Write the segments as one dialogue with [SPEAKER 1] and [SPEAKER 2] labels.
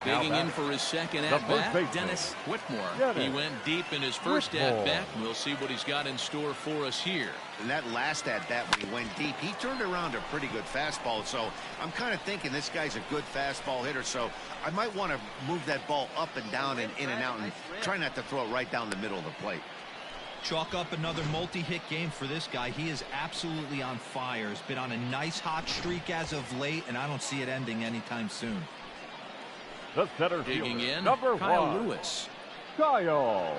[SPEAKER 1] Digging in for his second at-bat, Dennis Whitmore. He went deep in his first at-bat. We'll see what he's got in store for us here.
[SPEAKER 2] And that last at-bat when he went deep, he turned around a pretty good fastball. So I'm kind of thinking this guy's a good fastball hitter. So I might want to move that ball up and down and in and out and try not to throw it right down the middle of the plate.
[SPEAKER 3] Chalk up another multi-hit game for this guy. He is absolutely on fire. He's been on a nice hot streak as of late, and I don't see it ending anytime soon.
[SPEAKER 4] The center
[SPEAKER 1] digging
[SPEAKER 4] fielder,
[SPEAKER 1] in,
[SPEAKER 4] number
[SPEAKER 1] Kyle
[SPEAKER 4] 1,
[SPEAKER 1] Lewis.
[SPEAKER 4] Kyle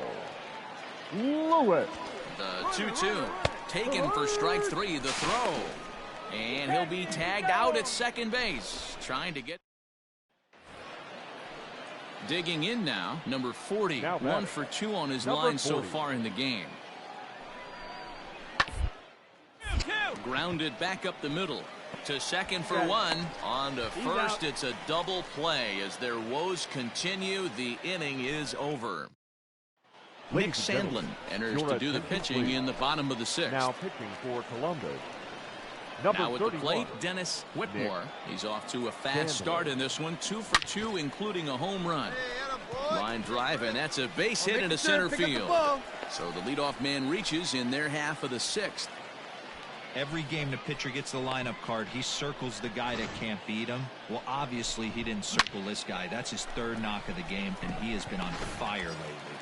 [SPEAKER 4] Lewis.
[SPEAKER 1] The 2-2 taken for strike 3. The throw, and he'll be tagged out at second base, trying to get. Digging in now, number 40, 1 for 2 on his line so far in the game. Grounded back up the middle to second for 1. On to first, it's a double play as their woes continue. The inning is over. Nick Sandlin enters to do the pitching in the bottom of the 6th.
[SPEAKER 4] Now pitching for Columbus.
[SPEAKER 1] Now at the plate, Dennis Whitmore. He's off to a fast start in this one. 2 for 2, including a home run. Line drive, and that's a base hit into center field. So the leadoff man reaches in their half of the 6th.
[SPEAKER 3] Every game the pitcher gets the lineup card, he circles the guy that can't beat him. Well, obviously he didn't circle this guy. That's his 3rd knock of the game, and he has been on fire lately.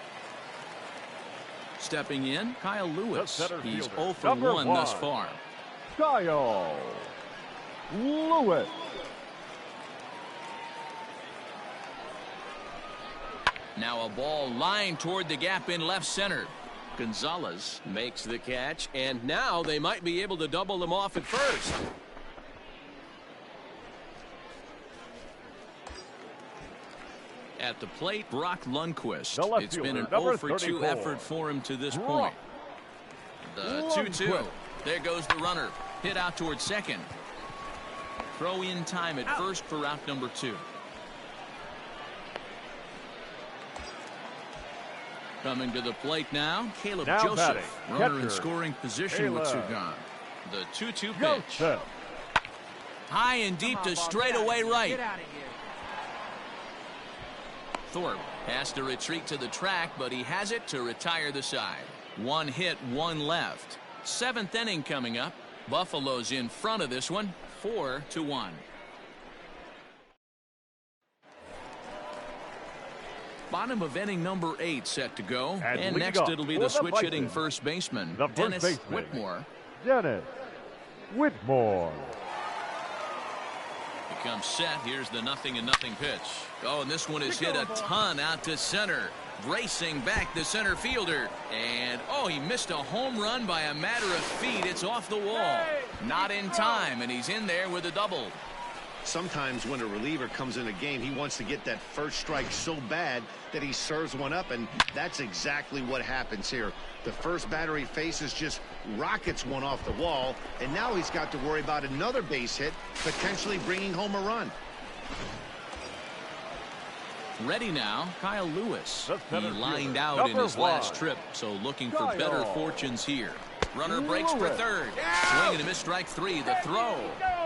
[SPEAKER 1] Stepping in, Kyle Lewis. He's 0 for 1 thus far.
[SPEAKER 4] Kyle Lewis.
[SPEAKER 1] Now a ball lined toward the gap in left center. Gonzalez makes the catch, and now they might be able to double them off at first. At the plate, Brock Lundquist. It's been an 0 for 2 effort for him to this point. The 2-2. There goes the runner. Hit out towards second. Throw in time at first for out number 2. Coming to the plate now, Caleb Joseph. Runner in scoring position with 2 gone. The 2-2 pitch. High and deep to straightaway right. Thorpe has to retreat to the track, but he has it to retire the side. 1 hit, 1 left. 7th inning coming up. Buffalo's in front of this one, 4-1. Bottom of inning number 8 set to go. And next it'll be the switch hitting first baseman, Dennis Whitmore.
[SPEAKER 4] Dennis Whitmore.
[SPEAKER 1] He comes set. Here's the 0-0 pitch. Oh, and this one is hit a ton out to center. Racing back the center fielder, and he missed a home run by a matter of feet. It's off the wall. Not in time, and he's in there with a double.
[SPEAKER 2] Sometimes when a reliever comes in a game, he wants to get that first strike so bad that he serves one up, and that's exactly what happens here. The first batter he faces just rockets one off the wall, and now he's got to worry about another base hit, potentially bringing home a run.
[SPEAKER 1] Ready now, Kyle Lewis. He lined out in his last trip, so looking for better fortunes here. Runner breaks for third. Swing and a miss, strike 3. The throw.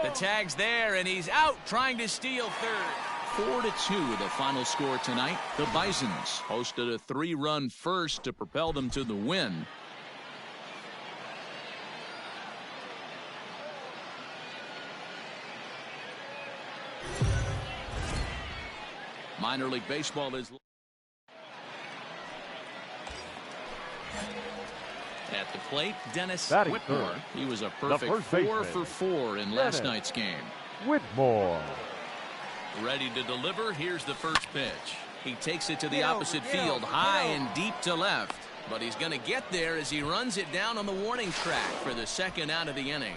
[SPEAKER 1] The tag's there, and he's out trying to steal third. 4-2 the final score tonight. The Bisons hosted a 3-run first to propel them to the win. Minor League Baseball is at the plate. Dennis Whitmore. He was a perfect 4 for 4 in last night's game.
[SPEAKER 4] Whitmore.
[SPEAKER 1] Ready to deliver. Here's the first pitch. He takes it to the opposite field, high and deep to left. But he's going to get there as he runs it down on the warning track for the 2nd out of the inning.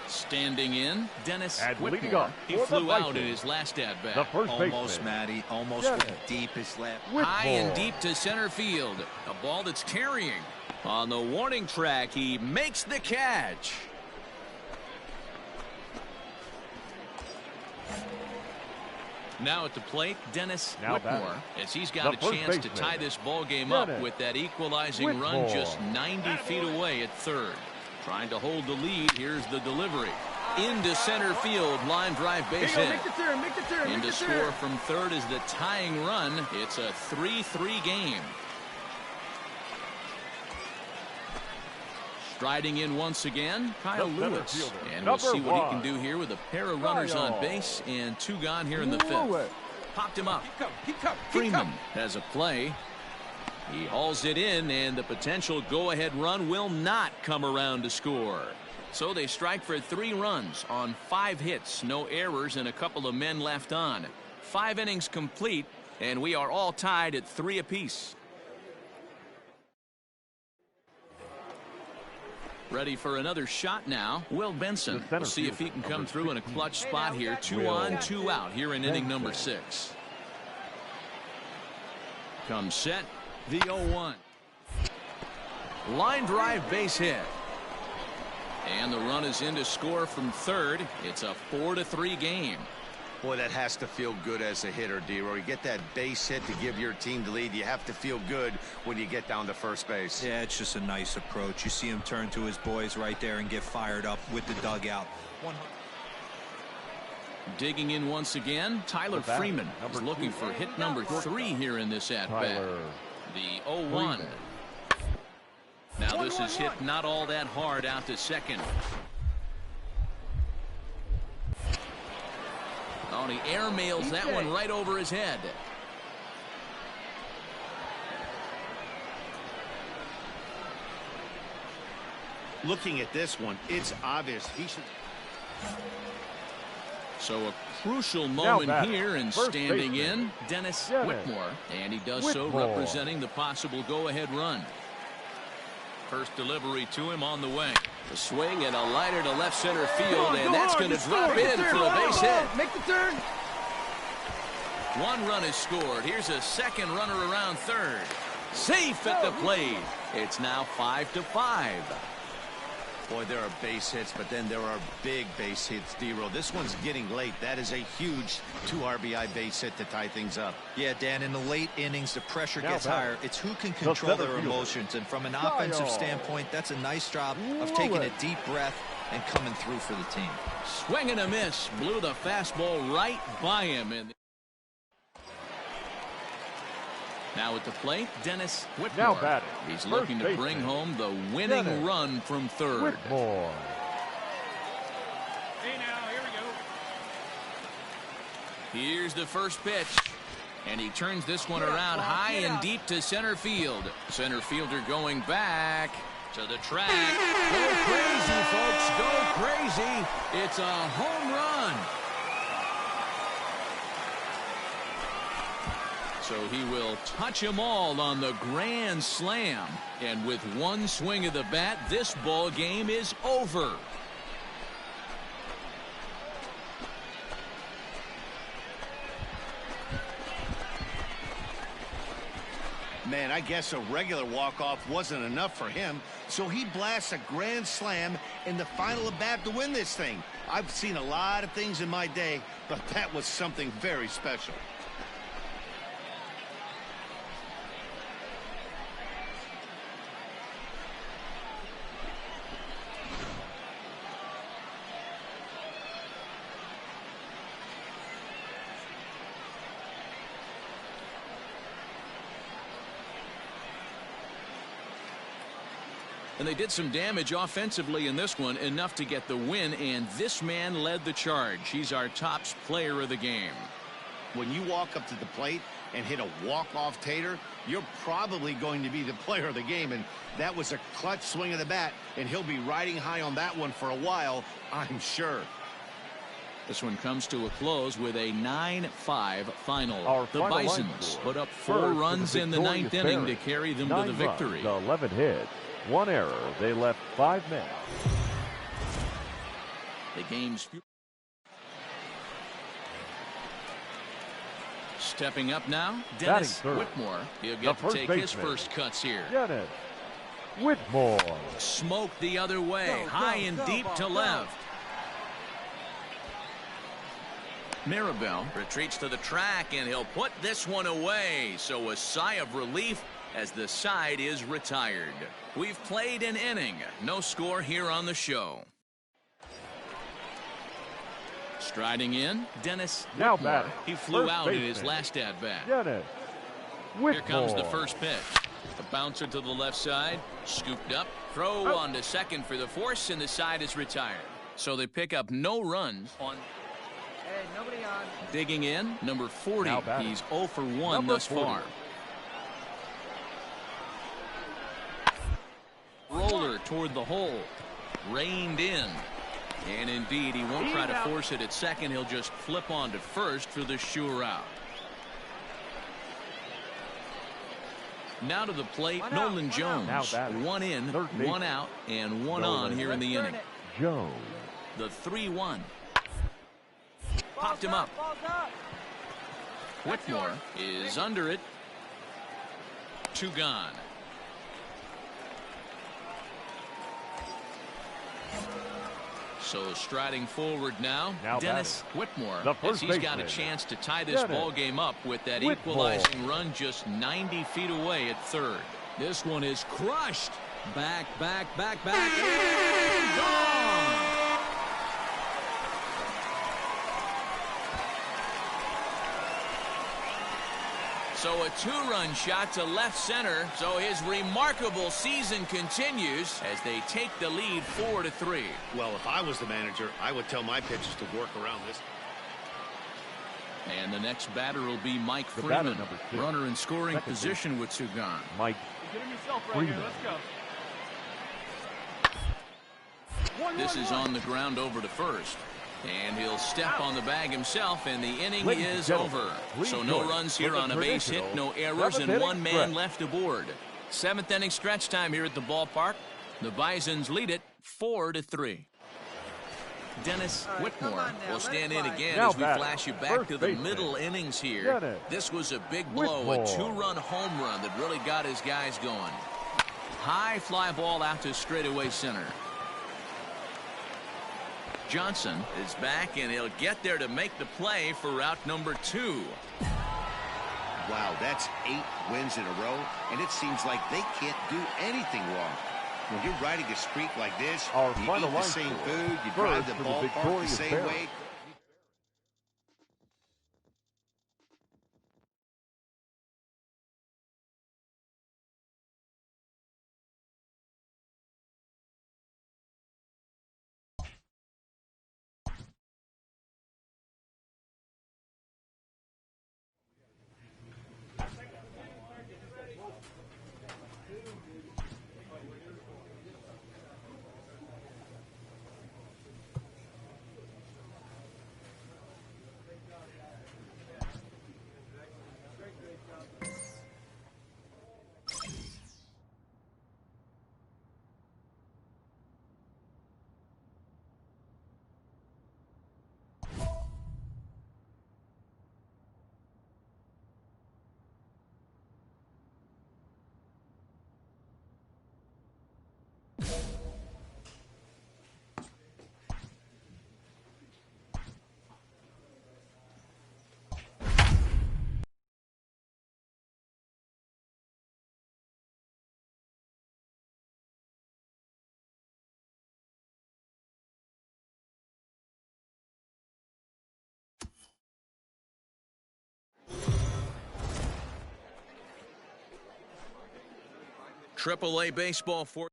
[SPEAKER 1] Standing in, Dennis Whitmore. He flew out in his last at-bat.
[SPEAKER 3] Almost, Matty. Almost went deep his left.
[SPEAKER 1] High and deep to center field. A ball that's carrying. On the warning track, he makes the catch. Now at the plate, Dennis Whitmore, as he's got a chance to tie this ball game up with that equalizing run just 90 feet away at third. Trying to hold the lead. Here's the delivery. into center field. Line drive base hit.
[SPEAKER 5] Make the turn, make the turn,
[SPEAKER 1] And to score from third is the tying run. It's a 3-3 game. Striding in once again, Kyle Lewis. And we'll see what he can do here with a pair of runners on base and 2 gone here in the 5th. Popped him up. Freeman has a play. He hauls it in, and the potential go-ahead run will not come around to score. So they strike for 3 runs on 5 hits, no errors, and a couple of men left on. 5 innings complete, and we are all tied at 3 apiece. Ready for another shot now. Will Benson. We'll see if he can come through in a clutch spot here. 2 on, 2 out here in inning number 6. Comes set. The 0-1. Line drive base hit. And the run is in to score from third. It's a 4-3 game.
[SPEAKER 2] Boy, that has to feel good as a hitter, D-Roy. You get that base hit to give your team the lead. You have to feel good when you get down to first base.
[SPEAKER 3] Yeah, it's just a nice approach. You see him turn to his boys right there and get fired up with the dugout.
[SPEAKER 1] Digging in once again, Tyler Freeman is looking for hit number 3 here in this at-bat. The 0-1. Now this is hit not all that hard out to second. Oh, and he airmails that one right over his head.
[SPEAKER 2] Looking at this one, it's obvious he should.
[SPEAKER 1] So a crucial moment here, and standing in, Dennis Whitmore. And he does so representing the possible go-ahead run. First delivery to him on the way. The swing and a liner to left center field, and that's going to drop in for a base hit.
[SPEAKER 5] Make the turn.
[SPEAKER 1] 1 run is scored. Here's a second runner around third. Safe at the plate. It's now 5-5.
[SPEAKER 2] Boy, there are base hits, but then there are big base hits, D-Roy. This one's getting late. That is a huge 2 RBI base hit to tie things up.
[SPEAKER 3] Yeah, Dan, in the late innings, the pressure gets higher. It's who can control their emotions. And from an offensive standpoint, that's a nice job of taking a deep breath and coming through for the team.
[SPEAKER 1] Swing and a miss. Blew the fastball right by him. Now at the plate, Dennis Whitmore. He's looking to bring home the winning run from third.
[SPEAKER 4] Whitmore.
[SPEAKER 5] Hey now, here we go.
[SPEAKER 1] Here's the first pitch. And he turns this one around high and deep to center field. Center fielder going back to the track. Go crazy, folks. Go crazy. It's a home run. So he will touch them all on the grand slam. And with 1 swing of the bat, this ball game is over.
[SPEAKER 2] Man, I guess a regular walk-off wasn't enough for him, so he blasts a grand slam in the final at bat to win this thing. I've seen a lot of things in my day, but that was something very special.
[SPEAKER 1] And they did some damage offensively in this one, enough to get the win, and this man led the charge. He's our top player of the game.
[SPEAKER 2] When you walk up to the plate and hit a walk-off tater, you're probably going to be the player of the game, and that was a clutch swing of the bat, and he'll be riding high on that one for a while, I'm sure.
[SPEAKER 1] This one comes to a close with a 9-5 final. The Bisons put up 4 runs in the 9th inning to carry them to the victory.
[SPEAKER 4] 11 hits. 1 error. They left 5 men.
[SPEAKER 1] The game's stepping up now, Dennis Whitmore. He'll get to take his first cuts here.
[SPEAKER 4] Dennis Whitmore.
[SPEAKER 1] Smoked the other way, high and deep to left. Mirabel retreats to the track, and he'll put this one away. So a sigh of relief as the side is retired. We've played an inning. No score here on the show. Striding in, Dennis
[SPEAKER 4] Now
[SPEAKER 1] Whitmore.
[SPEAKER 4] batting.
[SPEAKER 1] He flew
[SPEAKER 4] First
[SPEAKER 1] out in
[SPEAKER 4] baseman.
[SPEAKER 1] his last at-bat.
[SPEAKER 4] Dennis Whitmore.
[SPEAKER 1] Here comes the first pitch. A bouncer to the left side. Scooped up. Throw on to second for the force, and the side is retired. So they pick up no runs on.
[SPEAKER 5] Hey, nobody on.
[SPEAKER 1] Digging in, number 40.
[SPEAKER 4] Now batting.
[SPEAKER 1] He's 0 for 1
[SPEAKER 4] Number
[SPEAKER 1] thus
[SPEAKER 4] 40.
[SPEAKER 1] far. Roller toward the hole. Reined in. And indeed, he won't try to force it at second. He'll just flip on to first for the sure out. Now to the plate, Nolan Jones. One in, one out, and one on here in the inning.
[SPEAKER 4] Jones.
[SPEAKER 1] The 3-1. Popped him up. Whitmore is under it. 2 gone. So striding forward now Dennis Whitmore, as he's got a chance to tie this ball game up with that equalizing run just 90 feet away at third. This one is crushed. Back, and gone. So a 2-run shot to left center. So his remarkable season continues as they take the lead 4-3.
[SPEAKER 2] Well, if I was the manager, I would tell my pitchers to work around this.
[SPEAKER 1] And the next batter will be Mike Freeman. Runner in scoring position with 2 gone.
[SPEAKER 4] Mike
[SPEAKER 5] Get him yourself right here. Let's go.
[SPEAKER 1] This is on the ground over to first. And he'll step on the bag himself, and the inning is over. So no runs here on a base hit, no errors, and 1 man left aboard. 7th inning stretch time here at the ballpark. The Bisons lead it 4-3. Dennis Whitmore will stand in again as we flash you back to the middle innings here. This was a big blow, a 2-run home run that really got his guys going. High fly ball out to straightaway center. Johnson is back, and he'll get there to make the play for route number 2.
[SPEAKER 2] Wow, that's 8 wins in a row, and it seems like they can't do anything wrong. When you're riding a streak like this, you eat the same food, you drive the ballpark the same way.
[SPEAKER 1] AAA baseball for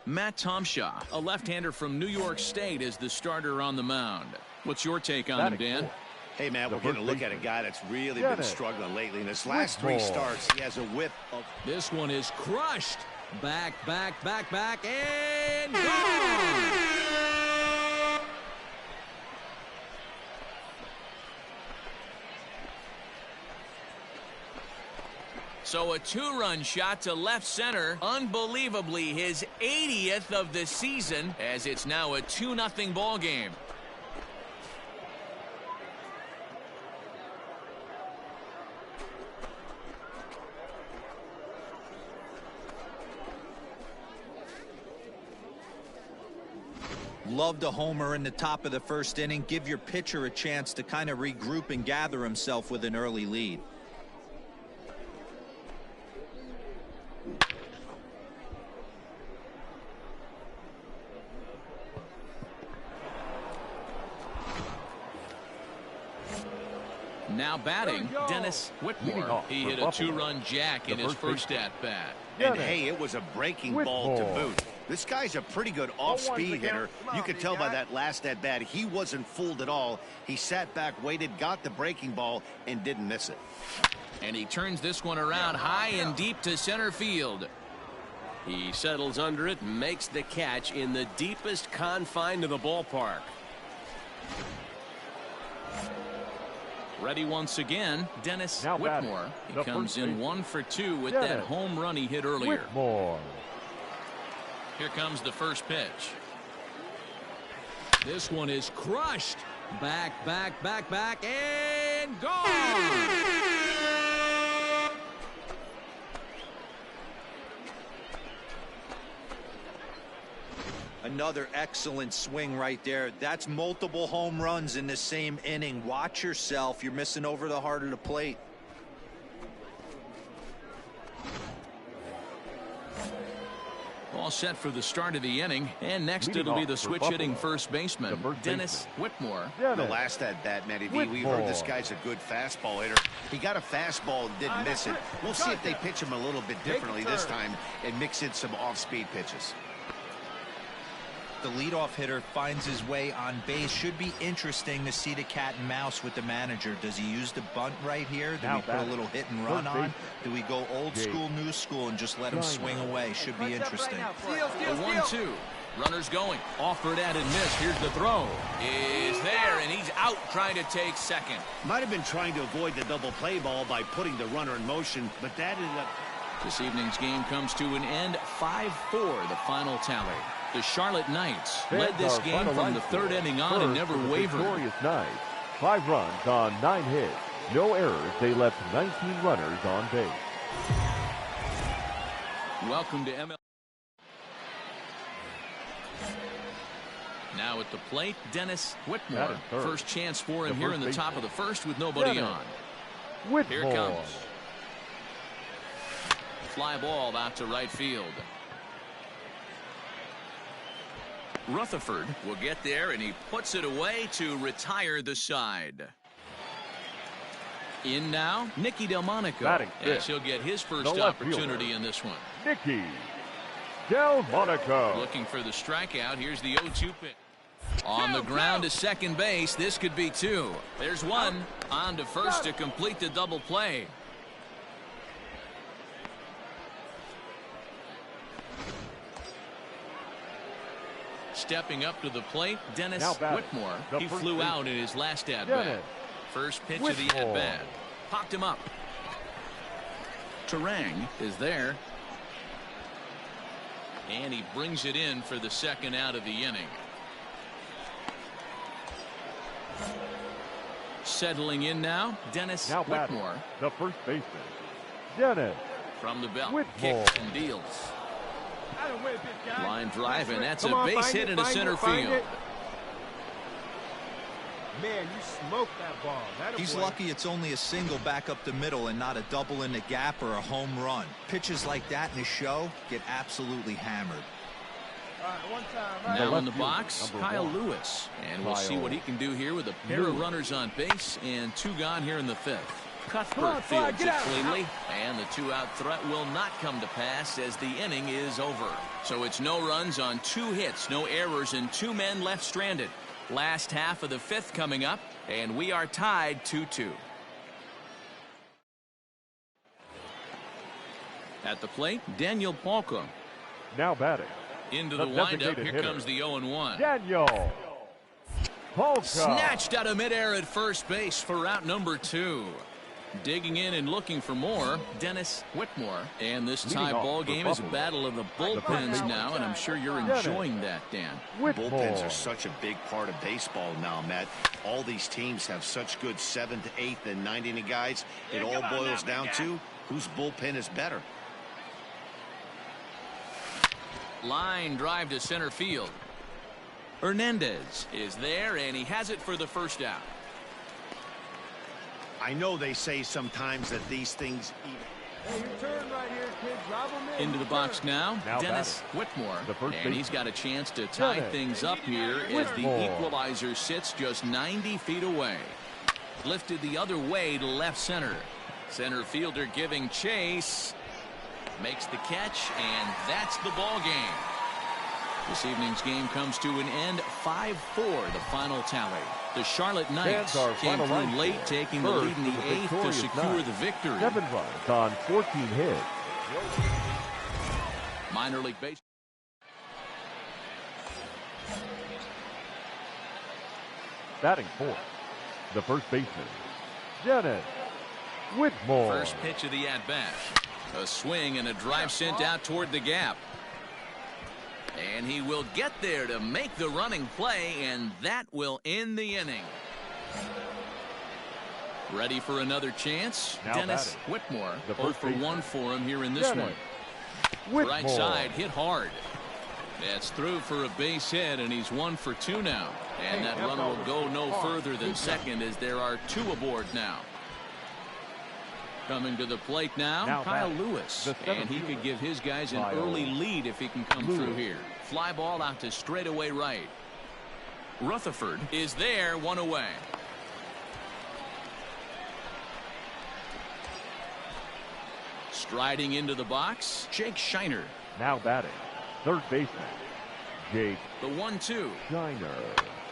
[SPEAKER 1] Matt Tomshaw, a left-hander from New York State, is the starter on the mound. What's your take on him, Dan?
[SPEAKER 2] Hey, Matt, we're going to look at a guy that's really been struggling lately. In his last 3 starts, he has a whip of...
[SPEAKER 1] This one is crushed. Back, and gone! So a 2-run shot to left center. Unbelievably, his 80th of the season, as it's now a 2-0 ball game.
[SPEAKER 3] Loved a homer in the top of the first inning. Give your pitcher a chance to kind of regroup and gather himself with an early lead.
[SPEAKER 1] Now batting, Dennis Whitmore. He hit a two-run jack in his first at-bat.
[SPEAKER 2] And hey, it was a breaking ball to boot. This guy's a pretty good off-speed hitter. You could tell by that last at-bat he wasn't fooled at all. He sat back, waited, got the breaking ball, and didn't miss it.
[SPEAKER 1] And he turns this one around high and deep to center field.
[SPEAKER 6] He settles under it and makes the catch in the deepest confine of the ballpark.
[SPEAKER 1] Ready once again, Dennis Whitmore. He comes in 1 for 2 with that home run he hit earlier.
[SPEAKER 4] Whitmore.
[SPEAKER 1] Here comes the first pitch. This one is crushed. Back, and gone!
[SPEAKER 3] Another excellent swing right there. That's multiple home runs in the same inning. Watch yourself. You're missing over the heart of the plate.
[SPEAKER 1] All set for the start of the inning. And next it'll be the switch-hitting first baseman, Dennis Whitmore.
[SPEAKER 2] The last at-bat, Matty V, we heard this guy's a good fastball hitter. He got a fastball and didn't miss it. We'll see if they pitch him a little bit differently this time and mix in some off-speed pitches.
[SPEAKER 3] The leadoff hitter finds his way on base. Should be interesting to see the cat and mouse with the manager. Does he use the bunt right here? Do we put a little hit and run on? Do we go old school, new school, and just let him swing away? Should be interesting.
[SPEAKER 1] The 1-2. Runners going. Offered and missed. Here's the throw. Is there, and he's out trying to take second.
[SPEAKER 2] Might have been trying to avoid the double play ball by putting the runner in motion, but that ended up.
[SPEAKER 1] This evening's game comes to an end. 5-4, the final tally. The Charlotte Knights led this game from the third inning on and never wavered.
[SPEAKER 4] Victorious Knights, 5 runs on 9 hits, no errors. They left 19 runners on base.
[SPEAKER 1] Welcome to ML. Now at the plate, Dennis Whitmore. First chance for him here in the top of the first with nobody on. Here it comes. Fly ball out to right field. Rutherford will get there, and he puts it away to retire the side. In now, Nicky Delmonico, as he'll get his first opportunity in this one.
[SPEAKER 4] Nicky Delmonico.
[SPEAKER 1] Looking for the strikeout. Here's the 0-2 pitch. On the ground to second base. This could be 2. There's 1. On to first to complete the double play. Stepping up to the plate, Dennis Whitmore. He flew out in his last at-bat. First pitch of the at-bat. Popped him up. Terang is there. And he brings it in for the second out of the inning. Settling in now, Dennis Whitmore.
[SPEAKER 4] The first baseman, Dennis
[SPEAKER 1] from the belt.
[SPEAKER 4] Whitmore.
[SPEAKER 1] Kicks and deals. Line drive, and that's a base hit into center field.
[SPEAKER 5] Man, you smoked that ball.
[SPEAKER 3] He's lucky it's only a single back up the middle and not a double in the gap or a home run. Pitches like that in the show get absolutely hammered.
[SPEAKER 1] Now in the box, Kyle Lewis. And we'll see what he can do here with a pair of runners on base and 2 gone here in the 5th. Cuthbert fields it cleanly, and the 2-out threat will not come to pass as the inning is over. So it's no runs on 2 hits, no errors, and 2 men left stranded. Last half of the 5th coming up, and we are tied 2-2. At the plate, Daniel Palka.
[SPEAKER 4] Now batting.
[SPEAKER 1] Into the windup, here comes the 0-1.
[SPEAKER 4] Daniel Palka.
[SPEAKER 1] Snatched out of midair at first base for route number 2. Digging in and looking for more, Dennis Whitmore. And this tie ball game is a battle of the bullpens now, and I'm sure you're enjoying that, Dan.
[SPEAKER 2] Bullpens are such a big part of baseball now, Matt. All these teams have such good 7th, 8th, and 9th inning guys. It all boils down to whose bullpen is better.
[SPEAKER 1] Line drive to center field. Hernandez is there, and he has it for the first out.
[SPEAKER 2] I know they say sometimes that these things
[SPEAKER 5] Hey, your turn right here, kid. Drive him in.
[SPEAKER 1] Into the box now Dennis Whitmore. And he's got a chance to tie things up here as the equalizer sits just 90 feet away. Lifted the other way to left center. Center fielder giving chase. Makes the catch, and that's the ball game. This evening's game comes to an end, 5-4, the final tally. The Charlotte Knights came through late, taking the lead in the 8th to secure the victory.
[SPEAKER 4] 7 runs on 14 hits.
[SPEAKER 1] Minor League Baseball.
[SPEAKER 4] Batting fourth, the first baseman, Dennis Whitmore.
[SPEAKER 1] First pitch of the at-bat. A swing and a drive sent out toward the gap. And he will get there to make the running play, and that will end the inning. Ready for another chance?
[SPEAKER 4] Now
[SPEAKER 1] Dennis
[SPEAKER 4] batting.
[SPEAKER 1] Whitmore.
[SPEAKER 4] The
[SPEAKER 1] 0
[SPEAKER 4] first
[SPEAKER 1] for
[SPEAKER 4] baseman.
[SPEAKER 1] 1 for him here in this
[SPEAKER 4] Dennis
[SPEAKER 1] one.
[SPEAKER 4] Whitmore.
[SPEAKER 1] Right side, hit hard. That's through for a base hit, and he's 1 for 2 now. And that runner will go no further than second, as there are 2 aboard now. Coming to the plate now Kyle Lewis. And he could give his guys an early lead if he can come through here. Fly ball out to straightaway right. Rutherford is there, 1 away. Striding into the box, Jake Shiner.
[SPEAKER 4] Now batting, third baseman, Jake
[SPEAKER 1] The 1-2.
[SPEAKER 4] Shiner.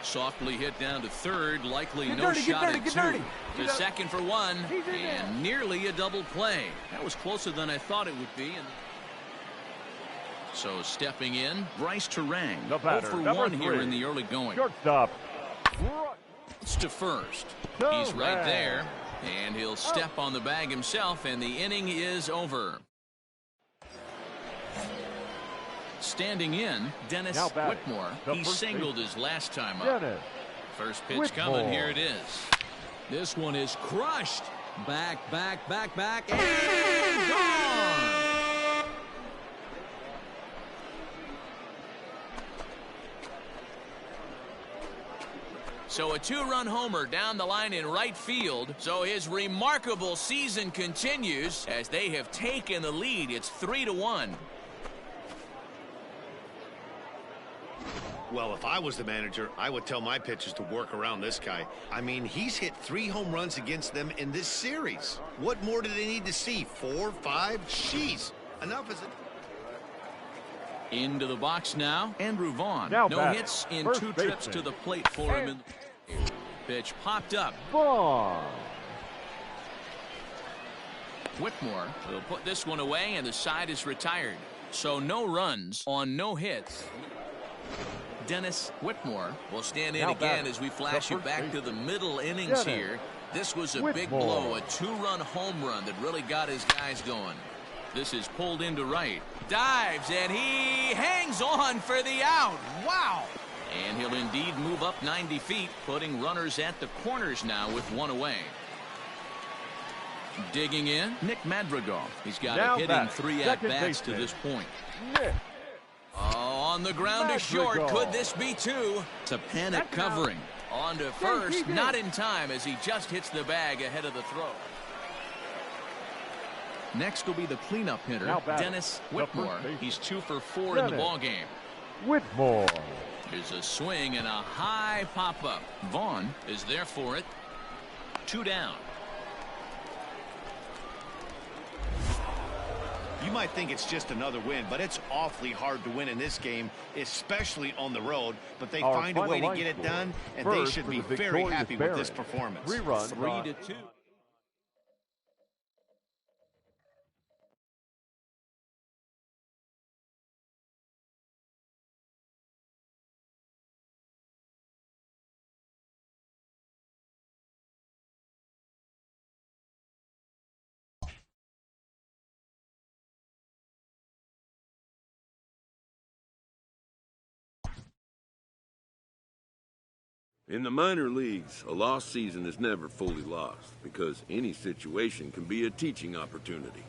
[SPEAKER 1] Softly hit down to third, likely
[SPEAKER 5] Get
[SPEAKER 1] no
[SPEAKER 5] dirty,
[SPEAKER 1] shot at 2.
[SPEAKER 5] dirty.
[SPEAKER 1] To second for 1, and nearly a double play. That was closer than I thought it would be. So stepping in, Bryce Terang.
[SPEAKER 4] The batter,
[SPEAKER 1] 0 for
[SPEAKER 4] number
[SPEAKER 1] 1 here
[SPEAKER 4] 3.
[SPEAKER 1] in the early going.
[SPEAKER 4] Shortstop,
[SPEAKER 1] It's to first. He's right there, and he'll step on the bag himself, and the inning is over. Standing in, Dennis Whitmore. He singled his last time up.
[SPEAKER 4] Dennis
[SPEAKER 1] First pitch
[SPEAKER 4] Whitmore.
[SPEAKER 1] coming. Here it is. This one is crushed. Back, and gone. So a 2-run homer down the line in right field. So his remarkable season continues as they have taken the lead. It's 3-1.
[SPEAKER 2] Well, if I was the manager, I would tell my pitchers to work around this guy. I mean, he's hit 3 home runs against them in this series. What more do they need to see? 4, 5? Jeez. Enough is it.
[SPEAKER 1] Into the box now, Andrew Vaughn.
[SPEAKER 4] Now
[SPEAKER 1] no
[SPEAKER 4] batting,
[SPEAKER 1] hits in
[SPEAKER 4] first
[SPEAKER 1] 2
[SPEAKER 4] baseman.
[SPEAKER 1] trips to the plate for him. Pitch popped up.
[SPEAKER 4] Vaughn.
[SPEAKER 1] Whitmore will put this one away, and the side is retired. So no runs on no hits. Dennis Whitmore will stand in
[SPEAKER 4] Now
[SPEAKER 1] again
[SPEAKER 4] batting,
[SPEAKER 1] as we flash
[SPEAKER 4] the
[SPEAKER 1] you
[SPEAKER 4] first
[SPEAKER 1] back to
[SPEAKER 4] baseman.
[SPEAKER 1] the middle innings
[SPEAKER 4] Dennis
[SPEAKER 1] here. This was a big
[SPEAKER 4] Whitmore.
[SPEAKER 1] blow, a 2-run home run that really got his guys going. This is pulled into right. Dives, and he hangs on for the out. Wow! And he'll indeed move up 90 feet, putting runners at the corners now with 1 away. Digging in, Nick Madrigal. He's got
[SPEAKER 4] Now
[SPEAKER 1] a hit in
[SPEAKER 4] batting,
[SPEAKER 1] 3
[SPEAKER 4] second
[SPEAKER 1] at-bats to
[SPEAKER 4] baseman.
[SPEAKER 1] this point.
[SPEAKER 4] Nick
[SPEAKER 1] On the ground is short.
[SPEAKER 4] Madrigal.
[SPEAKER 1] Could this be 2? It's a panic covering. On to first, not in time as he just hits the bag ahead of the throw. Next will be the cleanup hitter,
[SPEAKER 4] Now batting,
[SPEAKER 1] Dennis
[SPEAKER 4] the
[SPEAKER 1] Whitmore.
[SPEAKER 4] first baseman.
[SPEAKER 1] He's 2 for 4 in the
[SPEAKER 4] Dennis
[SPEAKER 1] ball game.
[SPEAKER 4] Whitmore.
[SPEAKER 1] There's a swing and a high pop-up. Vaughn is there for it. 2 down.
[SPEAKER 2] You might think it's just another win, but it's awfully hard to win in this game, especially on the road. But they
[SPEAKER 4] Our
[SPEAKER 2] find a way
[SPEAKER 4] final
[SPEAKER 2] to get it
[SPEAKER 4] line
[SPEAKER 2] done, and
[SPEAKER 4] score.
[SPEAKER 2] they
[SPEAKER 4] First
[SPEAKER 2] should
[SPEAKER 4] for
[SPEAKER 2] be
[SPEAKER 4] the
[SPEAKER 2] very
[SPEAKER 4] victorious
[SPEAKER 2] happy with this
[SPEAKER 4] Barons.
[SPEAKER 2] performance.
[SPEAKER 4] 3 runs.
[SPEAKER 1] 3-2.
[SPEAKER 7] In the minor leagues, a lost season is never fully lost because any situation can be a teaching opportunity.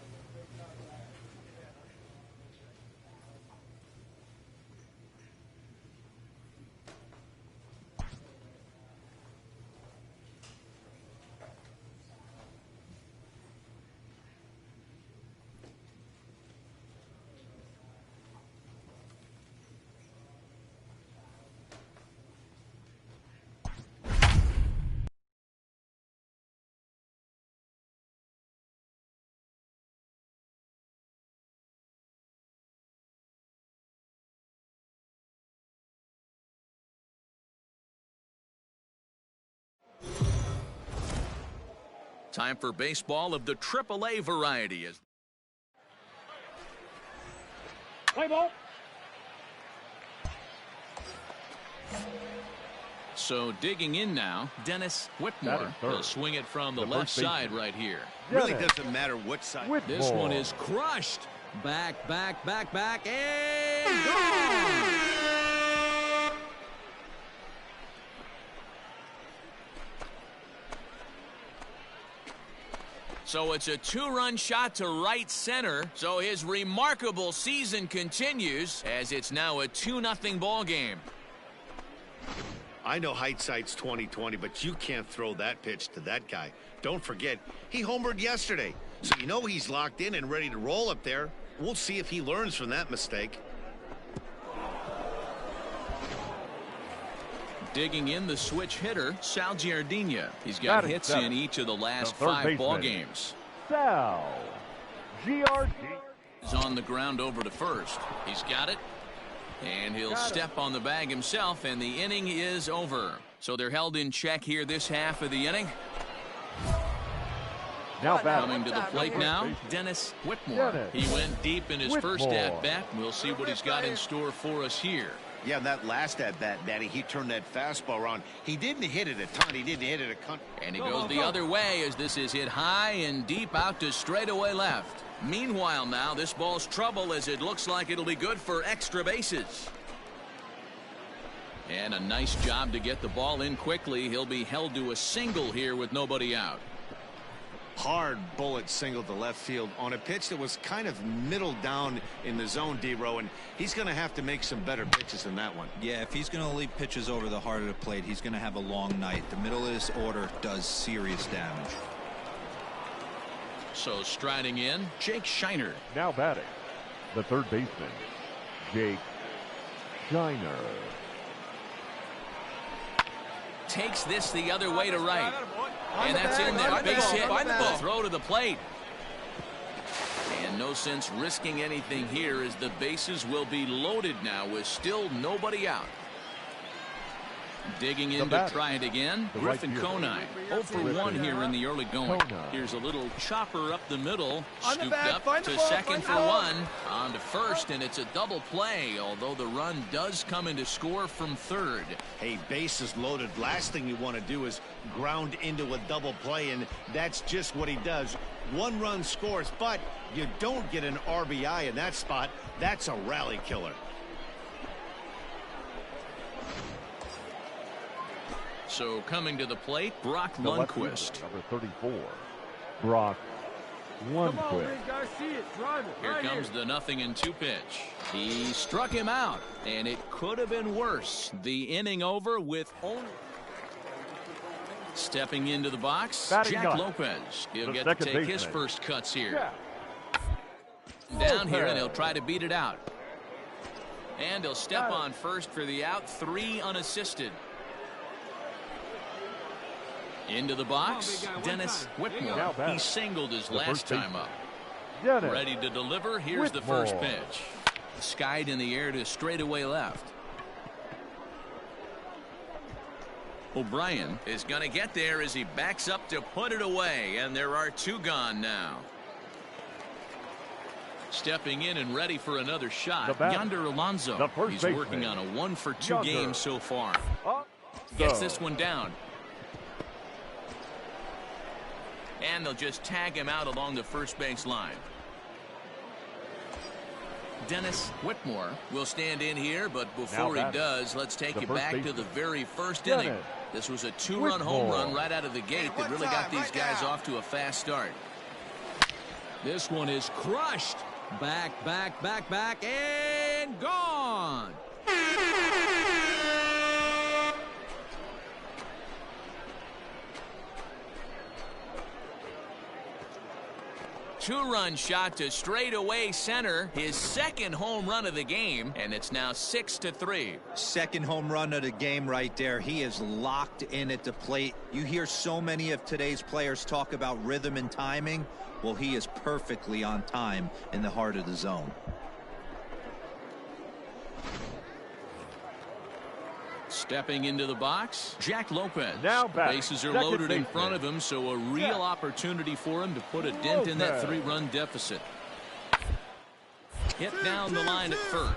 [SPEAKER 1] Time for baseball of the AAA variety.
[SPEAKER 4] Play ball.
[SPEAKER 1] So digging in now, Dennis Whitmore will swing it from the left side right here.
[SPEAKER 2] Really doesn't matter what side.
[SPEAKER 1] This one is crushed. Back, and gone. So it's a two-run shot to right center. So his remarkable season continues as it's now a 2-0 ball game.
[SPEAKER 2] I know hindsight's 20/20, but you can't throw that pitch to that guy. Don't forget, he homered yesterday. So you know he's locked in and ready to roll up there. We'll see if he learns from that mistake.
[SPEAKER 1] Digging in the switch hitter, Sal Giardina. He's got hits in each of the last 5 ball games.
[SPEAKER 4] Sal Giardina
[SPEAKER 1] is on the ground over to first. He's got it. And he'll step on the bag himself, and the inning is over. So they're held in check here this half of the inning.
[SPEAKER 4] Now
[SPEAKER 1] coming to the plate now, Dennis Whitmore. He went deep in his first at-bat. We'll see what he's got in store for us here.
[SPEAKER 2] Yeah, that last at-bat, Danny, he turned that fastball around. He didn't hit it a ton. He didn't hit it a ton.
[SPEAKER 1] And he goes the other way as this is hit high and deep out to straightaway left. Meanwhile now, this ball's trouble as it looks like it'll be good for extra bases. And a nice job to get the ball in quickly. He'll be held to a single here with nobody out.
[SPEAKER 2] Hard bullet single to left field on a pitch that was kind of middle down in the zone, D-Row, and he's going to have to make some better pitches than that one.
[SPEAKER 3] Yeah, if he's going to leave pitches over the heart of the plate, he's going to have a long night. The middle of this order does serious damage.
[SPEAKER 1] So striding in, Jake Shiner.
[SPEAKER 4] Now batting, the third baseman, Jake Shiner.
[SPEAKER 1] Takes this the other way to right. And that's in there. Base hit. Throw to the plate. And no sense risking anything here as the bases will be loaded now with still nobody out. Digging in to try it again, Griffin Conine. 0 for 1 here in the early going. Here's a little chopper up the middle, scooped up to second for 1, on to first, and it's a double play, although the run does come into score from third.
[SPEAKER 2] Hey, bases loaded. Last thing you want to do is ground into a double play, and that's just what he does. 1 run scores, but you don't get an RBI in that spot. That's a rally killer.
[SPEAKER 1] So coming to the plate, Brock Lundquist.
[SPEAKER 4] Number 34, Brock Lundquist.
[SPEAKER 1] Here comes the 0-2 pitch. He struck him out, and it could have been worse. The inning over with only... Stepping into the box, Jack Lopez. He'll get to take his first cuts here. Down here, and he'll try to beat it out. And he'll step on first for the out, 3 unassisted. Into the box, Dennis Whitmore. He singled his last time up. Ready to deliver. Here's the first pitch. Skied in the air to straightaway left. O'Brien is going to get there as he backs up to put it away, and there are 2 gone now. Stepping in and ready for another shot, Yonder Alonso. He's working on a 1 for 2 game so far. Gets this one down. And they'll just tag him out along the first base line. Dennis Whitmore will stand in here, but before he does, let's take it back to the very first inning. This was a 2-run home run right out of the gate that really got these guys off to a fast start. This one is crushed. Back, and gone. 2-run shot to straightaway center, his second home run of the game, and it's now 6-3.
[SPEAKER 3] Second home run of the game right there. He is locked in at the plate. You hear so many of today's players talk about rhythm and timing. Well, he is perfectly on time in the heart of the zone.
[SPEAKER 1] Stepping into the box, Jack Lopez.
[SPEAKER 4] Now
[SPEAKER 1] the bases are loaded in front of him, so a real opportunity for him to put a dent in that 3-run deficit. Hit down the line at first.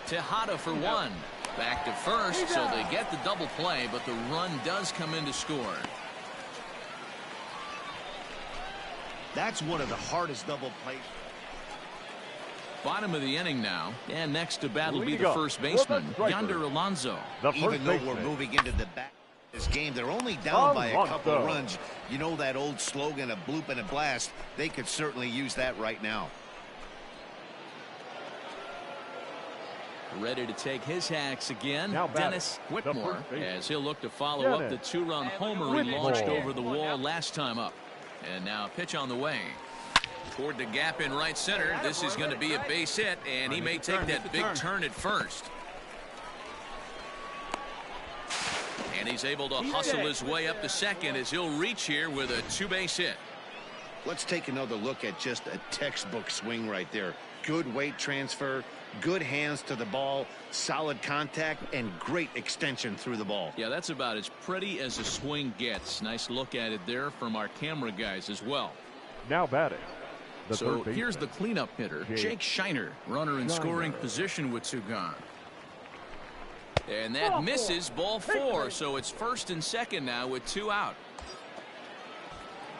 [SPEAKER 1] Tejada for one. Back to first, so they get the double play, but the run does come in to score.
[SPEAKER 2] That's one of the hardest double plays.
[SPEAKER 1] Bottom of the inning now, and next to bat will be the first baseman, Yonder Alonso.
[SPEAKER 2] Even though we're moving into the back of this game, they're only down by a couple of runs. You know that old slogan, a bloop and a blast. They could certainly use that right now.
[SPEAKER 1] Ready to take his hacks again, Dennis Whitmore, as he'll look to follow up the 2-run homer he launched over the wall last time up. And now a pitch on the way. Toward the gap in right center. This is going to be a base hit, and he may take that big turn at first. And he's able to hustle his way up to second as he'll reach here with a 2-base hit.
[SPEAKER 2] Let's take another look at just a textbook swing right there. Good weight transfer, good hands to the ball, solid contact, and great extension through the ball.
[SPEAKER 1] Yeah, that's about as pretty as a swing gets. Nice look at it there from our camera guys as well.
[SPEAKER 4] Now batting.
[SPEAKER 1] So here's the cleanup hitter, Jake Shiner, runner in scoring position with 2 gone. And that misses, ball 4, so it's first and second now with 2 out.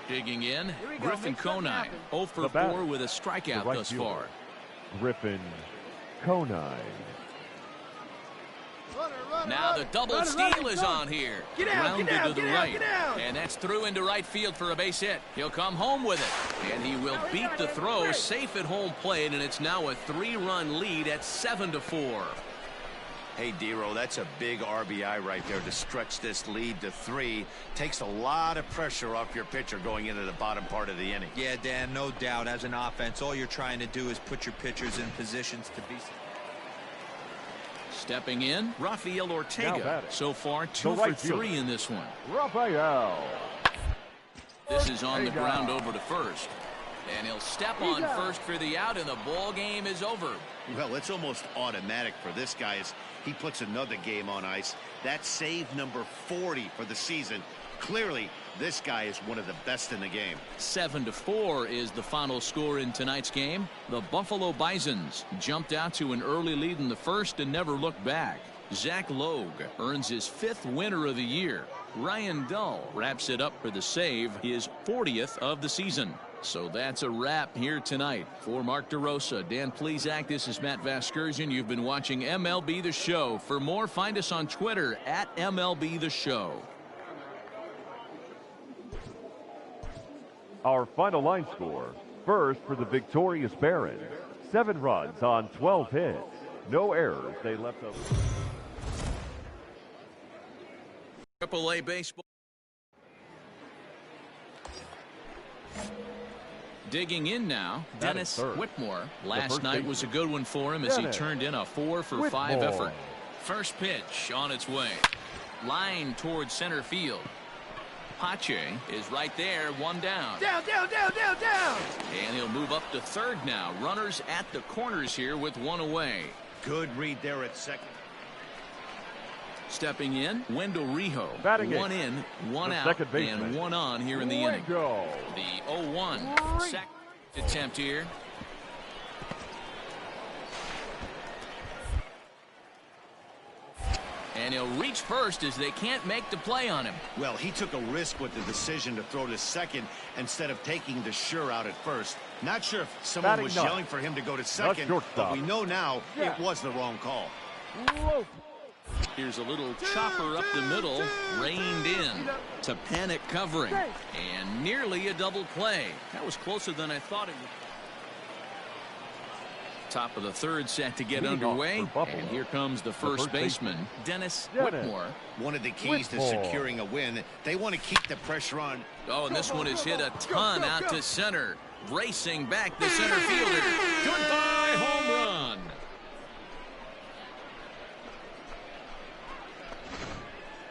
[SPEAKER 1] Digging in, Griffin Conine, 0 for 4 with a strikeout thus far.
[SPEAKER 4] Griffin Conine.
[SPEAKER 1] Now the double steal is on here. Grounded to the right. And that's through into right field for a base hit. He'll come home with it. And he will beat the throw safe at home plate, and it's now a 3-run lead at 7-4.
[SPEAKER 2] Hey, Dero, that's a big RBI right there to stretch this lead to 3. Takes a lot of pressure off your pitcher going into the bottom part of the inning.
[SPEAKER 3] Yeah, Dan, no doubt. As an offense, all you're trying to do is put your pitchers in positions to be.
[SPEAKER 1] Stepping in, Rafael Ortega. So far, 2 for 3 in this one.
[SPEAKER 4] Rafael.
[SPEAKER 1] This is on the ground over to first. And he'll step on first for the out, and the ball game is over.
[SPEAKER 2] Well, it's almost automatic for this guy as he puts another game on ice. That's save number 40 for the season. Clearly, this guy is one of the best in the game.
[SPEAKER 1] 7-4 is the final score in tonight's game. The Buffalo Bisons jumped out to an early lead in the first and never looked back. Zach Logue earns his 5th winner of the year. Ryan Dull wraps it up for the save, his 40th of the season. So that's a wrap here tonight. For Mark DeRosa, Dan Plesac, this is Matt Vasgersian. You've been watching MLB The Show. For more, find us on Twitter at MLB The Show.
[SPEAKER 4] Our final line score. First for the victorious Barons. 7 runs on 12 hits. No errors. They left up.
[SPEAKER 1] AAA baseball. Digging in now, Dennis Whitmore. Last night was a good one for him as he turned in a 4 for 5 effort. First pitch on its way. Line towards center field. Pache is right there, 1 down.
[SPEAKER 5] Down.
[SPEAKER 1] And he'll move up to third now. Runners at the corners here with 1 away.
[SPEAKER 2] Good read there at second.
[SPEAKER 1] Stepping in, Wendell Rijo. 1 in, 1 out, and 1 on here in the inning. The 0-1 second attempt here. And he'll reach first as they can't make the play on him.
[SPEAKER 2] Well, he took a risk with the decision to throw to second instead of taking the sure out at first. Not sure if someone was yelling for him to go to second, but we know now it was the wrong call.
[SPEAKER 1] Here's a little chopper up the middle, reined in to panic covering, and nearly a double play. That was closer than I thought it would. Top of the third set to get underway, and here comes the first baseman, Dennis Whitmore.
[SPEAKER 2] One of the keys to securing a win, they want to keep the pressure on.
[SPEAKER 1] Oh, and this one is hit a ton out to center. Racing back the center fielder. Goodbye home run.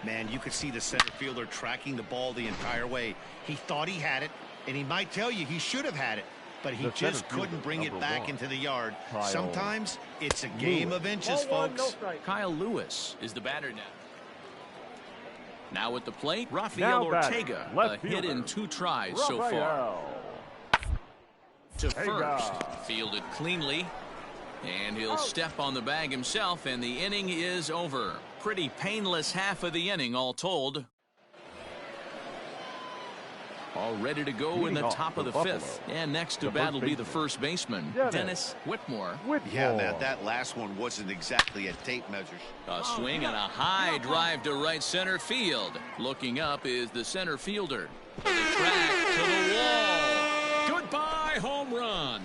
[SPEAKER 2] Man, you could see the center fielder tracking the ball the entire way. He thought he had it, and he might tell you he should have had it. but he just couldn't bring it back into the yard. Sometimes it's a game of inches, folks.
[SPEAKER 1] Kyle Lewis is the batter now. Now at the plate, Rafael Ortega, a hit in 2 tries so far. To first, fielded cleanly, and he'll step on the bag himself, and the inning is over. Pretty painless half of the inning, all told. All ready to go in the top of the 5th. And next to bat will be the first baseman, Dennis Whitmore.
[SPEAKER 2] Yeah, man, that last one wasn't exactly a tape measure.
[SPEAKER 1] A swing and a high drive to right center field. Looking up is the center fielder. To the track, to the wall. Goodbye, home run.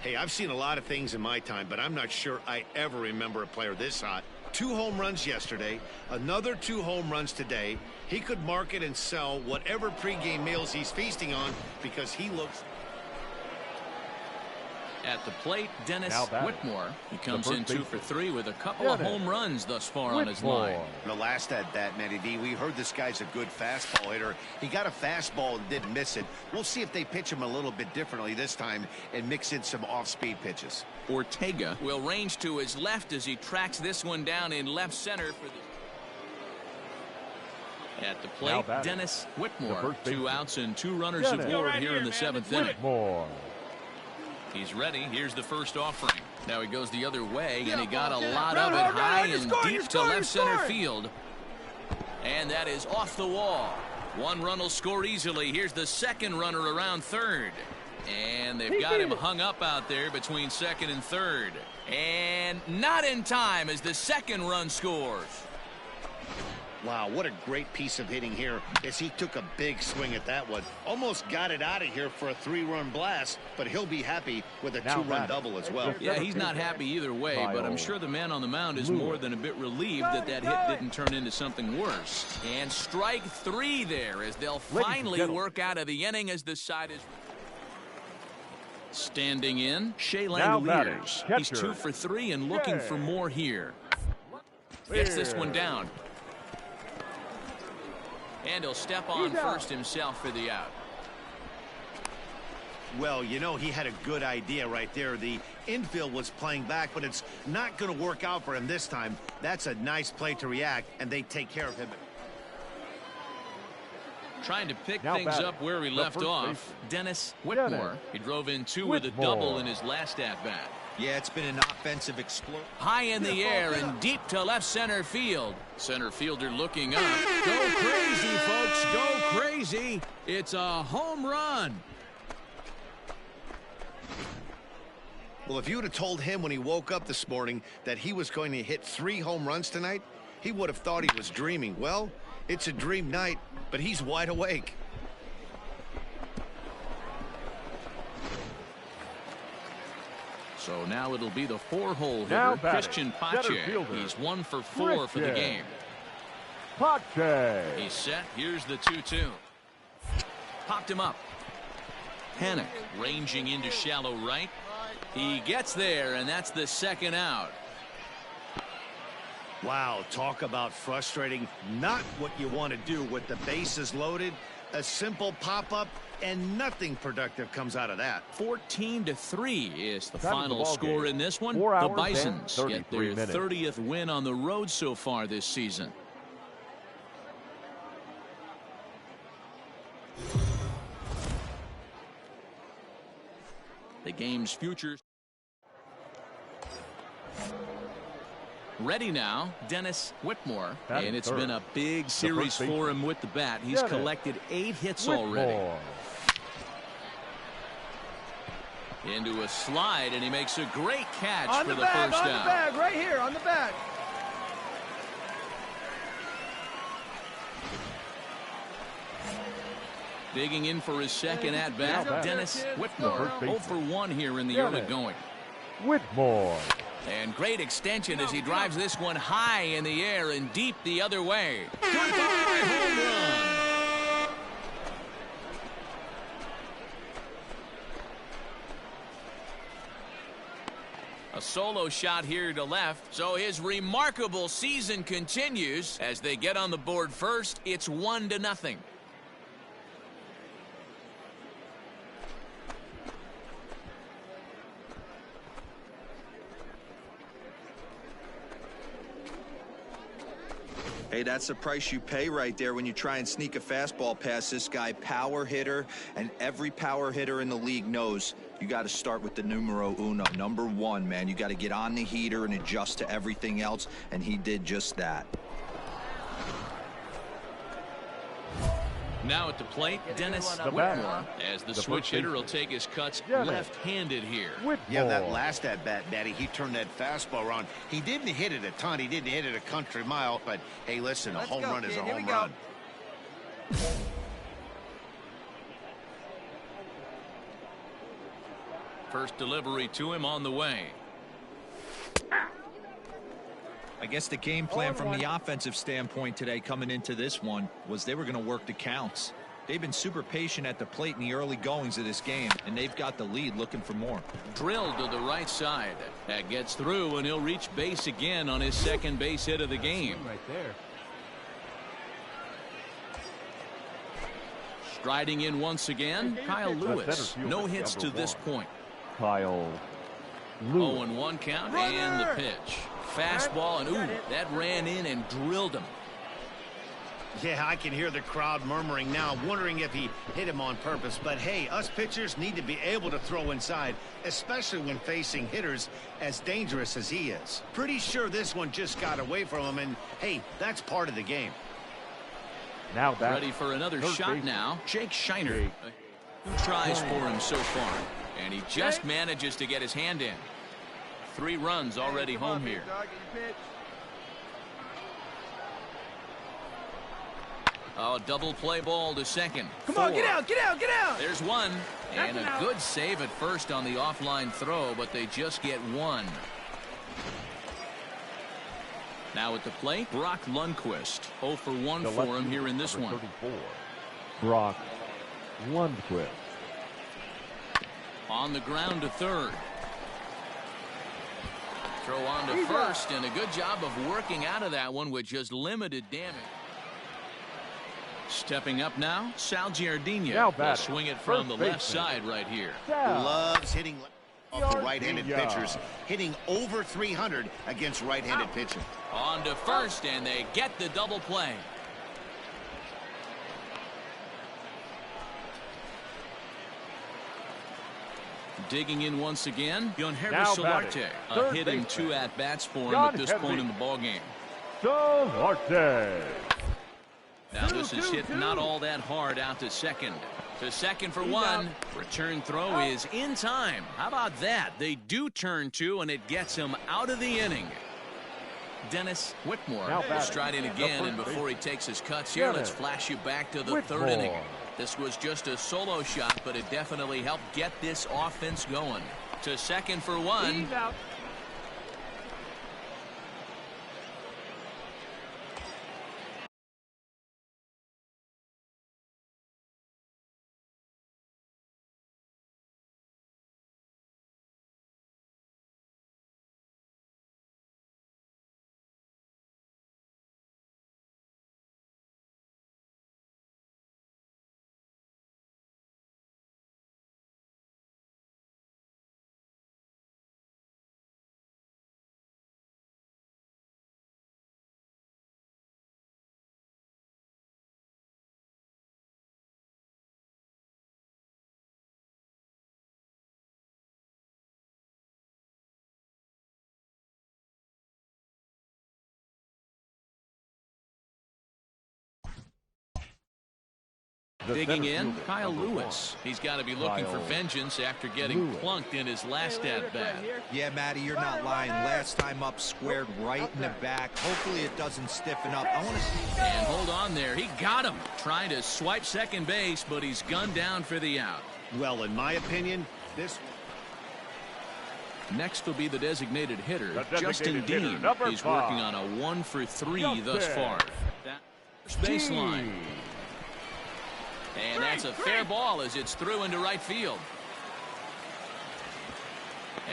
[SPEAKER 2] Hey, I've seen a lot of things in my time, but I'm not sure I ever remember a player this hot. 2 home runs yesterday, another 2 home runs today. He could market and sell whatever pregame meals he's feasting on because he looks...
[SPEAKER 1] At the plate, Dennis Whitmore. He comes in 2 for 3 with a couple of home runs thus far on his line.
[SPEAKER 2] The last at bat, Matty D, we heard this guy's a good fastball hitter. He got a fastball and didn't miss it. We'll see if they pitch him a little bit differently this time and mix in some off-speed pitches.
[SPEAKER 1] Ortega will range to his left as he tracks this one down in left center for the... At the plate, Dennis Whitmore. 2 outs and 2 runners aboard here in the 7th inning. He's ready. Here's the first offering. Now he goes the other way, and he got a lot of it high and deep to left center field. And that is off the wall. 1 run will score easily. Here's the second runner around third. And they've got him hung up out there between second and third. And not in time as the second run scores.
[SPEAKER 2] Wow, what a great piece of hitting here as he took a big swing at that one. Almost got it out of here for a 3-run blast, but he'll be happy with a 2-run double as well.
[SPEAKER 1] Yeah, he's not happy either way, but I'm sure the man on the mound is more than a bit relieved that that hit didn't turn into something worse. And strike 3 there as they'll finally work out of the inning as the side is... Standing in, Shea Langoliers. He's 2 for 3 and looking for more here. Gets this one down. And he'll step on first himself for the out.
[SPEAKER 2] Well, you know, he had a good idea right there. The infield was playing back, but it's not going to work out for him this time. That's a nice play to react, and they take care of him.
[SPEAKER 1] Trying to pick things up where we left off, Dennis Whitmore. He drove in 2 with a double in his last at-bat.
[SPEAKER 3] Yeah, it's been an offensive explosion.
[SPEAKER 1] High in the air and deep to left center field. Center fielder looking up. Go crazy, folks. Go crazy. It's a home run.
[SPEAKER 2] Well, if you would have told him when he woke up this morning that he was going to hit 3 home runs tonight, he would have thought he was dreaming. Well, it's a dream night, but he's wide awake.
[SPEAKER 1] So now it'll be the 4-hole hitter, Christian Pache. He's 1 for 4 for the game.
[SPEAKER 4] Pache.
[SPEAKER 1] He's set. Here's the 2-2. Popped him up. Panic ranging into shallow right. He gets there, and that's the second out.
[SPEAKER 2] Wow, talk about frustrating. Not what you want to do with the bases loaded. A simple pop-up, and nothing productive comes out of that.
[SPEAKER 1] 14-3 is the final score in this one. The Bisons get their 30th win on the road so far this season. The game's future. Ready now, Dennis Whitmore. And it's been a big series for him with the bat. He's collected 8 hits already. Into a slide, and he makes a great catch for the first down.
[SPEAKER 5] On the bag, right here, on the bag.
[SPEAKER 1] Digging in for his second at-bat, Dennis Whitmore. 0 for 1 here in the early going.
[SPEAKER 4] Whitmore.
[SPEAKER 1] And great extension as he drives this one high in the air and deep the other way. Goodbye, home run. A solo shot here to left, so his remarkable season continues as they get on the board first. It's 1-0.
[SPEAKER 3] Hey, that's the price you pay right there when you try and sneak a fastball past this guy. Power hitter, and every power hitter in the league knows you got to start with the numero uno, number one, man. You got to get on the heater and adjust to everything else, and he did just that.
[SPEAKER 1] Now at the plate, Dennis Whitmore, as the switch hitter will take his cuts left-handed here.
[SPEAKER 2] Yeah, that last at-bat, Daddy, he turned that fastball around. He didn't hit it a ton. He didn't hit it a country mile. But, hey, listen, a home run is a home run.
[SPEAKER 1] First delivery to him on the way.
[SPEAKER 3] I guess the game plan from the offensive standpoint today coming into this one was they were going to work the counts. They've been super patient at the plate in the early goings of this game, and they've got the lead looking for more.
[SPEAKER 1] Drilled to the right side. That gets through, and he'll reach base again on his second base hit of the game.
[SPEAKER 5] Right there.
[SPEAKER 1] Striding in once again, Kyle Lewis. No hits to this point.
[SPEAKER 4] Kyle Lewis.
[SPEAKER 1] 0-1 count and the pitch. Fastball, and ooh, that ran in and drilled him.
[SPEAKER 2] Yeah, I can hear the crowd murmuring now, wondering if he hit him on purpose. But, hey, us pitchers need to be able to throw inside, especially when facing hitters as dangerous as he is. Pretty sure this one just got away from him, and, hey, that's part of the game.
[SPEAKER 4] Now
[SPEAKER 1] ready for another shot now. Jake Shiner, who tries for him so far, and he just manages to get his hand in. 3 runs already home here. Oh, double play ball to second.
[SPEAKER 5] Come on, get out, get out, get out.
[SPEAKER 1] There's one. And a good save at first on the offline throw, but they just get one. Now at the plate, Brock Lundquist. 0 for 1 for him here in this one.
[SPEAKER 4] 34. Brock Lundquist.
[SPEAKER 1] On the ground to third. Throw on to first, and a good job of working out of that one with just limited damage. Stepping up now, Sal Giardina will swing it from the left side right here.
[SPEAKER 2] Loves hitting off the right-handed pitchers, hitting over 300 against right-handed pitching.
[SPEAKER 1] On to first, and they get the double play. Digging in once again, Yonhervis Solarte, hitting 2 at-bats for him at this point in the ballgame.
[SPEAKER 4] Solarte.
[SPEAKER 1] Now this is hit not all that hard out to second. To second for 1. Return throw is in time. How about that? They do turn 2, and it gets him out of the inning. Dennis Whitmore striding again, and before he takes his cuts here, let's flash you back to the 3rd inning. This was just a solo shot, but it definitely helped get this offense going. To second for 1. Digging in, Kyle Lewis. He's got to be looking for vengeance after getting plunked in his last at-bat.
[SPEAKER 3] Yeah, Matty, you're not lying. Last time up, squared right in the back. Hopefully it doesn't stiffen up. I want to see.
[SPEAKER 1] And hold on there. He got him. Trying to swipe second base, but he's gunned down for the out.
[SPEAKER 2] Well, in my opinion, this...
[SPEAKER 1] Next will be the designated hitter, Justin Dean. He's working on a 1 for 3 thus far. That's baseline. And that's a fair ball as it's through into right field.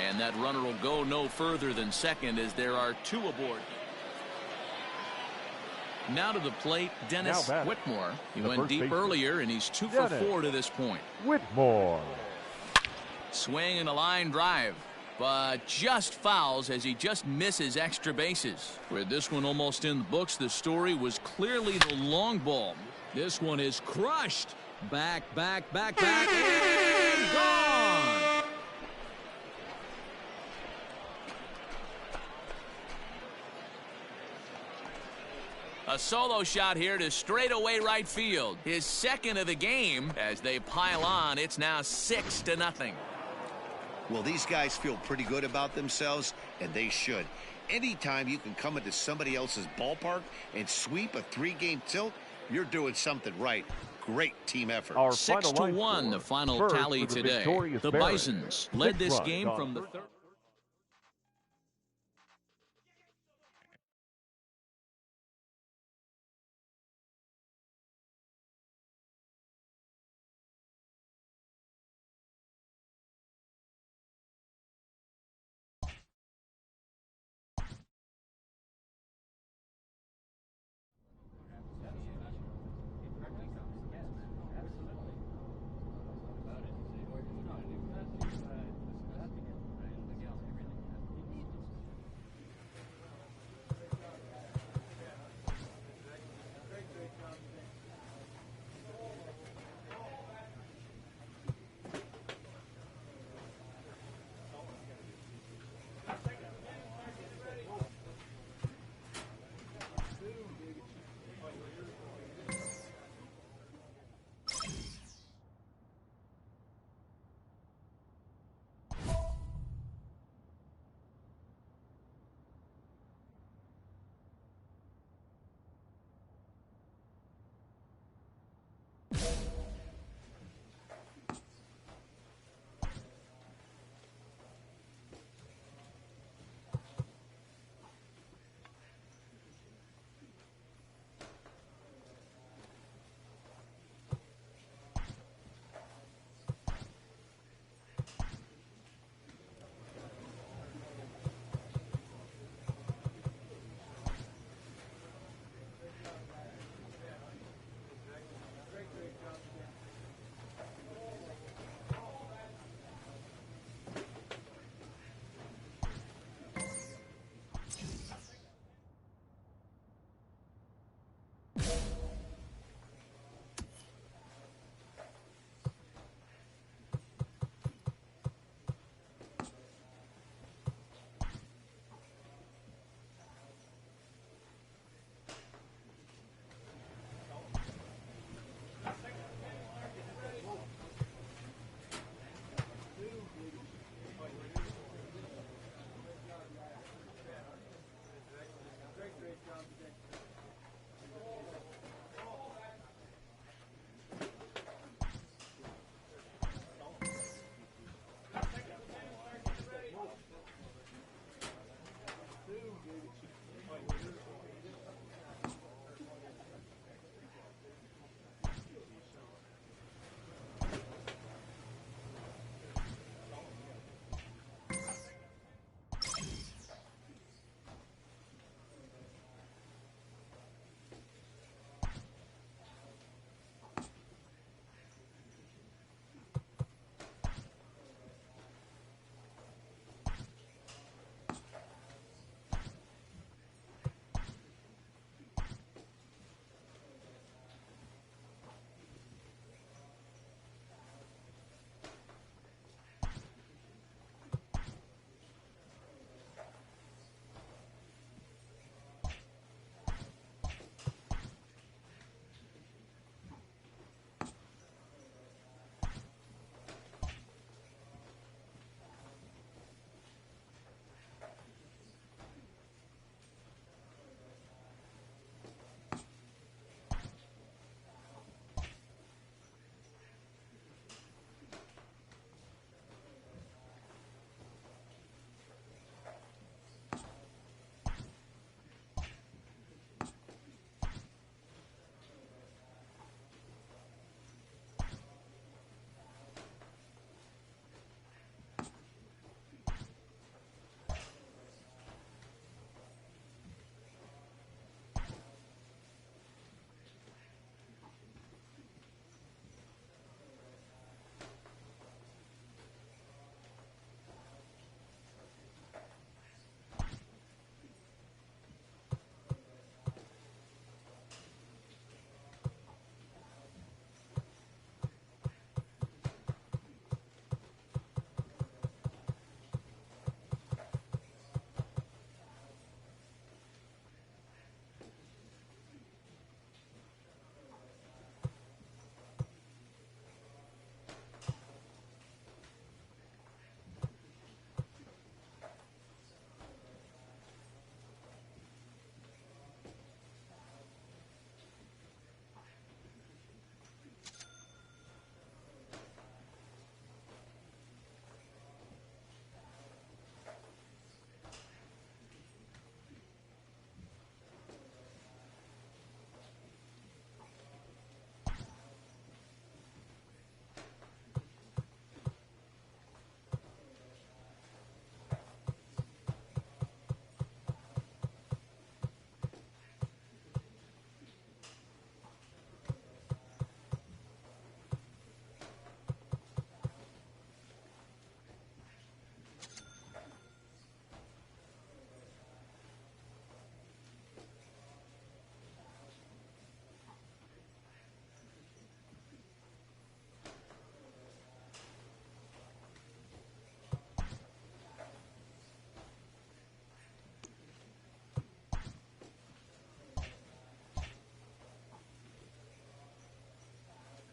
[SPEAKER 1] And that runner will go no further than second as there are 2 aboard. Now to the plate, Dennis Whitmore. He went deep earlier, and he's 2 for 4 to this point.
[SPEAKER 4] Whitmore.
[SPEAKER 1] Swing and a line drive. but just fouls as he just misses extra bases. With this one almost in the books, the story was clearly the long ball. This one is crushed. Back, and gone. A solo shot here to straightaway right field. His second of the game. As they pile on, it's now 6-0.
[SPEAKER 2] Well, these guys feel pretty good about themselves, and they should. Anytime you can come into somebody else's ballpark and sweep a 3-game tilt, you're doing something right. Great team effort.
[SPEAKER 1] 6-1, the final tally today. The Bisons led this game from the third.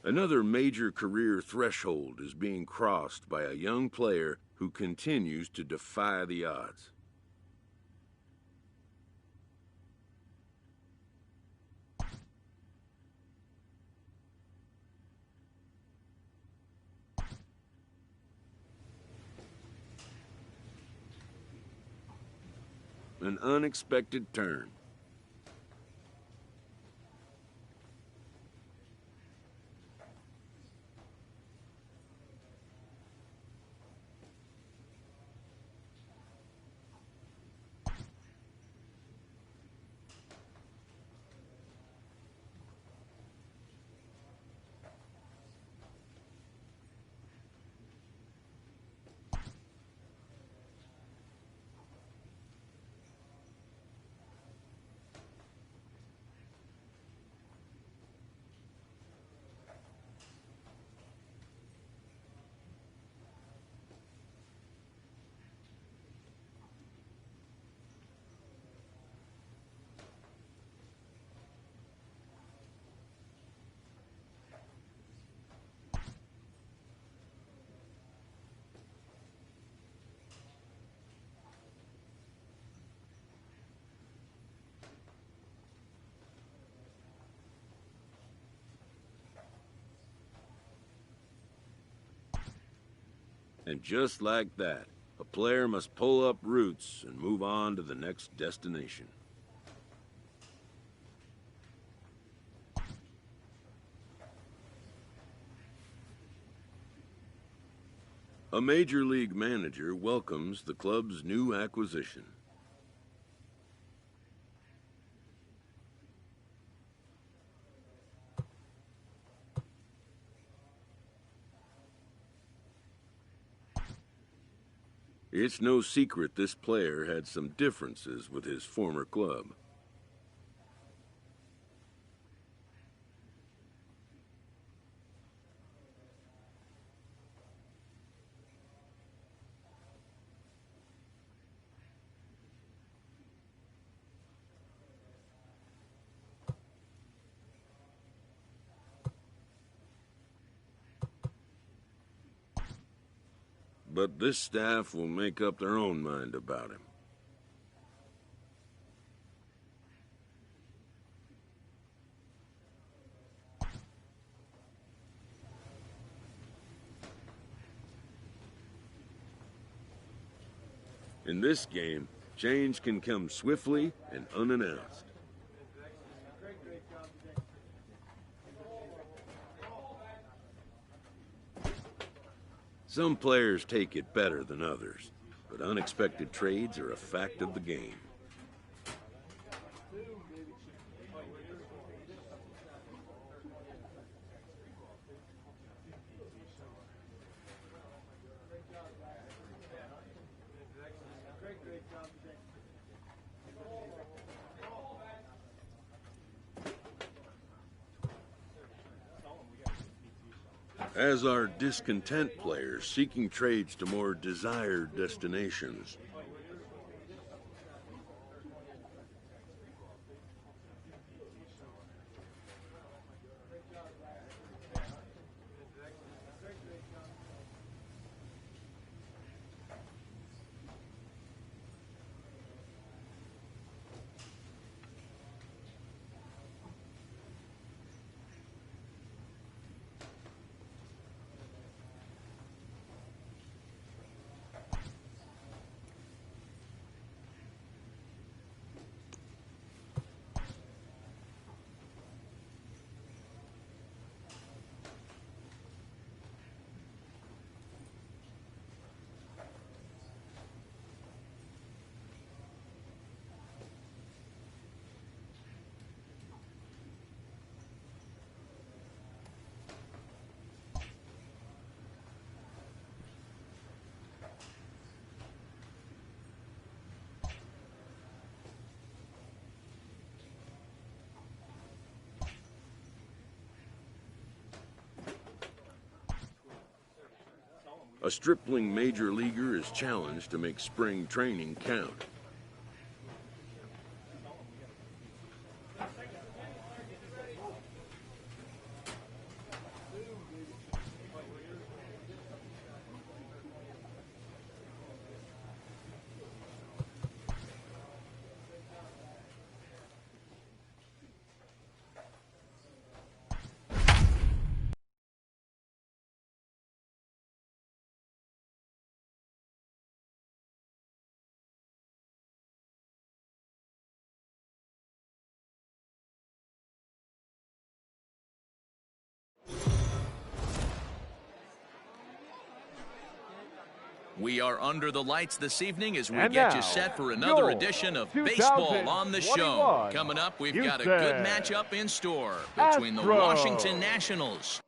[SPEAKER 7] Another major career threshold is being crossed by a young player who continues to defy the odds. An unexpected turn. And just like that, a player must pull up roots and move on to the next destination. A major league manager welcomes the club's new acquisition. It's no secret this player had some differences with his former club. But this staff will make up their own mind about him. In this game, change can come swiftly and unannounced. Some players take it better than others, but unexpected trades are a fact of the game. As are discontent players seeking trades to more desired destinations. A stripling major leaguer is challenged to make spring training count.
[SPEAKER 1] We are under the lights this evening as we
[SPEAKER 4] And
[SPEAKER 1] get
[SPEAKER 4] now,
[SPEAKER 1] you set for another
[SPEAKER 4] your
[SPEAKER 1] edition of Baseball on the Show.
[SPEAKER 4] 2021
[SPEAKER 1] Coming up, we've got a good matchup in store between the
[SPEAKER 4] Astros.
[SPEAKER 1] Washington Nationals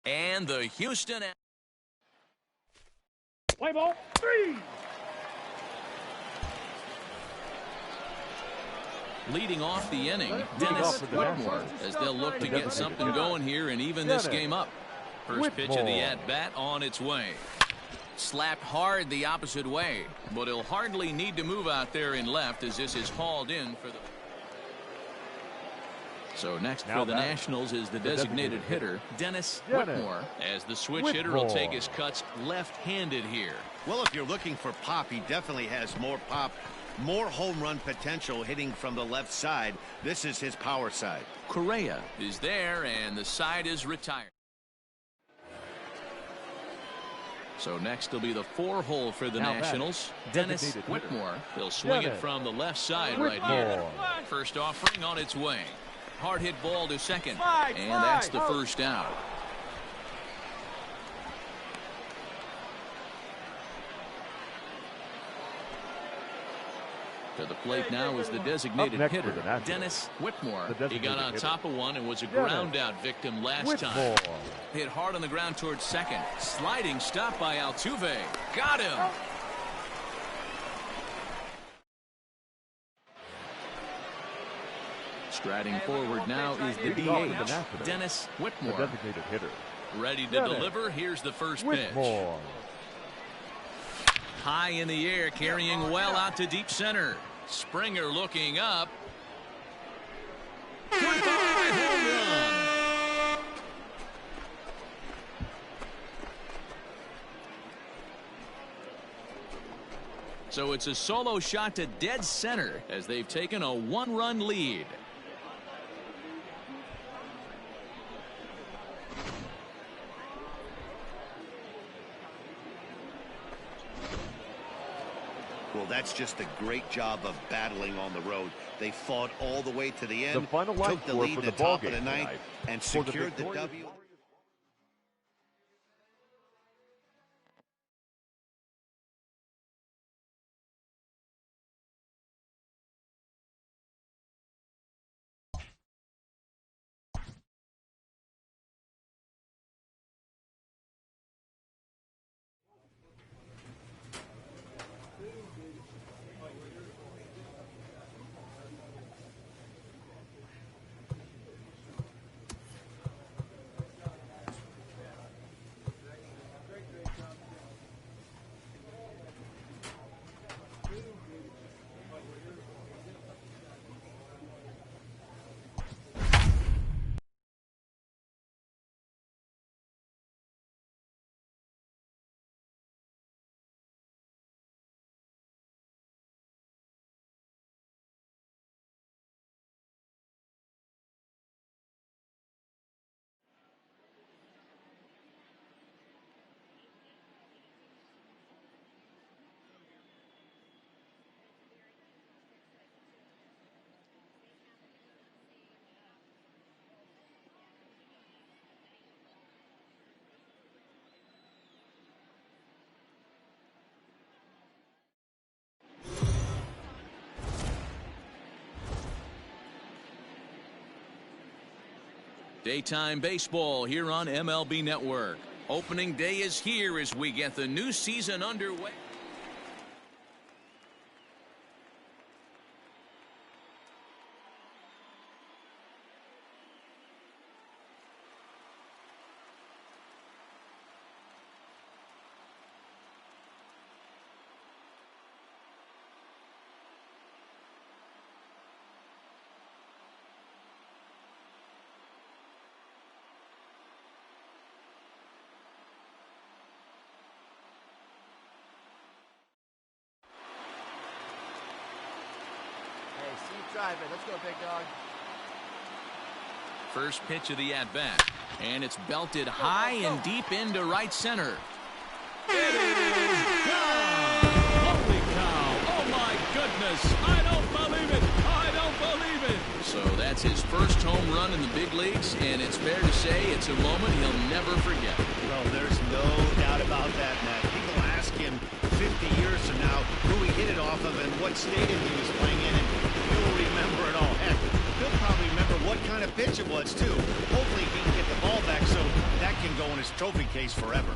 [SPEAKER 1] And the Houston.
[SPEAKER 4] Play ball 3.
[SPEAKER 1] Leading off the inning, Dennis Whitmore, as they'll look to get something going here and even this game up. First pitch of the at-bat on its way. Slapped hard the opposite way, but he'll hardly need to move out there in left as this is hauled in for the... So next for the Nationals is the designated hitter, Dennis Whitmore, as the switch hitter will take his cuts left-handed here.
[SPEAKER 2] Well, if you're looking for pop, he definitely has more pop, more home run potential hitting from the left side. This is his power side.
[SPEAKER 1] Correa is there, and the side is retired. So next will be the 4-hole for the Nationals, Dennis Whitmore. He'll swing it from the left side right here. First offering on its way. Hard hit ball to second, and that's the first out. To the plate now is the designated hitter, Dennis Whitmore. He got on top of one and was a ground out victim last time. Hit hard on the ground towards second. Sliding stop by Altuve. Got him. Striding forward now is the DH, Dennis Whitmore. Ready to deliver. Here's the first pitch. High in the air, carrying well out to deep center. Springer looking up. Goodbye, home run. So it's a solo shot to dead center as they've taken a 1-run lead.
[SPEAKER 2] Well, that's just a great job of battling on the road. They fought all the way to the end,
[SPEAKER 4] The final line
[SPEAKER 2] took the
[SPEAKER 4] score
[SPEAKER 2] lead
[SPEAKER 4] for
[SPEAKER 2] in
[SPEAKER 4] the
[SPEAKER 2] the top
[SPEAKER 4] ball
[SPEAKER 2] of the
[SPEAKER 4] game
[SPEAKER 2] ninth,
[SPEAKER 4] tonight.
[SPEAKER 2] and
[SPEAKER 4] For the
[SPEAKER 2] secured the
[SPEAKER 4] victorious-
[SPEAKER 2] W.
[SPEAKER 1] Daytime baseball here on MLB Network. Opening day is here as we get the new season underway.
[SPEAKER 5] Driving. Let's go, big dog.
[SPEAKER 1] First pitch of the at-bat, and it's belted high and deep into right center. It is gone! Holy cow! Oh my goodness! I don't believe it! I don't believe it! So that's his first home run in the big leagues, and it's fair to say it's a moment he'll never forget.
[SPEAKER 2] Well, there's no doubt about that, Matt. People ask him 50 years from now who he hit it off of and what stadium he was playing in, and he'll remember it all. Heck, he'll probably remember what kind of pitch it was, too. Hopefully he can get the ball back so that can go in his trophy case forever.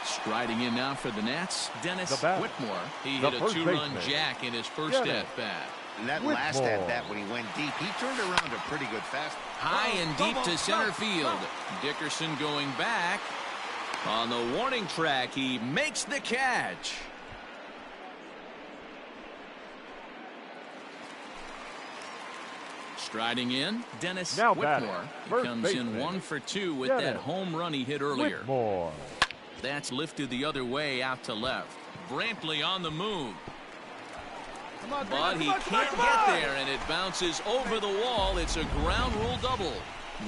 [SPEAKER 1] Striding in now for the Nats, Dennis Whitmore. He hit a 2-run jack in his first at-bat.
[SPEAKER 2] And that last at-bat when he went deep, he turned around a pretty good fast.
[SPEAKER 1] High and deep to center field. Dickerson going back. On the warning track, he makes the catch. Striding in, Dennis Whitmore. He comes in 1 for 2 with that home run he hit earlier. That's lifted the other way out to left. Brantley on the move. But he can't get there, and it bounces over the wall. It's a ground rule double.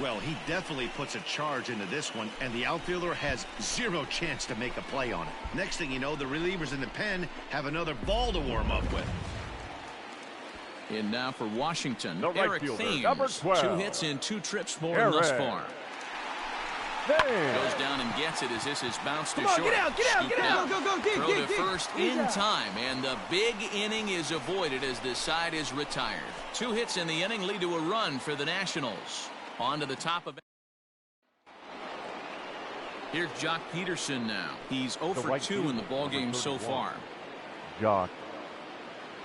[SPEAKER 2] Well, he definitely puts a charge into this one, and the outfielder has zero chance to make a play on it. Next thing you know, the relievers in the pen have another ball to warm up with.
[SPEAKER 1] And now for Washington,
[SPEAKER 4] Eric
[SPEAKER 1] Thames. 2 hits in 2 trips for him thus far. Goes down and gets it as this is bounced to short.
[SPEAKER 5] Get out, go,
[SPEAKER 1] Throw to first in time, and the big inning is avoided as this side is retired. 2 hits in the inning lead to a run for the Nationals. On to the top of it. Here's Jock Peterson now. He's 0 for 2 in the ballgame so far.
[SPEAKER 4] Jock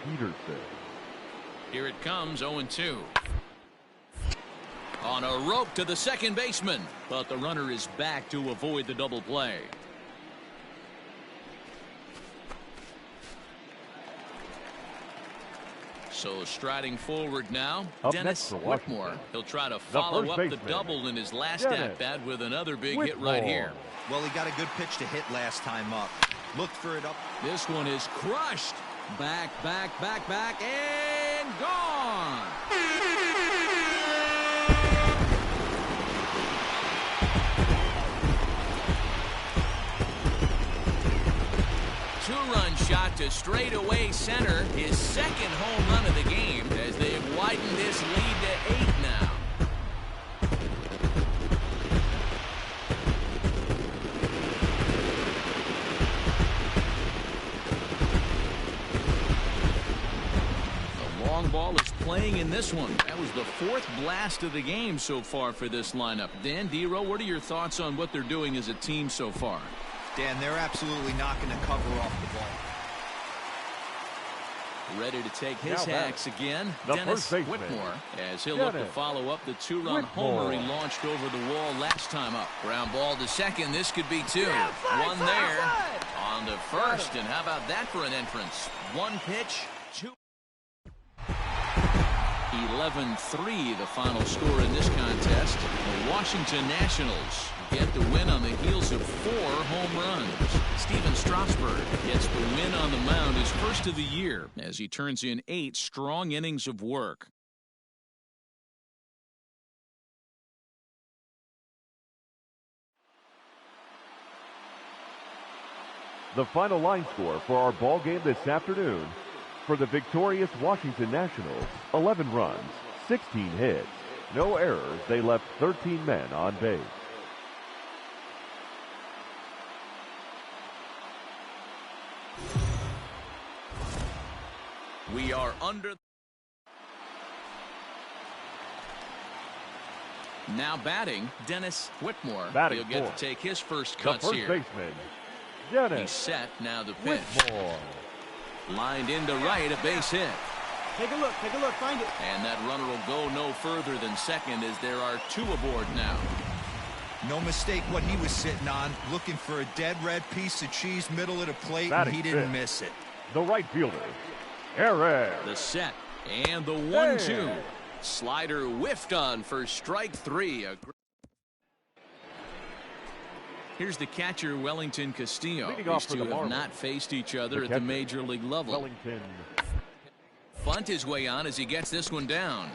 [SPEAKER 4] Peterson.
[SPEAKER 1] Here it comes, 0-2. On a rope to the second baseman, but the runner is back to avoid the double play. So striding forward now, Dennis Whitmore. He'll try to follow up the double in his last at-bat with another big hit right here.
[SPEAKER 3] Well, he got a good pitch to hit last time up. Looked for it up.
[SPEAKER 1] This one is crushed. Back, and gone. Two-run shot to straightaway center, his second home run of the game, as they have widened this lead to 8 now. The long ball is playing in this one. That was the 4th blast of the game so far for this lineup. Dan Dero, what are your thoughts on what they're doing as a team so far?
[SPEAKER 3] Dan, they're absolutely not going to cover off the ball.
[SPEAKER 1] Ready to take his hacks again, Dennis Whitmore, as he'll look to follow up the 2-run homer he launched over the wall last time up. Ground ball to second. This could be 2. One there on the first, and how about that for an entrance? 1 pitch, 2. 11-3 the final score in this contest. The Washington Nationals get the win on the heels of 4 home runs. Steven Strasburg gets the win on the mound, his first of the year, as he turns in 8 strong innings of work.
[SPEAKER 4] The final line score for our ball game this afternoon: for the victorious Washington Nationals, 11 runs, 16 hits, no errors. They left 13 men on base.
[SPEAKER 1] We are under. Now batting, Dennis Whitmore. He'll get to take his first cuts here.
[SPEAKER 4] The first baseman, Dennis.
[SPEAKER 1] He's set now the pitch.
[SPEAKER 4] Whitmore.
[SPEAKER 1] Lined into right, a base hit.
[SPEAKER 5] Take a look, find it.
[SPEAKER 1] And that runner will go no further than second, as there are 2 aboard now.
[SPEAKER 3] No mistake what he was sitting on, looking for a dead red piece of cheese middle of the plate, and he didn't miss it.
[SPEAKER 4] The right fielder, Eric.
[SPEAKER 1] The set and the 1-2. Slider whiffed on for strike 3. Here's the catcher, Wellington Castillo. These two have not faced each other at the major league level.
[SPEAKER 4] Wellington.
[SPEAKER 1] Bunt his way on as he gets this one down.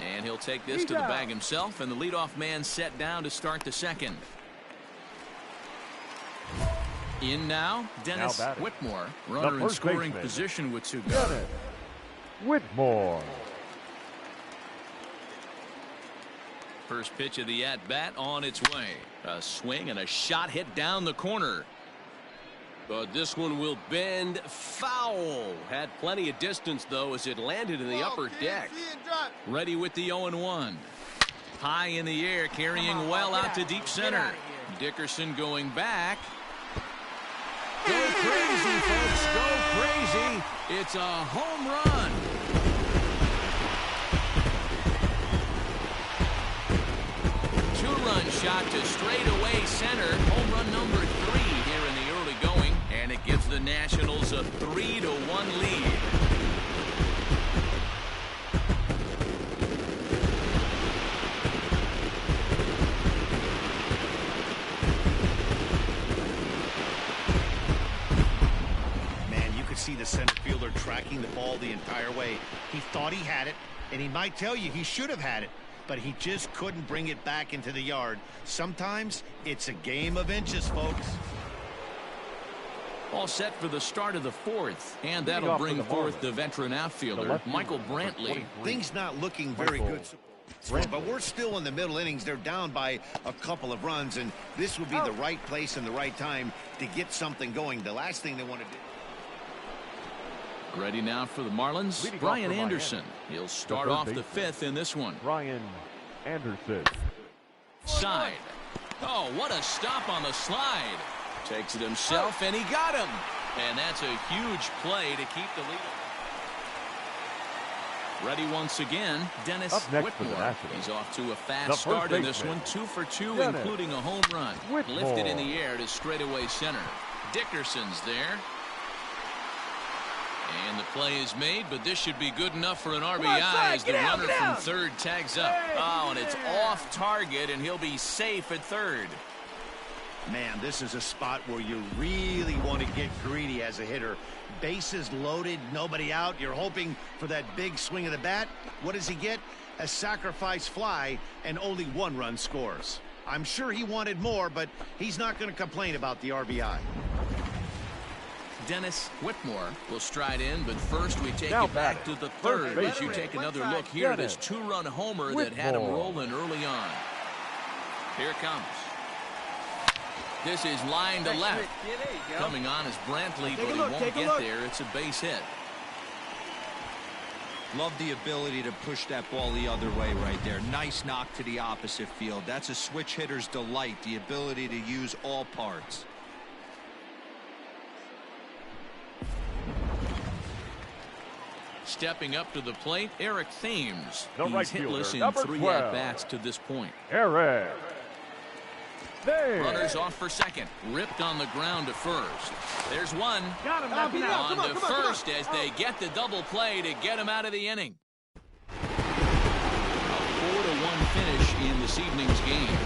[SPEAKER 1] And he'll take this to the bag himself, and the leadoff man set down to start the second. In now, Dennis Whitmore. Runner in scoring position with 2 guys.
[SPEAKER 4] Dennis Whitmore.
[SPEAKER 1] First pitch of the at-bat on its way. A swing and a shot hit down the corner.
[SPEAKER 6] But this one will bend foul. Had plenty of distance, though, as it landed in the upper deck.
[SPEAKER 1] Ready with the 0-1. High in the air, carrying well out to deep center. Dickerson going back. Go crazy, folks. Go crazy. It's a home run. Two-run shot to straightaway center. Home run number 3 here in the early going. And it gives the Nationals a 3-1 lead.
[SPEAKER 2] See the center fielder tracking the ball the entire way. He thought he had it, and he might tell you he should have had it, but he just couldn't bring it back into the yard. Sometimes it's a game of inches, folks.
[SPEAKER 1] All set for the start of the 4th, and that'll bring forth the veteran outfielder, Michael Brantley.
[SPEAKER 2] Things not looking very good, but we're still in the middle innings. They're down by a couple of runs, and this would be the right place and the right time to get something going. The last thing they want to do.
[SPEAKER 1] Ready now for the Marlins, Brian Anderson. He'll start off the 5th in this one.
[SPEAKER 4] Brian Anderson.
[SPEAKER 1] Side. Oh, what a stop on the slide. Takes it himself, and he got him. And that's a huge play to keep the lead. Ready once again, Dennis Whitmore. He's off to a fast start in this one. 2 for 2, including a home run. Lifted in the air to straightaway center. Dickerson's there. And the play is made, but this should be good enough for an RBI as the runner from third tags up. Oh, and it's off target, and he'll be safe at third.
[SPEAKER 2] Man, this is a spot where you really want to get greedy as a hitter. Bases loaded, nobody out. You're hoping for that big swing of the bat. What does he get? A sacrifice fly, and only 1 run scores. I'm sure he wanted more, but he's not going to complain about the RBI.
[SPEAKER 1] Dennis Whitmore will stride in, but first we take you back to the 3rd as you take another look here at this 2-run homer that had him rolling early on. Here it comes. This is line to left. Coming on is Brantley, but he won't get there. It's a base hit.
[SPEAKER 3] Love the ability to push that ball the other way right there. Nice knock to the opposite field. That's a switch hitter's delight, the ability to use all parts.
[SPEAKER 1] Stepping up to the plate, Eric Thames.
[SPEAKER 4] The
[SPEAKER 1] He's hitless in 3 at-bats to this point.
[SPEAKER 4] Eric Thames.
[SPEAKER 1] Runners off for second. Ripped on the ground to first. There's one.
[SPEAKER 5] Got him.
[SPEAKER 1] On to first as they get the double play to get him out of the inning. A 4-1 finish in this evening's game.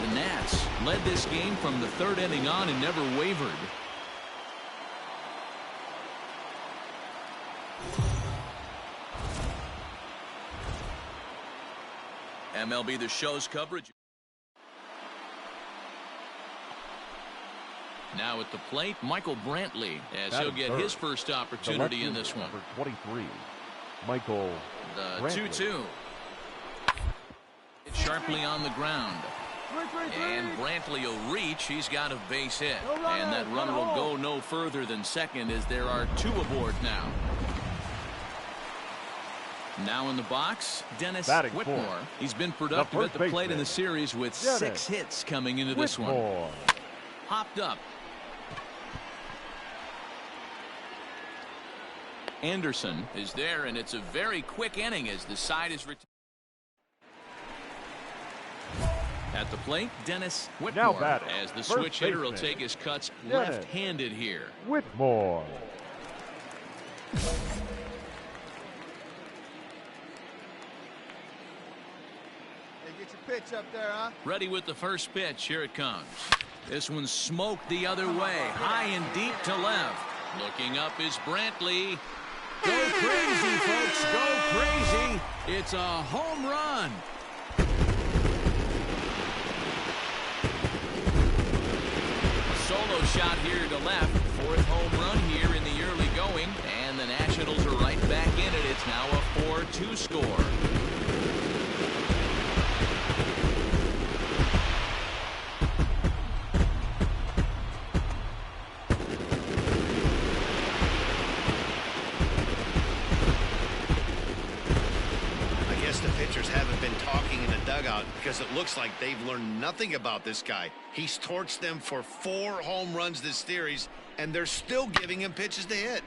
[SPEAKER 1] The Nats led this game from the 3rd inning on and never wavered. MLB The Show's coverage. Now at the plate, Michael Brantley, as he'll get his first opportunity in this one.
[SPEAKER 4] Number 23, Michael
[SPEAKER 1] The 2-2. It's sharply on the ground. And Brantley will reach. He's got a base hit. And that runner will go no further than second as there are 2 aboard now. Now in the box, Dennis Whitmore. He's been productive at the plate in the series with 6 hits coming into this one. Hopped up. Anderson is there, and it's a very quick inning as the side is retired. At the plate, Dennis Whitmore, as the switch hitter will take his cuts left-handed here.
[SPEAKER 4] Whitmore.
[SPEAKER 5] Pitch up there, huh?
[SPEAKER 1] Ready with the first pitch. Here it comes. This one's smoked the other way. High and deep to left. Looking up is Brantley. Go crazy, folks. Go crazy. It's a home run. A solo shot here to left. 4th home run here in the early going. And the Nationals are right back in it. It's now a 4-2 score.
[SPEAKER 2] The pitchers haven't been talking in the dugout because it looks like they've learned nothing about this guy. He's torched them for 4 home runs this series, and they're still giving him pitches to hit.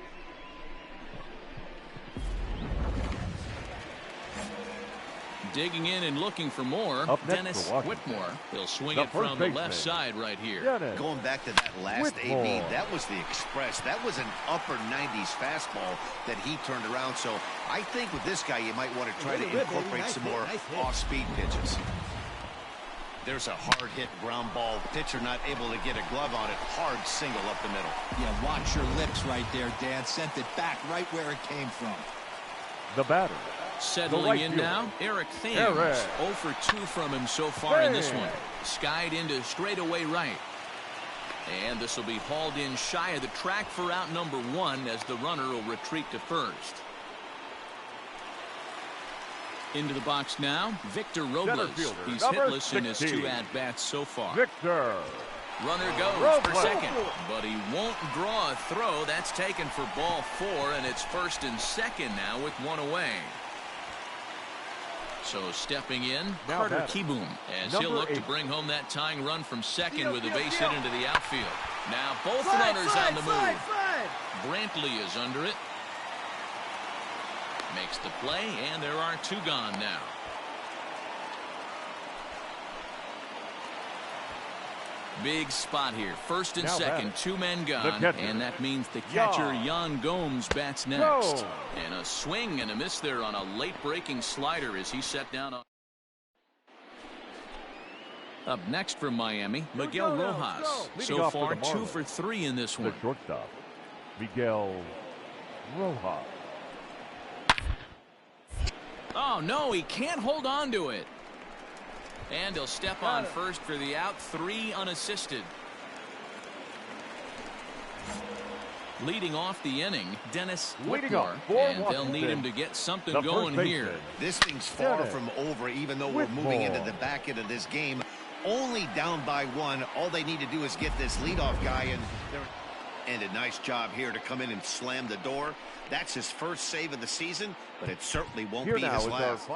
[SPEAKER 1] Digging in and looking for more. Dennis Whitmore. He'll swing it from the left side right here.
[SPEAKER 2] Going back to that last AB, that was the express. That was an upper 90s fastball that he turned around. So I think with this guy, you might want to try to incorporate some more off-speed pitches. There's a hard hit ground ball. Pitcher not able to get a glove on it. Hard single up the middle.
[SPEAKER 3] Yeah, watch your lips right there, Dan. Sent it back right where it came from.
[SPEAKER 4] The batter.
[SPEAKER 1] Settling in now, Eric Thames. 0 for 2 from him so far in this one. Skied into straightaway right. And this will be hauled in shy of the track for out number 1 as the runner will retreat to first. Into the box now, Victor Robles. He's hitless in his 2 at-bats so far.
[SPEAKER 4] Victor.
[SPEAKER 1] Runner goes for second, but he won't draw a throw. That's taken for ball 4, and it's 1st and 2nd now with 1 away. So stepping in, Carter Kieboom, as he'll look to bring home that tying run from second with a base hit into the outfield. Now both runners on the move. Brantley is under it. Makes the play, and there are 2 gone now. Big spot here. 1st and 2nd, 2 men gone, and that means the catcher Yan Gomes bats next. And a swing and a miss there on a late breaking slider as he set down. Up next from Miami, Miguel Rojas. So far 2 for 3 in this one.
[SPEAKER 4] The shortstop, Miguel Rojas.
[SPEAKER 1] Oh no, he can't hold on to it. And he'll step on first for the out. 3 unassisted. Leading off the inning, Dennis Whitmore. And they'll need him to get something going here.
[SPEAKER 2] This thing's far from over, even though we're moving into the back end of this game. Only down by 1. All they need to do is get this leadoff guy. And a nice job here to come in and slam the door. That's his first save of the season, but it certainly won't be his last.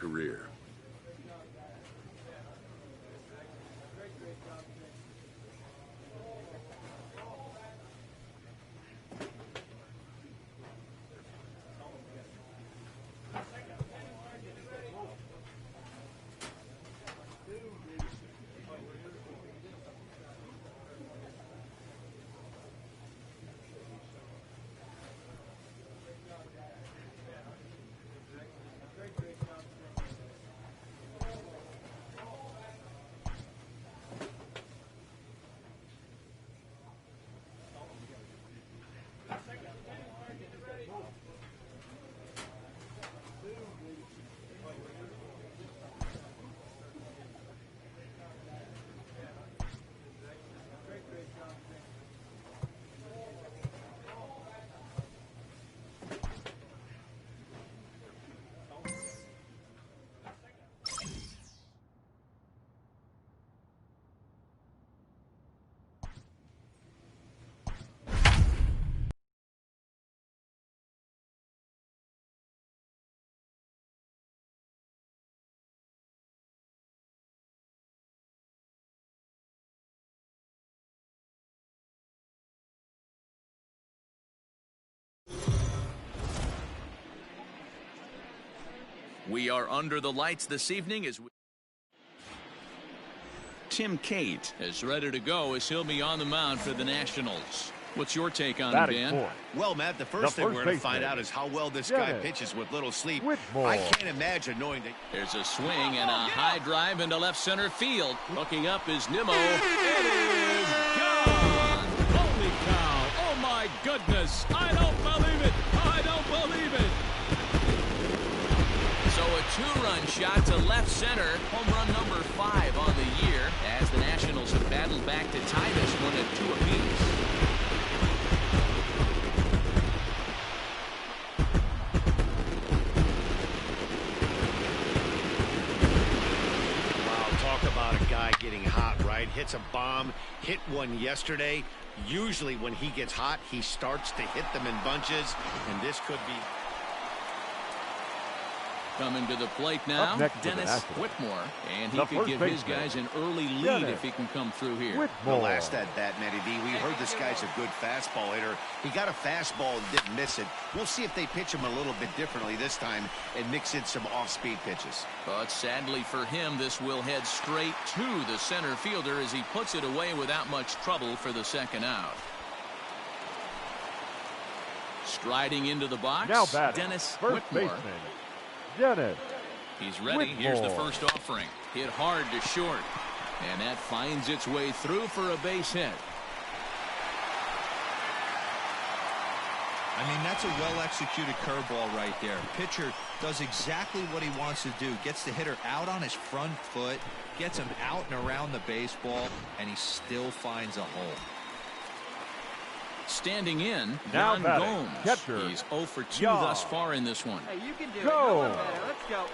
[SPEAKER 7] career.
[SPEAKER 1] We are under the lights this evening as Denkate is ready to go as he'll be on the mound for the Nationals. What's your take on him, Dan?
[SPEAKER 2] Well, Matt, the first thing we're going to find out is how well this guy pitches with little sleep. I can't imagine knowing that.
[SPEAKER 1] There's a swing and a high drive into left center field. Looking up is Nimmo. It is gone! Holy cow! Oh, my goodness! I don't believe it! I don't believe it! So a two-run shot to left center. Home run number 5 on the year as the Nationals have battled back to tie this one at 2 apiece.
[SPEAKER 2] Getting hot, right? Hits a bomb, hit one yesterday. Usually when he gets hot, he starts to hit them in bunches, and this could be.
[SPEAKER 1] Coming to the plate now, Dennis Whitmore, and he could give his guys an early lead if he can come through here.
[SPEAKER 2] The last at bat, Matty V, we heard this guy's a good fastball hitter. He got a fastball and didn't miss it. We'll see if they pitch him a little bit differently this time and mix in some off-speed pitches.
[SPEAKER 1] But sadly for him, this will head straight to the center fielder as he puts it away without much trouble for the second out. Striding into the box,
[SPEAKER 4] now batting,
[SPEAKER 1] Dennis
[SPEAKER 4] first
[SPEAKER 1] Whitmore.
[SPEAKER 4] Baseman. Dennis.
[SPEAKER 1] He's ready.
[SPEAKER 4] Whitmore.
[SPEAKER 1] Here's the first offering. Hit hard to short. And that finds its way through for a base hit.
[SPEAKER 3] I mean, that's a well-executed curveball right there. Pitcher does exactly what he wants to do. Gets the hitter out on his front foot, gets him out and around the baseball, and he still finds a hole.
[SPEAKER 1] Standing in,
[SPEAKER 4] now
[SPEAKER 1] Jan
[SPEAKER 4] Gomes.
[SPEAKER 1] Catcher. He's 0 for 2 thus far in this one.
[SPEAKER 5] Hey, you can do it. Go on, better. Let's go.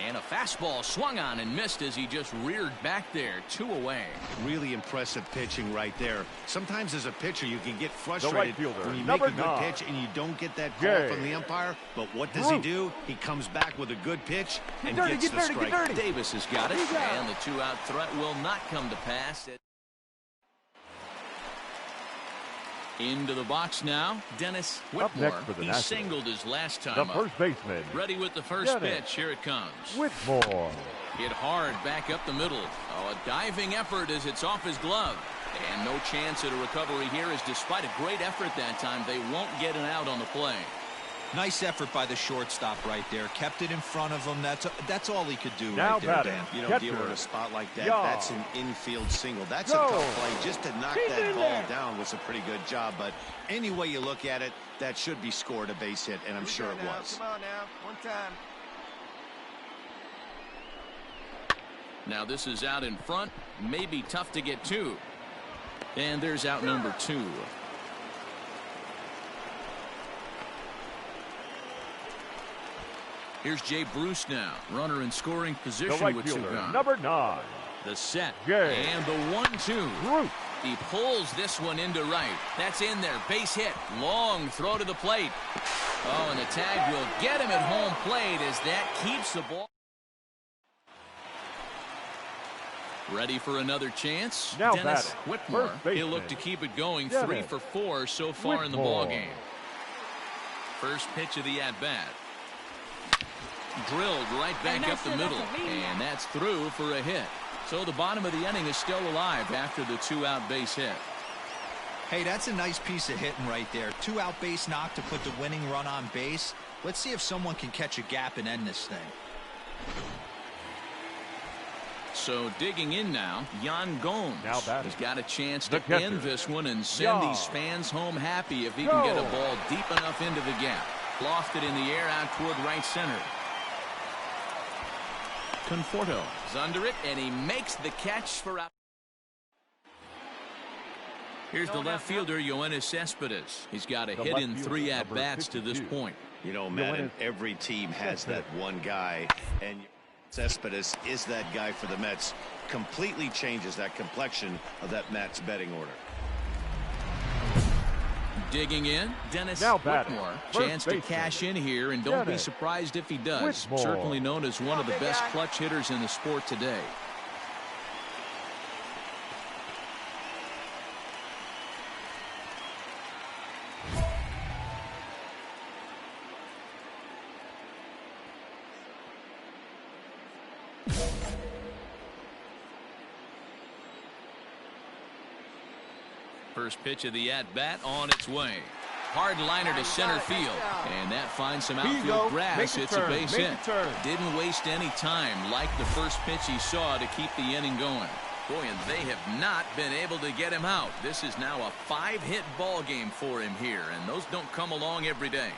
[SPEAKER 1] And a fastball swung on and missed as he just reared back there, 2 away.
[SPEAKER 2] Really impressive pitching right there. Sometimes as a pitcher you can get frustrated when you make
[SPEAKER 4] a
[SPEAKER 2] good pitch and you don't get that call from the umpire. But what does he do? He comes back with a good pitch and gets the strike.
[SPEAKER 1] Davis has got it, and the 2-out threat will not come to pass. Into the box now, Dennis Whitmore. He singled his last time
[SPEAKER 4] the first baseman.
[SPEAKER 1] Ready with the first pitch. Here it comes.
[SPEAKER 4] Whitmore.
[SPEAKER 1] Hit hard back up the middle. Oh, a diving effort as it's off his glove. And no chance at a recovery here as despite a great effort that time, they won't get an out on the play.
[SPEAKER 3] Nice effort by the shortstop right there. Kept it in front of him. That's all he could do
[SPEAKER 4] now
[SPEAKER 3] right there, Dan.
[SPEAKER 2] You know, dealing with a spot like that, that's an infield single. That's a tough play. Just to knock that ball down was a pretty good job. But any way you look at it, that should be scored a base hit, and I'm sure it was.
[SPEAKER 5] Come on now, one time.
[SPEAKER 1] Now this is out in front. Maybe tough to get to. And there's out number 2. Here's Jay Bruce now. Runner in scoring position
[SPEAKER 4] the right
[SPEAKER 1] with
[SPEAKER 4] fielder,
[SPEAKER 1] 2 gone.
[SPEAKER 4] number 9.
[SPEAKER 1] The set.
[SPEAKER 4] Jay.
[SPEAKER 1] And the 1-2.
[SPEAKER 4] Bruce.
[SPEAKER 1] He pulls this one into right. That's in there. Base hit. Long throw to the plate. Oh, and the tag will get him at home plate as that keeps the ball. Ready for another chance.
[SPEAKER 4] Now
[SPEAKER 1] Dennis
[SPEAKER 4] batting,
[SPEAKER 1] Whitmore.
[SPEAKER 4] first baseman.
[SPEAKER 1] He'll look to keep it going.
[SPEAKER 4] Dennis
[SPEAKER 1] 3 for 4 so far in the
[SPEAKER 4] Whitmore.
[SPEAKER 1] ball game. First pitch of the at-bat. Drilled right back up the middle, and that's through for a hit. So the bottom of the inning is still alive after the 2-out base hit.
[SPEAKER 3] Hey, that's a nice piece of hitting right there. 2-out base knock to put the winning run on base. Let's see if someone can catch a gap and end this thing.
[SPEAKER 1] So digging in now, Yan Gomes.
[SPEAKER 4] Now batting.
[SPEAKER 1] He's got a chance
[SPEAKER 4] The
[SPEAKER 1] to
[SPEAKER 4] catcher.
[SPEAKER 1] end this one and send these fans home happy if he can get a ball deep enough into the gap. Lofted in the air out toward right center. Conforto is under it, and he makes the catch for out. Here's the left fielder, Yoenis Cespedes. He's got a hit in 3 at-bats to this point.
[SPEAKER 2] You know, Madden, every team has that one guy, and Cespedes is that guy for the Mets. Completely changes that complexion of that Mets betting order.
[SPEAKER 1] Digging in, Dennis
[SPEAKER 4] Now batting,
[SPEAKER 1] Whitmore.
[SPEAKER 4] first
[SPEAKER 1] Chance to
[SPEAKER 4] baseman.
[SPEAKER 1] cash in here, and don't be
[SPEAKER 4] Dennis
[SPEAKER 1] surprised if he does.
[SPEAKER 4] Whitmore.
[SPEAKER 1] Certainly known as one of the best clutch hitters in the sport today. First pitch of the at-bat on its way. Hard liner to center field, and that finds some outfield grass. It's a base hit. Didn't waste any time like the first pitch he saw to keep the inning going. Boy, and they have not been able to get him out. This is now a 5-hit ball game for him here, and those don't come along every day.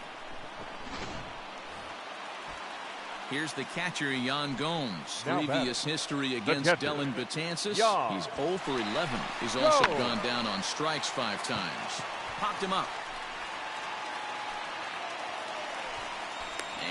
[SPEAKER 1] Here's the catcher, Yan Gomes.
[SPEAKER 4] Now
[SPEAKER 1] Previous history against
[SPEAKER 4] catcher.
[SPEAKER 1] Dylan Betances.
[SPEAKER 4] Yeah.
[SPEAKER 1] He's 0 for 11. He's also gone down on strikes 5 times. Popped him up.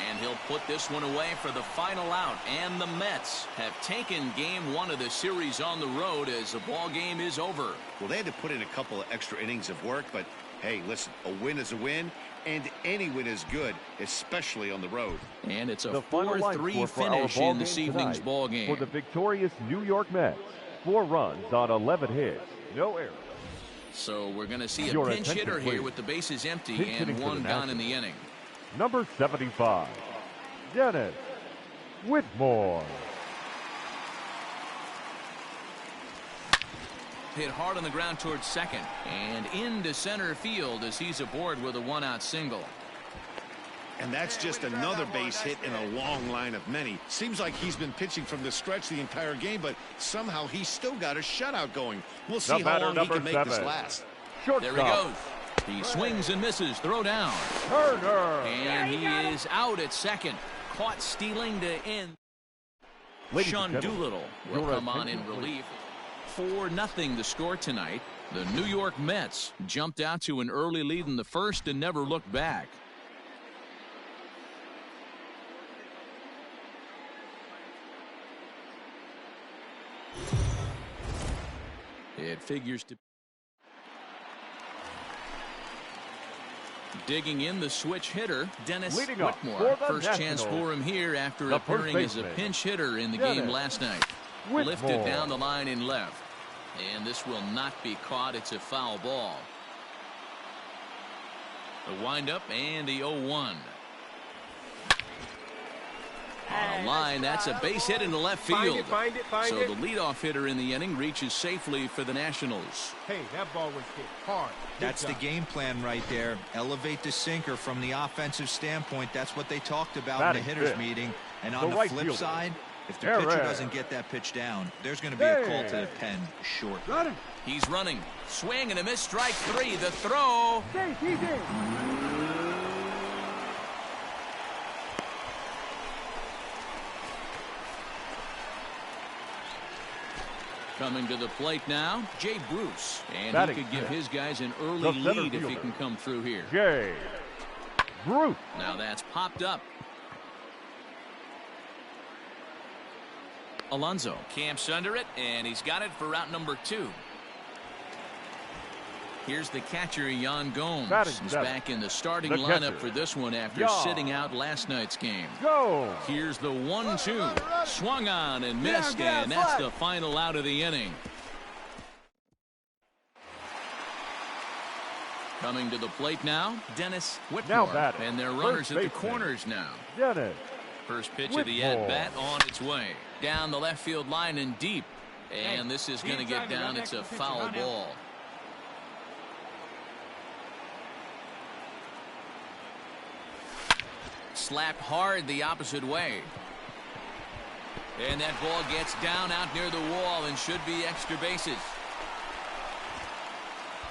[SPEAKER 1] And he'll put this one away for the final out. And the Mets have taken game 1 of the series on the road as the ball game is over.
[SPEAKER 2] Well, they had to put in a couple of extra innings of work, but hey, listen, a win is a win, and any win is good, especially on the road.
[SPEAKER 1] And it's a
[SPEAKER 4] The final line
[SPEAKER 1] 4-3
[SPEAKER 4] score for our
[SPEAKER 1] finish
[SPEAKER 4] ball
[SPEAKER 1] in this
[SPEAKER 4] game
[SPEAKER 1] evening's
[SPEAKER 4] tonight
[SPEAKER 1] ball game.
[SPEAKER 4] for the victorious New York Mets. 4 runs on 11 hits, no errors.
[SPEAKER 1] So we're going to see a
[SPEAKER 4] Your
[SPEAKER 1] pinch
[SPEAKER 4] attention,
[SPEAKER 1] hitter here
[SPEAKER 4] please.
[SPEAKER 1] with the bases empty
[SPEAKER 4] Pinch hitting
[SPEAKER 1] and
[SPEAKER 4] for the
[SPEAKER 1] 1 gone in the
[SPEAKER 4] Nationals.
[SPEAKER 1] inning.
[SPEAKER 4] Number 75, Dennis Whitmore.
[SPEAKER 1] Hit hard on the ground towards second and into center field as he's aboard with a 1-out single.
[SPEAKER 2] And that's just another base hit in a long line of many. Seems like he's been pitching from the stretch the entire game, but somehow he's still got a shutout going. We'll see how long he can make this last.
[SPEAKER 1] There he goes. He swings and misses. Throw down.
[SPEAKER 4] Turner.
[SPEAKER 1] And he is out at second. Caught stealing to end.
[SPEAKER 4] Ladies
[SPEAKER 1] Sean
[SPEAKER 4] and gentlemen,
[SPEAKER 1] Doolittle will
[SPEAKER 4] your
[SPEAKER 1] come on in
[SPEAKER 4] attention,
[SPEAKER 1] relief. 4-0 the score tonight. The New York Mets jumped out to an early lead in the first and never looked back. It figures to. Digging in the switch hitter, Dennis
[SPEAKER 4] Leading up
[SPEAKER 1] Whitmore.
[SPEAKER 4] for the
[SPEAKER 1] First chance
[SPEAKER 4] Nationals,
[SPEAKER 1] for him here after
[SPEAKER 4] the first
[SPEAKER 1] appearing as a
[SPEAKER 4] baseman,
[SPEAKER 1] pinch hitter in the
[SPEAKER 4] Dennis
[SPEAKER 1] game last night.
[SPEAKER 4] Whitmore.
[SPEAKER 1] Lifted down the line in left. And this will not be caught. It's a foul ball. The windup and the 0-1. On a line, that's a base hit into left field.
[SPEAKER 5] Find it.
[SPEAKER 1] So the leadoff hitter in the inning reaches safely for the Nationals.
[SPEAKER 5] Hey, that ball was hit hard.
[SPEAKER 3] That's the game plan right there. Elevate the sinker from the offensive standpoint. That's what they talked about in
[SPEAKER 4] Batting
[SPEAKER 3] the hitters
[SPEAKER 4] fifth,
[SPEAKER 3] meeting. And
[SPEAKER 4] the
[SPEAKER 3] on the
[SPEAKER 4] right
[SPEAKER 3] flip
[SPEAKER 4] fielder,
[SPEAKER 3] side, if the
[SPEAKER 4] Aaron.
[SPEAKER 3] pitcher doesn't get that pitch down, there's going to be a call to the pen short.
[SPEAKER 1] He's running. Swing and a miss. Strike 3. The throw. Coming to the plate now, Jay Bruce. And
[SPEAKER 4] Batting
[SPEAKER 1] he could give his guys an early
[SPEAKER 4] the center
[SPEAKER 1] lead if he
[SPEAKER 4] fielder,
[SPEAKER 1] can come through here.
[SPEAKER 4] Jay Bruce.
[SPEAKER 1] Now that's popped up. Alonso camps under it, and he's got it for route number 2. Here's the catcher, Yan Gomes. He's
[SPEAKER 4] seven.
[SPEAKER 1] back in the starting
[SPEAKER 4] The
[SPEAKER 1] lineup
[SPEAKER 4] catcher,
[SPEAKER 1] for this one after
[SPEAKER 4] Yan
[SPEAKER 1] sitting out last night's game.
[SPEAKER 4] Go!
[SPEAKER 1] Here's the 1-2. Swung on and missed, and that's the final out of the inning. Coming to the plate now, Dennis Whitmore. And their runners at the corners now.
[SPEAKER 4] Dennis
[SPEAKER 1] First pitch
[SPEAKER 4] Whitmore.
[SPEAKER 1] of the at-bat on its way. Down the left field line and deep. And this is going to get down. It's a foul ball. Slapped hard the opposite way. And that ball gets down out near the wall and should be extra bases.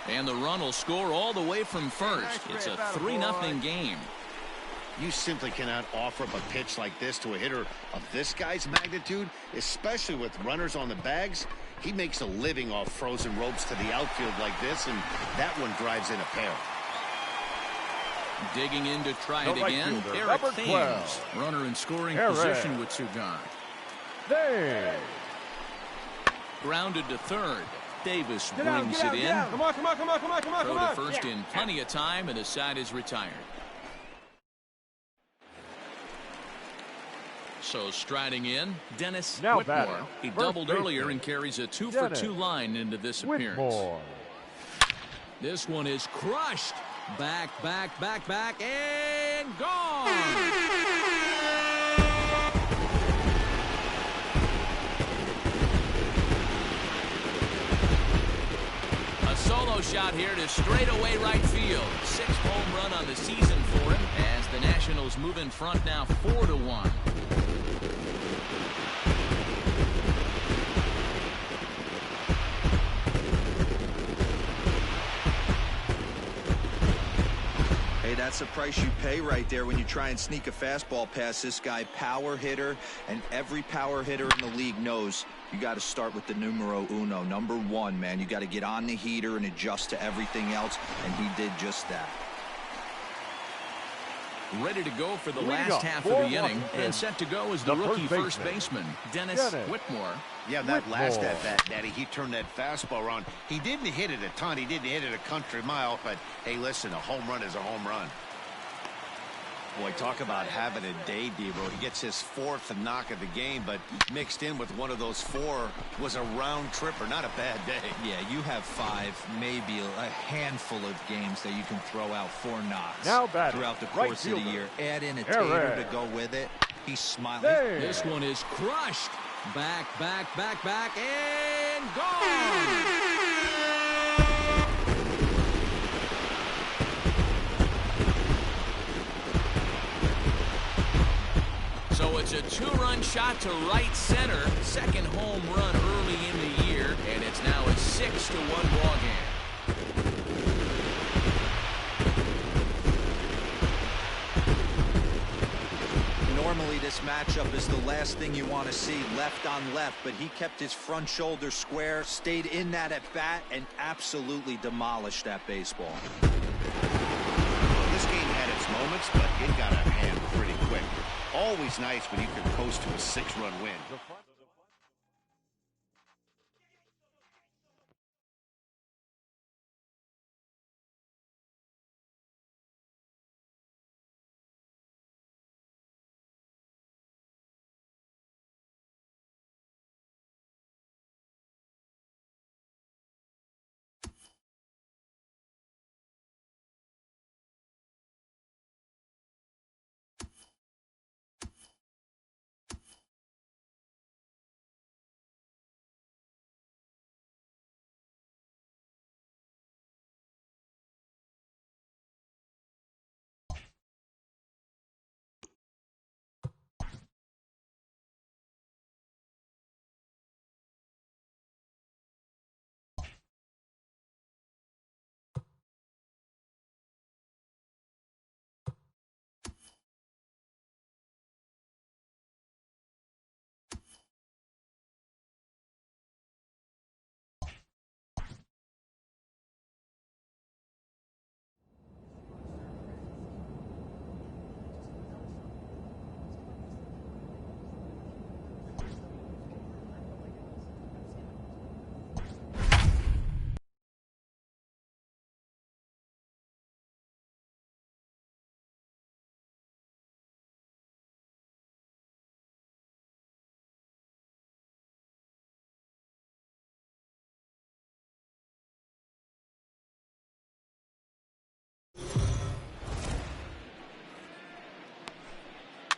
[SPEAKER 1] And the run will score all the way from first. It's a 3-0 game.
[SPEAKER 2] You simply cannot offer up a pitch like this to a hitter of this guy's magnitude, especially with runners on the bags. He makes a living off frozen ropes to the outfield like this, and that one drives in a pair.
[SPEAKER 1] Digging in to try it again.
[SPEAKER 4] Fielder,
[SPEAKER 1] Eric
[SPEAKER 4] number
[SPEAKER 1] Thames,
[SPEAKER 4] 12.
[SPEAKER 1] runner in scoring
[SPEAKER 4] Eric.
[SPEAKER 1] position with Sugan.
[SPEAKER 4] Thames.
[SPEAKER 1] Grounded to third. Davis brings it in.
[SPEAKER 5] Come on.
[SPEAKER 1] Throw to first in plenty of time, and the side is retired. So striding in, Dennis
[SPEAKER 4] Now
[SPEAKER 1] Whitmore.
[SPEAKER 4] batting,
[SPEAKER 1] He
[SPEAKER 4] first
[SPEAKER 1] doubled earlier
[SPEAKER 4] baseman,
[SPEAKER 1] and carries a 2-for-2
[SPEAKER 4] Dennis
[SPEAKER 1] line into this appearance.
[SPEAKER 4] Whitmore.
[SPEAKER 1] This one is crushed. Back, and gone. A solo shot here to straightaway right field. 6th home run on the season for him as the Nationals move in front now 4-1.
[SPEAKER 3] Hey, that's the price you pay right there when you try and sneak a fastball past this guy. Power hitter, and every power hitter in the league knows you got to start with the numero uno, number 1, man. You got to get on the heater and adjust to everything else, and he did just that.
[SPEAKER 1] Ready to go for the
[SPEAKER 4] Leading
[SPEAKER 1] last
[SPEAKER 4] off
[SPEAKER 1] half
[SPEAKER 4] for
[SPEAKER 1] of the inning,
[SPEAKER 4] Washington,
[SPEAKER 1] and set to go is the
[SPEAKER 4] the
[SPEAKER 1] rookie
[SPEAKER 4] first
[SPEAKER 1] first baseman, Dennis Whitmore.
[SPEAKER 2] Yeah, that last
[SPEAKER 4] Whitmore.
[SPEAKER 2] at-bat, Daddy, he turned that fastball around. He didn't hit it a ton. He didn't hit it a country mile, but, hey, listen, a home run is a home run. Boy, talk about having a day, Debo. He gets his 4th knock of the game, but mixed in with one of those 4 was a round tripper. Not a bad day.
[SPEAKER 3] Yeah, you have 5, maybe a handful of games that you can throw out 4 knocks
[SPEAKER 4] Now batting,
[SPEAKER 3] throughout the
[SPEAKER 4] right
[SPEAKER 3] course of the
[SPEAKER 4] fielder,
[SPEAKER 3] year. Add in a
[SPEAKER 4] Eric.
[SPEAKER 3] tater to go with it. He's smiling.
[SPEAKER 4] Thames.
[SPEAKER 1] This one is crushed. Back, and gone. So it's a 2-run shot to right center. 2nd home run early in the year, and it's now a 6-1 ball game.
[SPEAKER 3] Normally this matchup is the last thing you want to see, left on left, but he kept his front shoulder square, stayed in that at bat, and absolutely demolished that baseball.
[SPEAKER 2] This game had its moments, but it got out of hand pretty quick. Always nice when you can coast to a 6-run win.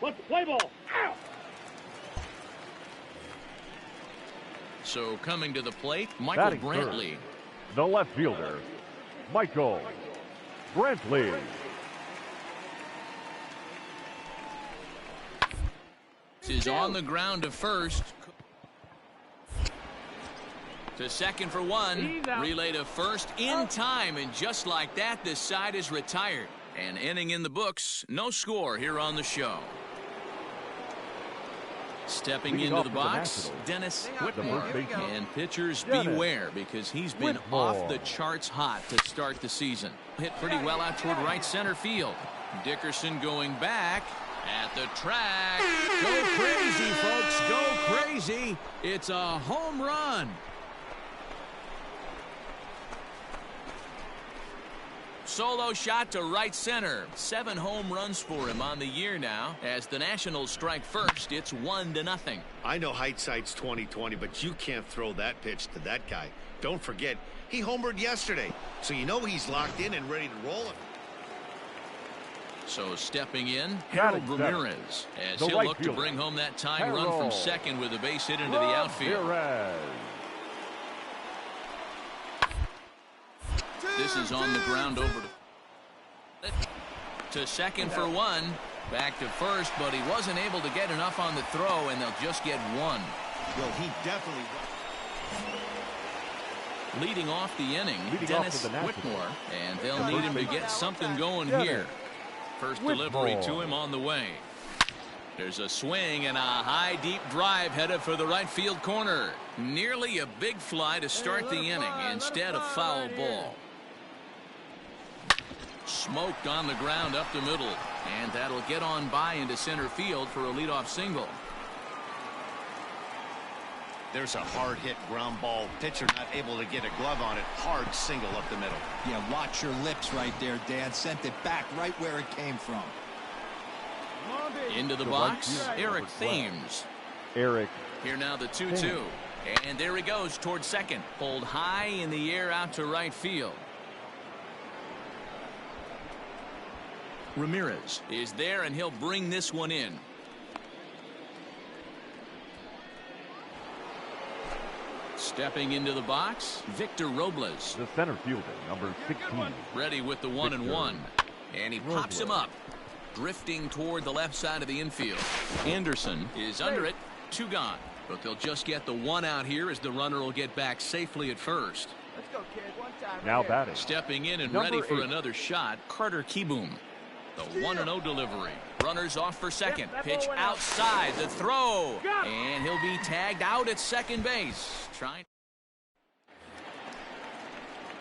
[SPEAKER 8] Let's play ball. Ow!
[SPEAKER 1] So coming to the plate, Michael
[SPEAKER 4] Batting
[SPEAKER 1] Brantley.
[SPEAKER 4] third, the left fielder, Michael Brantley.
[SPEAKER 1] Is on the ground to first. To second for one. Relay to first in time, and just like that, this side is retired. An inning in the books. No score here on the show. Stepping into the box, Dennis Whitmore. And pitchers beware, because he's been off the charts hot to start the season. Hit pretty well out toward right center field. Dickerson going back at the track. Go crazy, folks. Go crazy. It's a home run. Solo shot to right center. 7 home runs for him on the year now. As the Nationals strike first, it's 1-0.
[SPEAKER 2] I know hindsight's 20/20, but you can't throw that pitch to that guy. Don't forget, he homered yesterday, so you know he's locked in and ready to roll it.
[SPEAKER 1] So stepping in, Harold Ramirez, as he'll look to bring home that tying run from second with a base hit into the outfield. This is on the ground over to second for one. Back to first, but he wasn't able to get enough on the throw, and they'll just get one.
[SPEAKER 2] Well, he definitely...
[SPEAKER 1] Leading off the inning, Dennis Whitmore, and they'll need him to get something going here. First delivery to him on the way. There's a swing and a high deep drive headed for the right field corner. Nearly a big fly to start the inning, instead a foul ball. Smoked on the ground up the middle, and that'll get on by into center field for a leadoff single.
[SPEAKER 2] There's a hard hit ground ball. Pitcher not able to get a glove on it. Hard single up the middle.
[SPEAKER 3] Yeah, watch your lips right there, Dan. Sent it back right where it came from.
[SPEAKER 1] Into the box, Eric Thames.
[SPEAKER 4] Eric.
[SPEAKER 1] Here now the 2-2. And there he goes towards second. Pulled high in the air out to right field. Ramirez is there, and he'll bring this one in. Stepping into the box, Victor Robles.
[SPEAKER 4] The center fielder, number 16.
[SPEAKER 1] Ready with the 1-1. And he pops him up. Drifting toward the left side of the infield. Anderson is under it. 2 gone. But they'll just get the 1 out here, as the runner will get back safely at first.
[SPEAKER 5] Let's go, kid. One time.
[SPEAKER 4] Now batting.
[SPEAKER 1] Stepping in and
[SPEAKER 4] number
[SPEAKER 1] ready for
[SPEAKER 4] 8.
[SPEAKER 1] another shot, Carter Kieboom. The 1-0 delivery. Runners off for second. Pitch outside. The throw. And he'll be tagged out at second base.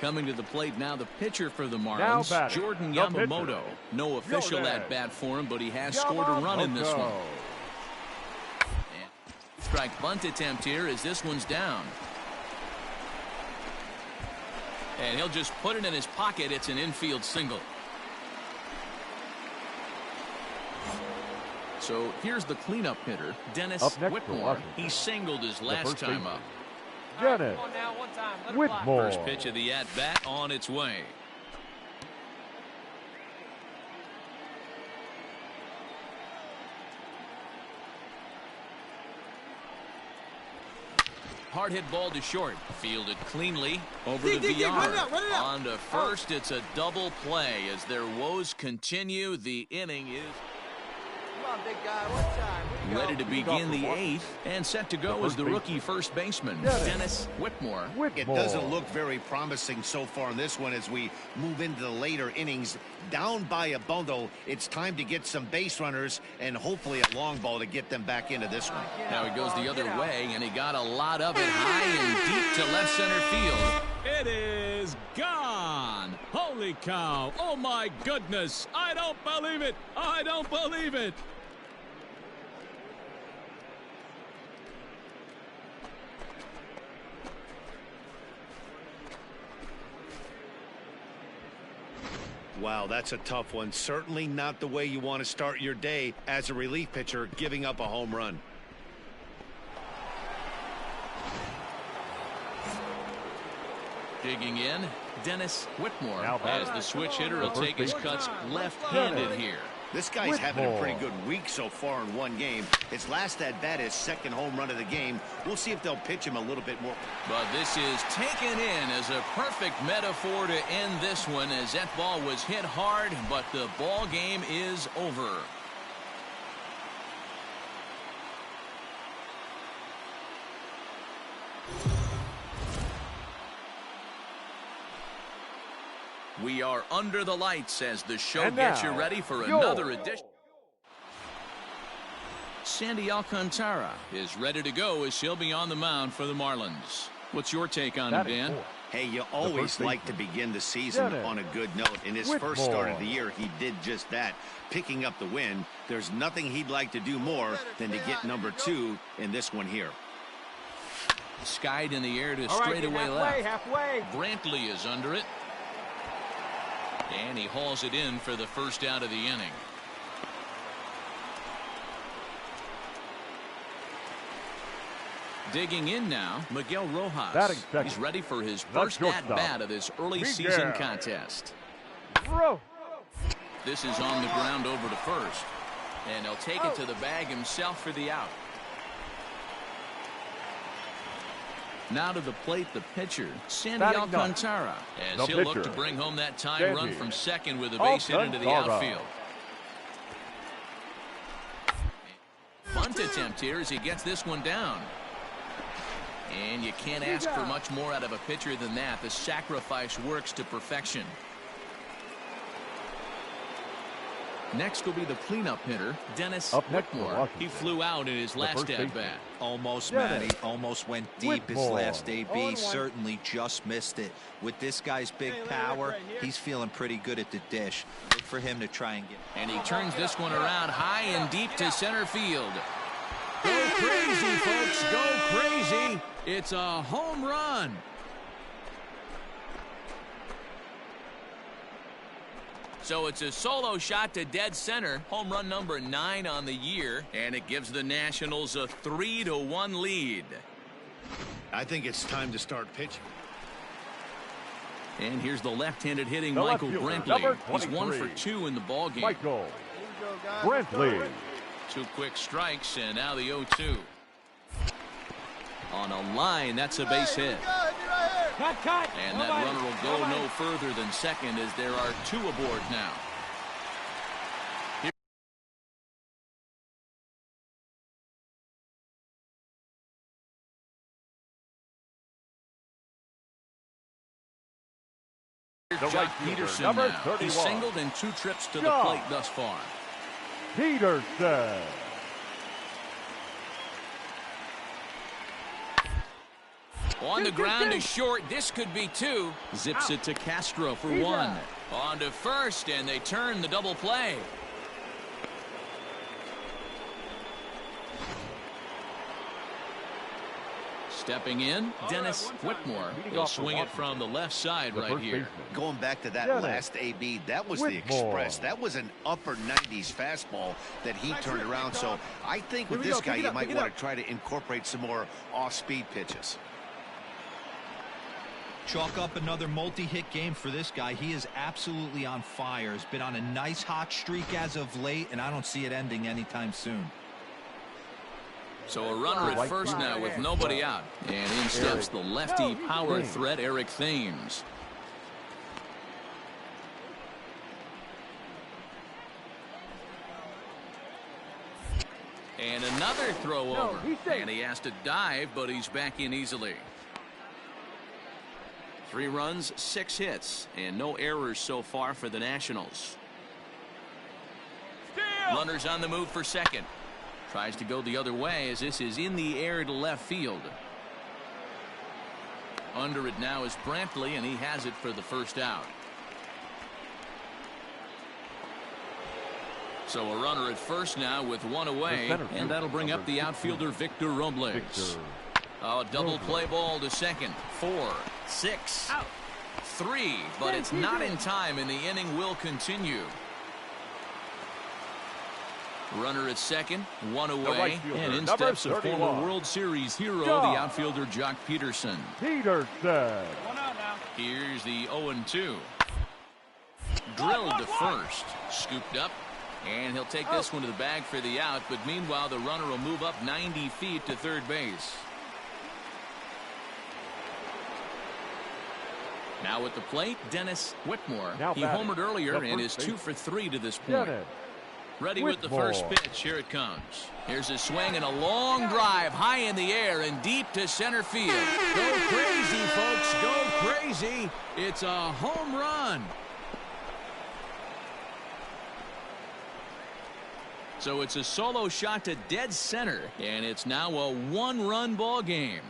[SPEAKER 1] Coming to the plate now, the pitcher for the Marlins, Jordan Yamamoto. No official at bat for him, but he has scored a run in this one. And strike bunt attempt here as this one's down. And he'll just put it in his pocket. It's an infield single. So here's the cleanup hitter, Dennis Whitmore. He singled his last time up.
[SPEAKER 4] Dennis Whitmore.
[SPEAKER 1] First pitch of the at-bat on its way. Hard hit ball to short. Fielded cleanly over the VR. On to first, it's a double play as their woes continue. The inning is
[SPEAKER 5] Big guy, one time.
[SPEAKER 1] ready to begin the 8th, and set to go is the rookie first baseman, Dennis Whitmore.
[SPEAKER 2] It doesn't look very promising so far in this one as we move into the later innings. Down by a bundle, it's time to get some base runners and hopefully a long ball to get them back into this one.
[SPEAKER 1] Now he goes the other way, and he got a lot of it high and deep to left center field.
[SPEAKER 6] It is gone. Holy cow. Oh, my goodness. I don't believe it. I don't believe it.
[SPEAKER 2] Wow, that's a tough one. Certainly not the way you want to start your day as a relief pitcher, giving up a home run.
[SPEAKER 1] Digging in, Dennis Whitmore, as the switch hitter will take his cuts left-handed here.
[SPEAKER 2] This guy's having a pretty good week so far in one game. His last at-bat is second home run of the game. We'll see if they'll pitch him a little bit more.
[SPEAKER 1] But this is taken in as a perfect metaphor to end this one, as that ball was hit hard, but the ball game is over. We are under the lights as the show gets you ready for another edition. Sandy Alcantara is ready to go as he'll be on the mound for the Marlins. What's your take on him, Dan?
[SPEAKER 2] Hey, you always like to begin the season on a good note. In his first start of the year, he did just that, picking up the win. There's nothing he'd like to do more than to get number 2 in this one here.
[SPEAKER 1] Skied in the air to straightaway left. Brantley is under it. And he hauls it in for the first out of the inning. Digging in now, Miguel Rojas. He's ready for his first at-bat of this early season contest. This is on the ground over to first. And he'll take it to the bag himself for the out. Now to the plate, the pitcher, Sandy Alcantara, as he'll look to bring home that tying run from second with a base hit into the outfield. Bunt attempt here as he gets this one down. And you can't ask for much more out of a pitcher than that. The sacrifice works to perfection. Next will be the cleanup hitter, Dennis Whitmore. He flew out in his last at-bat.
[SPEAKER 3] Almost, Matty. Almost went deep his last AB. Certainly just missed it. With this guy's big power, he's feeling pretty good at the dish. Look for him to try and get.
[SPEAKER 1] And he turns this one around high and deep to center field. Go crazy, folks. Go crazy. It's a home run. So it's a solo shot to dead center. Home run number 9 on the year. And it gives the Nationals a 3-1 lead.
[SPEAKER 2] I think it's time to start pitching.
[SPEAKER 1] And here's the left-handed hitting Michael Brantley. He's 1 for 2 in the ballgame.
[SPEAKER 4] Michael Brantley.
[SPEAKER 1] 2 quick strikes, and now the 0-2. On a line, that's a base hit. And that runner will go no further than second as there are 2 aboard now. Here's Jock Peterson now. He's singled in 2 trips to the plate thus far.
[SPEAKER 4] Peterson.
[SPEAKER 1] On the ground is short. This could be 2. Zips it to Castro for 1. On to first, and they turn the double play. Stepping in, Dennis Whitmore. He'll swing it from the left side right here.
[SPEAKER 2] Going back to that last AB, that was the express. That was an upper 90s fastball that he turned around. So I think with this guy, you might want to try to incorporate some more off-speed pitches.
[SPEAKER 3] Chalk up another multi-hit game for this guy. He is absolutely on fire. He's been on a nice hot streak as of late, and I don't see it ending anytime soon.
[SPEAKER 1] So a runner at first now with nobody out. And in steps the lefty power threat, Eric Thames. And another throw over. And he has to dive, but he's back in easily. 3 runs, 6 hits, and no errors so far for the Nationals. Runners on the move for second. Tries to go the other way as this is in the air to left field. Under it now is Brantley, and he has it for the first out. So a runner at first now with 1 away, and that'll bring up the outfielder Victor Robles. Oh, double play ball to second. 4, 6, 3, but it's not in time, and the inning will continue. Runner at second, 1 away, and in steps a former World Series hero, the outfielder Jock Peterson.
[SPEAKER 4] Here's the
[SPEAKER 1] 0-2. Drilled to first. Scooped up. And he'll take this one to the bag for the out, but meanwhile the runner will move up 90 feet to third base. Now at the plate, Dennis Whitmore. He homered earlier and is 2 for 3 to this point. Ready with the first pitch. Here it comes. Here's a swing and a long drive high in the air and deep to center field. Go crazy, folks. Go crazy. It's a home run. So it's a solo shot to dead center, and it's now a one-run ball game.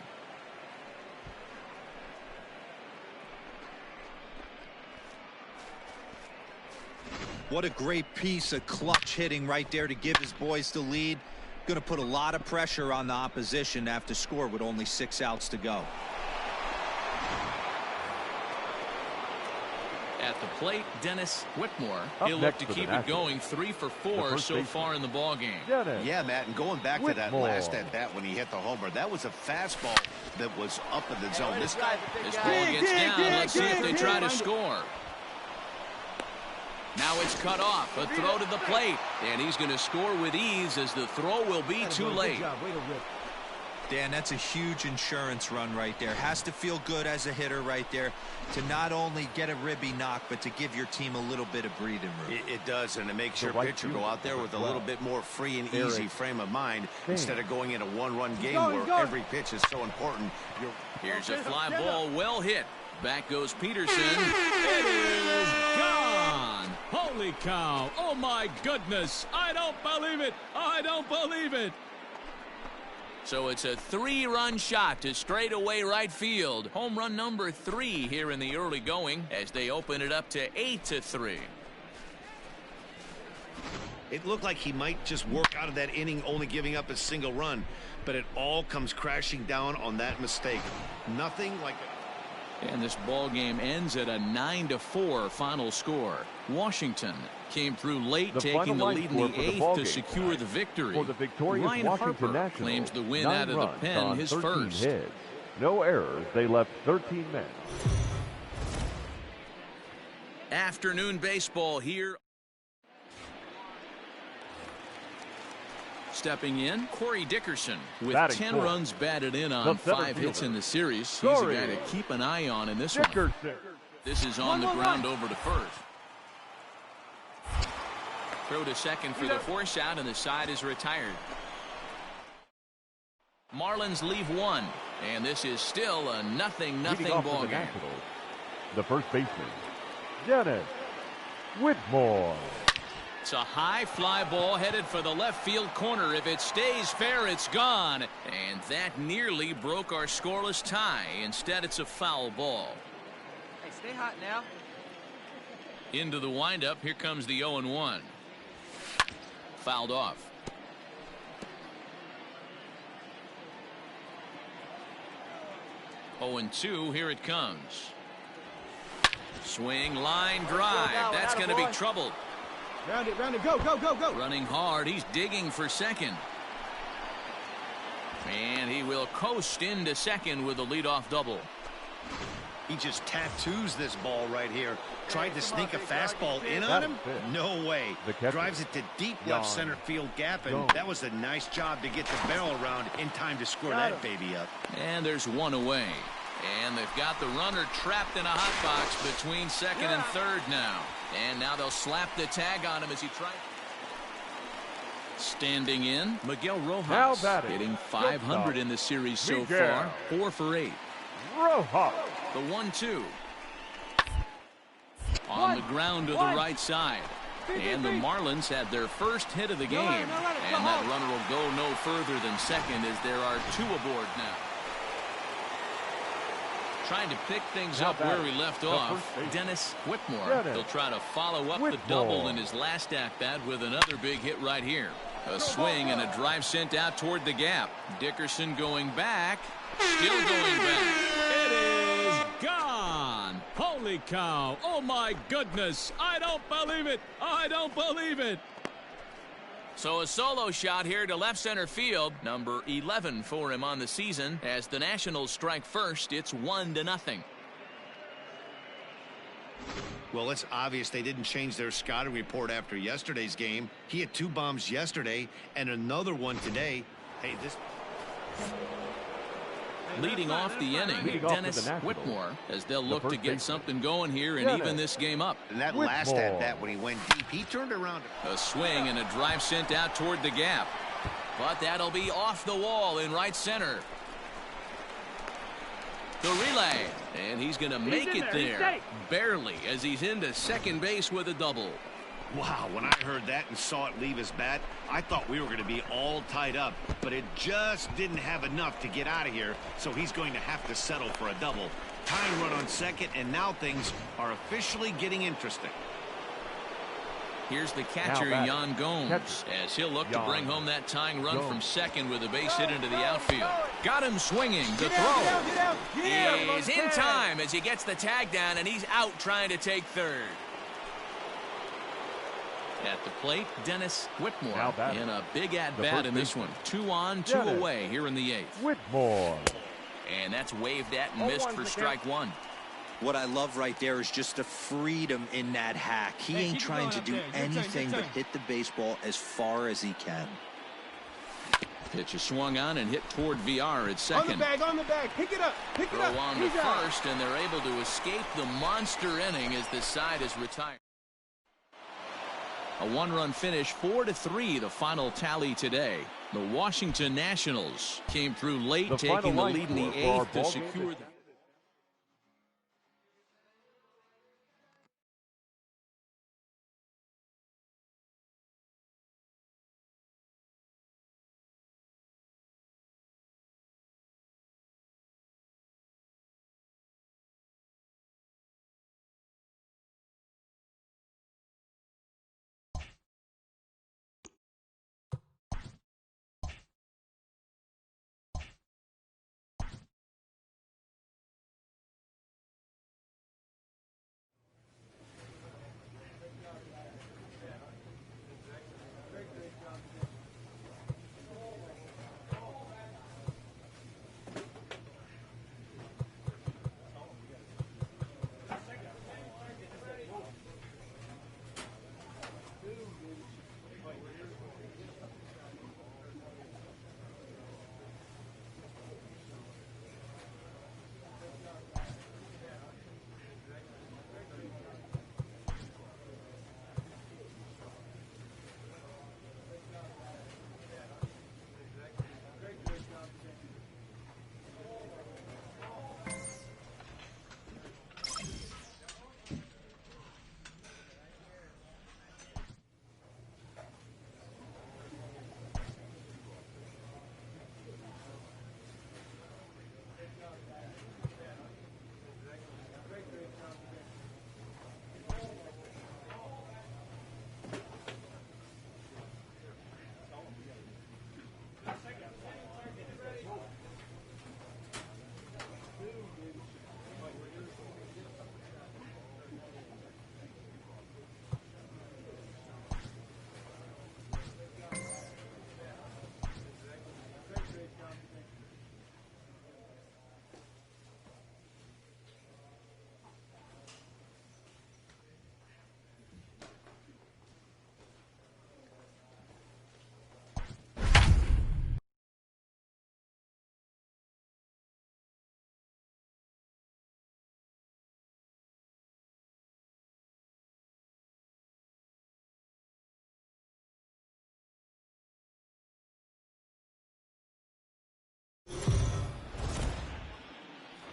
[SPEAKER 3] What a great piece of clutch hitting right there to give his boys the lead. Going to put a lot of pressure on the opposition to have to score with only 6 outs to go.
[SPEAKER 1] At the plate, Dennis Whitmore. He'll look to keep it going. 3 for 4 so far in the ball game.
[SPEAKER 2] Yeah, Matt, and going back to that last at bat when he hit the homer, that was a fastball that was up in the zone. This
[SPEAKER 1] ball gets down. Let's see if they try to score. Now it's cut off. A throw to the plate. And he's going to score with ease as the throw will be too late.
[SPEAKER 3] Dan, that's a huge insurance run right there. Has to feel good as a hitter right there to not only get a ribby knock, but to give your team a little bit of breathing room.
[SPEAKER 2] It does, and it makes your pitcher go out there with a little bit more free and easy frame of mind instead of going in a one-run game where every pitch is so important.
[SPEAKER 1] Here's a fly ball well hit. Back goes Peterson. It is gone. Holy cow. Oh, my goodness. I don't believe it. I don't believe it. So it's a 3-run shot to straightaway right field. Home run number 3 here in the early going as they open it up to 8-3.
[SPEAKER 2] It looked like he might just work out of that inning only giving up a single run, but it all comes crashing down on that mistake. Nothing like it.
[SPEAKER 1] And this ball game ends at a 9-4 final score. Washington came through late, taking the lead in the 8th to secure the victory.
[SPEAKER 4] For the victorious
[SPEAKER 1] Ryan
[SPEAKER 4] Washington
[SPEAKER 1] Harper
[SPEAKER 4] Nationals,
[SPEAKER 1] claims the win out of the pen, his first.
[SPEAKER 4] Hits. No errors. They left 13 men.
[SPEAKER 1] Afternoon baseball here. Stepping in, Corey Dickerson with
[SPEAKER 4] Batting
[SPEAKER 1] 10
[SPEAKER 4] fourth.
[SPEAKER 1] runs batted in on 5 hits in the series. He's a guy to keep an eye on in this one. This is on the ground over to first. Throw to second for the force out, and the side is retired. Marlins leave 1, and this is still a 0-0 ball game.
[SPEAKER 4] The first baseman, Dennis Whitmore.
[SPEAKER 1] It's a high fly ball headed for the left field corner. If it stays fair, it's gone. And that nearly broke our scoreless tie. Instead, it's a foul ball.
[SPEAKER 5] Hey, stay hot now.
[SPEAKER 1] Into the windup. Here comes the 0-1. Fouled off. 0-2. Here it comes. Swing, line, drive. That's going to be trouble.
[SPEAKER 5] Round it, go, go, go, go.
[SPEAKER 1] Running hard. He's digging for second. And he will coast into second with a leadoff double.
[SPEAKER 2] He just tattoos this ball right here. Tried to sneak a fastball in on him? No way. Drives it to deep left center field gap, and that was a nice job to get the barrel around in time to score that baby up.
[SPEAKER 1] And there's one away. And they've got the runner trapped in a hot box between second and third now. And now they'll slap the tag on him as he tries. Standing in, Miguel Rojas, hitting .500 in the series so far. 4 for 8.
[SPEAKER 4] Rojas.
[SPEAKER 1] The 1-2. On the ground to the right side. And the Marlins had their first hit of the game. And that runner will go no further than second as there are 2 aboard now. Trying to pick things up where we left off, Dennis Whitmore. He'll try to follow up the double in his last at-bat with another big hit right here. A swing and a drive sent out toward the gap. Dickerson going back. Still going back. It is gone. Holy cow. Oh, my goodness. I don't believe it. I don't believe it. So a solo shot here to left center field. Number 11 for him on the season. As the Nationals strike first, it's 1-0.
[SPEAKER 2] Well, it's obvious they didn't change their scouting report after yesterday's game. He had 2 bombs yesterday and another one today. Hey, this...
[SPEAKER 1] Leading off the inning, Dennis Whitmore, as they'll look to get something going here and even this game up.
[SPEAKER 2] And that last at-bat when he went deep, he turned around.
[SPEAKER 1] A swing and a drive sent out toward the gap. But that'll be off the wall in right center. The relay, and he's going to make it there. Barely, as he's into second base with a double.
[SPEAKER 2] Wow, when I heard that and saw it leave his bat, I thought we were going to be all tied up, but it just didn't have enough to get out of here, so he's going to have to settle for a double. Tying run on second, and now things are officially getting interesting.
[SPEAKER 1] Here's the catcher, Yan Gomes, as he'll look to bring home that tying run from second with a base hit into the outfield. Got him swinging. The throw. He's in time as he gets the tag down, and he's out trying to take third. At the plate, Dennis Whitmore in a big at-bat in this one. 2 on, 2 away here in the 8th.
[SPEAKER 4] Whitmore.
[SPEAKER 1] And that's waved at and missed for strike 1.
[SPEAKER 3] What I love right there is just the freedom in that hack. He ain't trying to do anything but hit the baseball as far as he can.
[SPEAKER 1] Pitch is swung on and hit toward VR at second.
[SPEAKER 5] On the bag, pick it up,
[SPEAKER 1] Throw on to first, and they're able to escape the monster inning as the side is retired. A 1-run finish, 4-3, the final tally today. The Washington Nationals came through late, taking the lead in the 8th to secure the...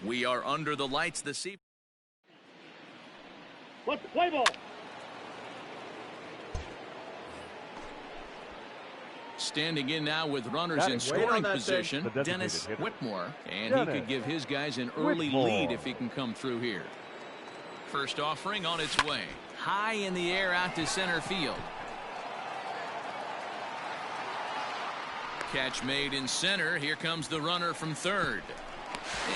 [SPEAKER 1] We are under the lights this evening.
[SPEAKER 5] What's the play ball?
[SPEAKER 1] Standing in now with runners in scoring position, Dennis Whitmore, and he could give his guys an early lead if he can come through here. First offering on its way. High in the air out to center field. Catch made in center. Here comes the runner from third.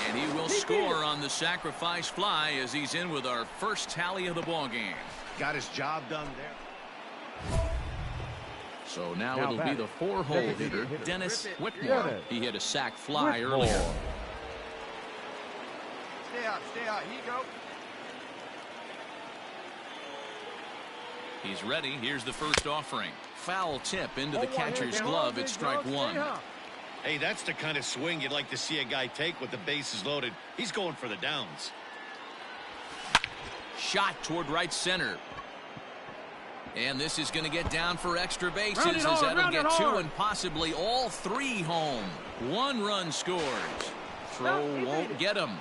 [SPEAKER 1] And he will score on the sacrifice fly as he's in with our first tally of the ball game.
[SPEAKER 2] Got his job done there.
[SPEAKER 1] So now it'll be the 4-hole hitter, Dennis Whitmore. He hit a sac fly earlier.
[SPEAKER 5] Stay out, here you go.
[SPEAKER 1] He's ready. Here's the first offering. Foul tip into the catcher's glove. It's strike one.
[SPEAKER 2] Hey, that's the kind of swing you'd like to see a guy take with the bases loaded. He's going for the downs.
[SPEAKER 1] Shot toward right center. And this is going to get down for extra bases as that'll get two and possibly all three home. 1 run scores. Throw won't get him.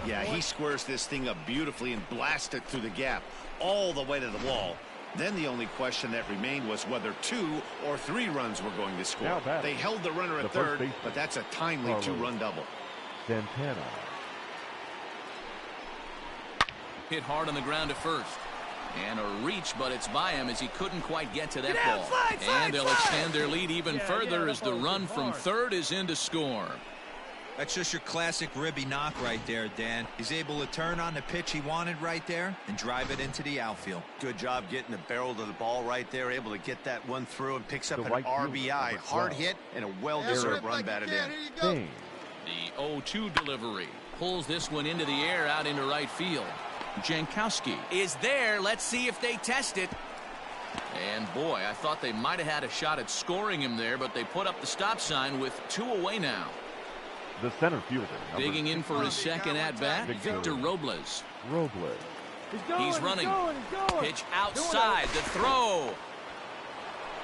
[SPEAKER 2] Yeah, he squares this thing up beautifully and blasts it through the gap all the way to the wall. Then the only question that remained was whether 2 or 3 runs were going to score. They held the runner at third, but that's a timely 2-run double.
[SPEAKER 4] Santana.
[SPEAKER 1] Hit hard on the ground to first. And a reach, but it's by him as he couldn't quite get to that ball. And they'll extend their lead even further as the run from third is in to score.
[SPEAKER 3] That's just your classic ribby knock right there, Dan. He's able to turn on the pitch he wanted right there and drive it into the outfield.
[SPEAKER 2] Good job getting the barrel to the ball right there, able to get that one through and picks up an RBI. Hard hit and a well-deserved run batted in.
[SPEAKER 1] The 0-2 delivery pulls this one into the air out into right field. Denkate is there. Let's see if they test it. And boy, I thought they might have had a shot at scoring him there, but they put up the stop sign with 2 away now.
[SPEAKER 4] The center fielder.
[SPEAKER 1] Digging in for his second at-bat, Victor Robles. He's running. Pitch outside. The throw.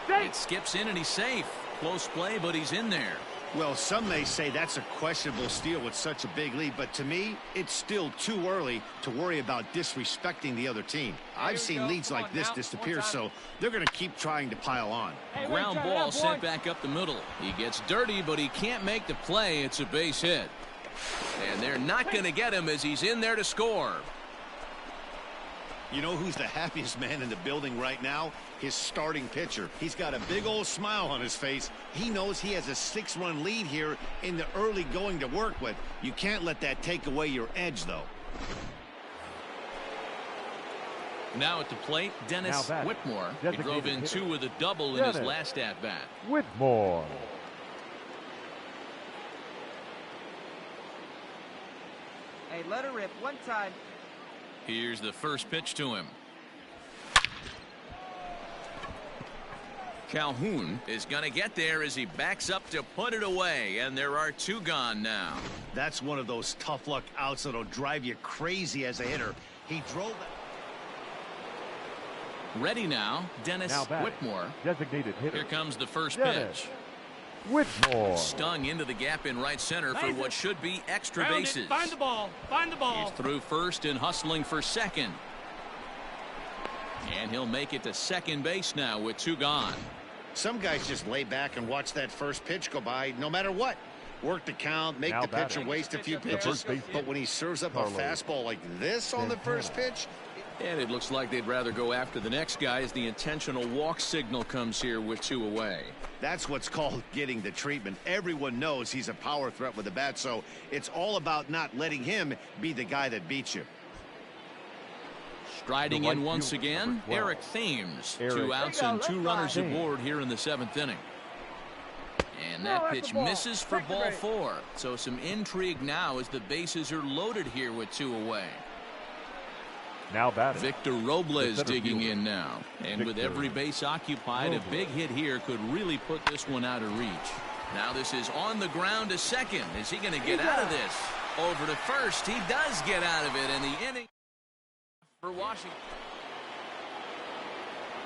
[SPEAKER 1] It skips in and he's safe. Close play, but he's in there.
[SPEAKER 2] Well, some may say that's a questionable steal with such a big lead, but to me, it's still too early to worry about disrespecting the other team. I've seen leads like this disappear, so they're going to keep trying to pile on.
[SPEAKER 1] Ground ball sent back up the middle. He gets dirty, but he can't make the play. It's a base hit. And they're not going to get him as he's in there to score.
[SPEAKER 2] You know who's the happiest man in the building right now? His starting pitcher. He's got a big old smile on his face. He knows he has a 6-run lead here in the early going to work with. You can't let that take away your edge, though.
[SPEAKER 1] Now at the plate, Dennis Whitmore. He drove in 2 with a double in his last at-bat.
[SPEAKER 4] Whitmore.
[SPEAKER 8] Hey, let her rip one time.
[SPEAKER 1] Here's the first pitch to him. Calhoun is going to get there as he backs up to put it away, and there are 2 gone now.
[SPEAKER 2] That's one of those tough luck outs that'll drive you crazy as a hitter. He drove it.
[SPEAKER 1] Ready now, Dennis Whitmore.
[SPEAKER 4] Designated hitter.
[SPEAKER 1] Here comes the first pitch.
[SPEAKER 4] Whitmore.
[SPEAKER 1] Stung into the gap in right center for what should be extra bases.
[SPEAKER 5] Find the ball. Find the ball.
[SPEAKER 1] He's through first and hustling for second. And he'll make it to second base now with 2 gone.
[SPEAKER 2] Some guys just lay back and watch that first pitch go by no matter what. Work the count, make the pitcher waste a few pitches. But when he serves up a fastball like this on the first pitch.
[SPEAKER 1] And it looks like they'd rather go after the next guy as the intentional walk signal comes here with 2 away.
[SPEAKER 2] That's what's called getting the treatment. Everyone knows he's a power threat with the bat, so it's all about not letting him be the guy that beats you.
[SPEAKER 1] Striding in once again, Eric Thames. 2 outs and 2 runners aboard here in the 7th inning. And that pitch misses for ball 4. So some intrigue now as the bases are loaded here with 2 away.
[SPEAKER 4] Now batting.
[SPEAKER 1] Victor Robles digging in now. And with every base occupied, a big hit here could really put this one out of reach. Now this is on the ground to second. Is he going to get out of this? Over to first. He does get out of it in the inning for Washington.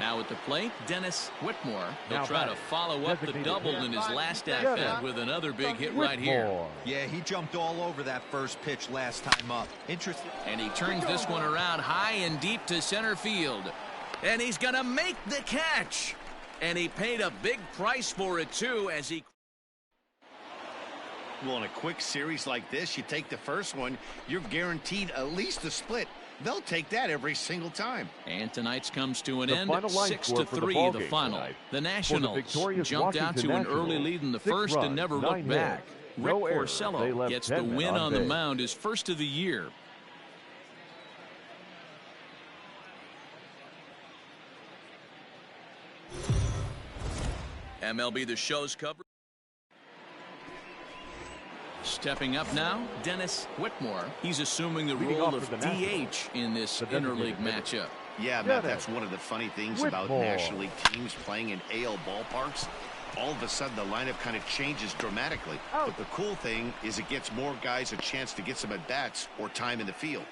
[SPEAKER 1] Now at the plate, Dennis Whitmore. He'll try to follow up the double in his last at-bat with another big hit right here.
[SPEAKER 3] Yeah, he jumped all over that first pitch last time up. Interesting.
[SPEAKER 1] And he turns this one around high and deep to center field. And he's going to make the catch. And he paid a big price for it, too, as he...
[SPEAKER 2] Well, in a quick series like this, you take the first one, you're guaranteed at least a split. They'll take that every single time.
[SPEAKER 1] And tonight's comes to an end. 6-3 the final. The Nationals jumped out to an early lead in the first and never looked back. Rick Porcello gets the win on the mound, his first of the year. MLB The Show's coverage Stepping up now, Dennis Whitmore. He's assuming the
[SPEAKER 4] Leading
[SPEAKER 1] role
[SPEAKER 4] off
[SPEAKER 1] of
[SPEAKER 4] for the Nationals,
[SPEAKER 1] DH in this
[SPEAKER 4] the
[SPEAKER 1] interleague
[SPEAKER 4] designated hitter.
[SPEAKER 1] matchup.
[SPEAKER 2] Yeah, Matt, that's one of the funny things about
[SPEAKER 4] Whitmore.
[SPEAKER 2] National League teams playing in AL ballparks. All of a sudden, the lineup kind of changes dramatically. But the cool thing is it gets more guys a chance to get some at-bats or time in the field.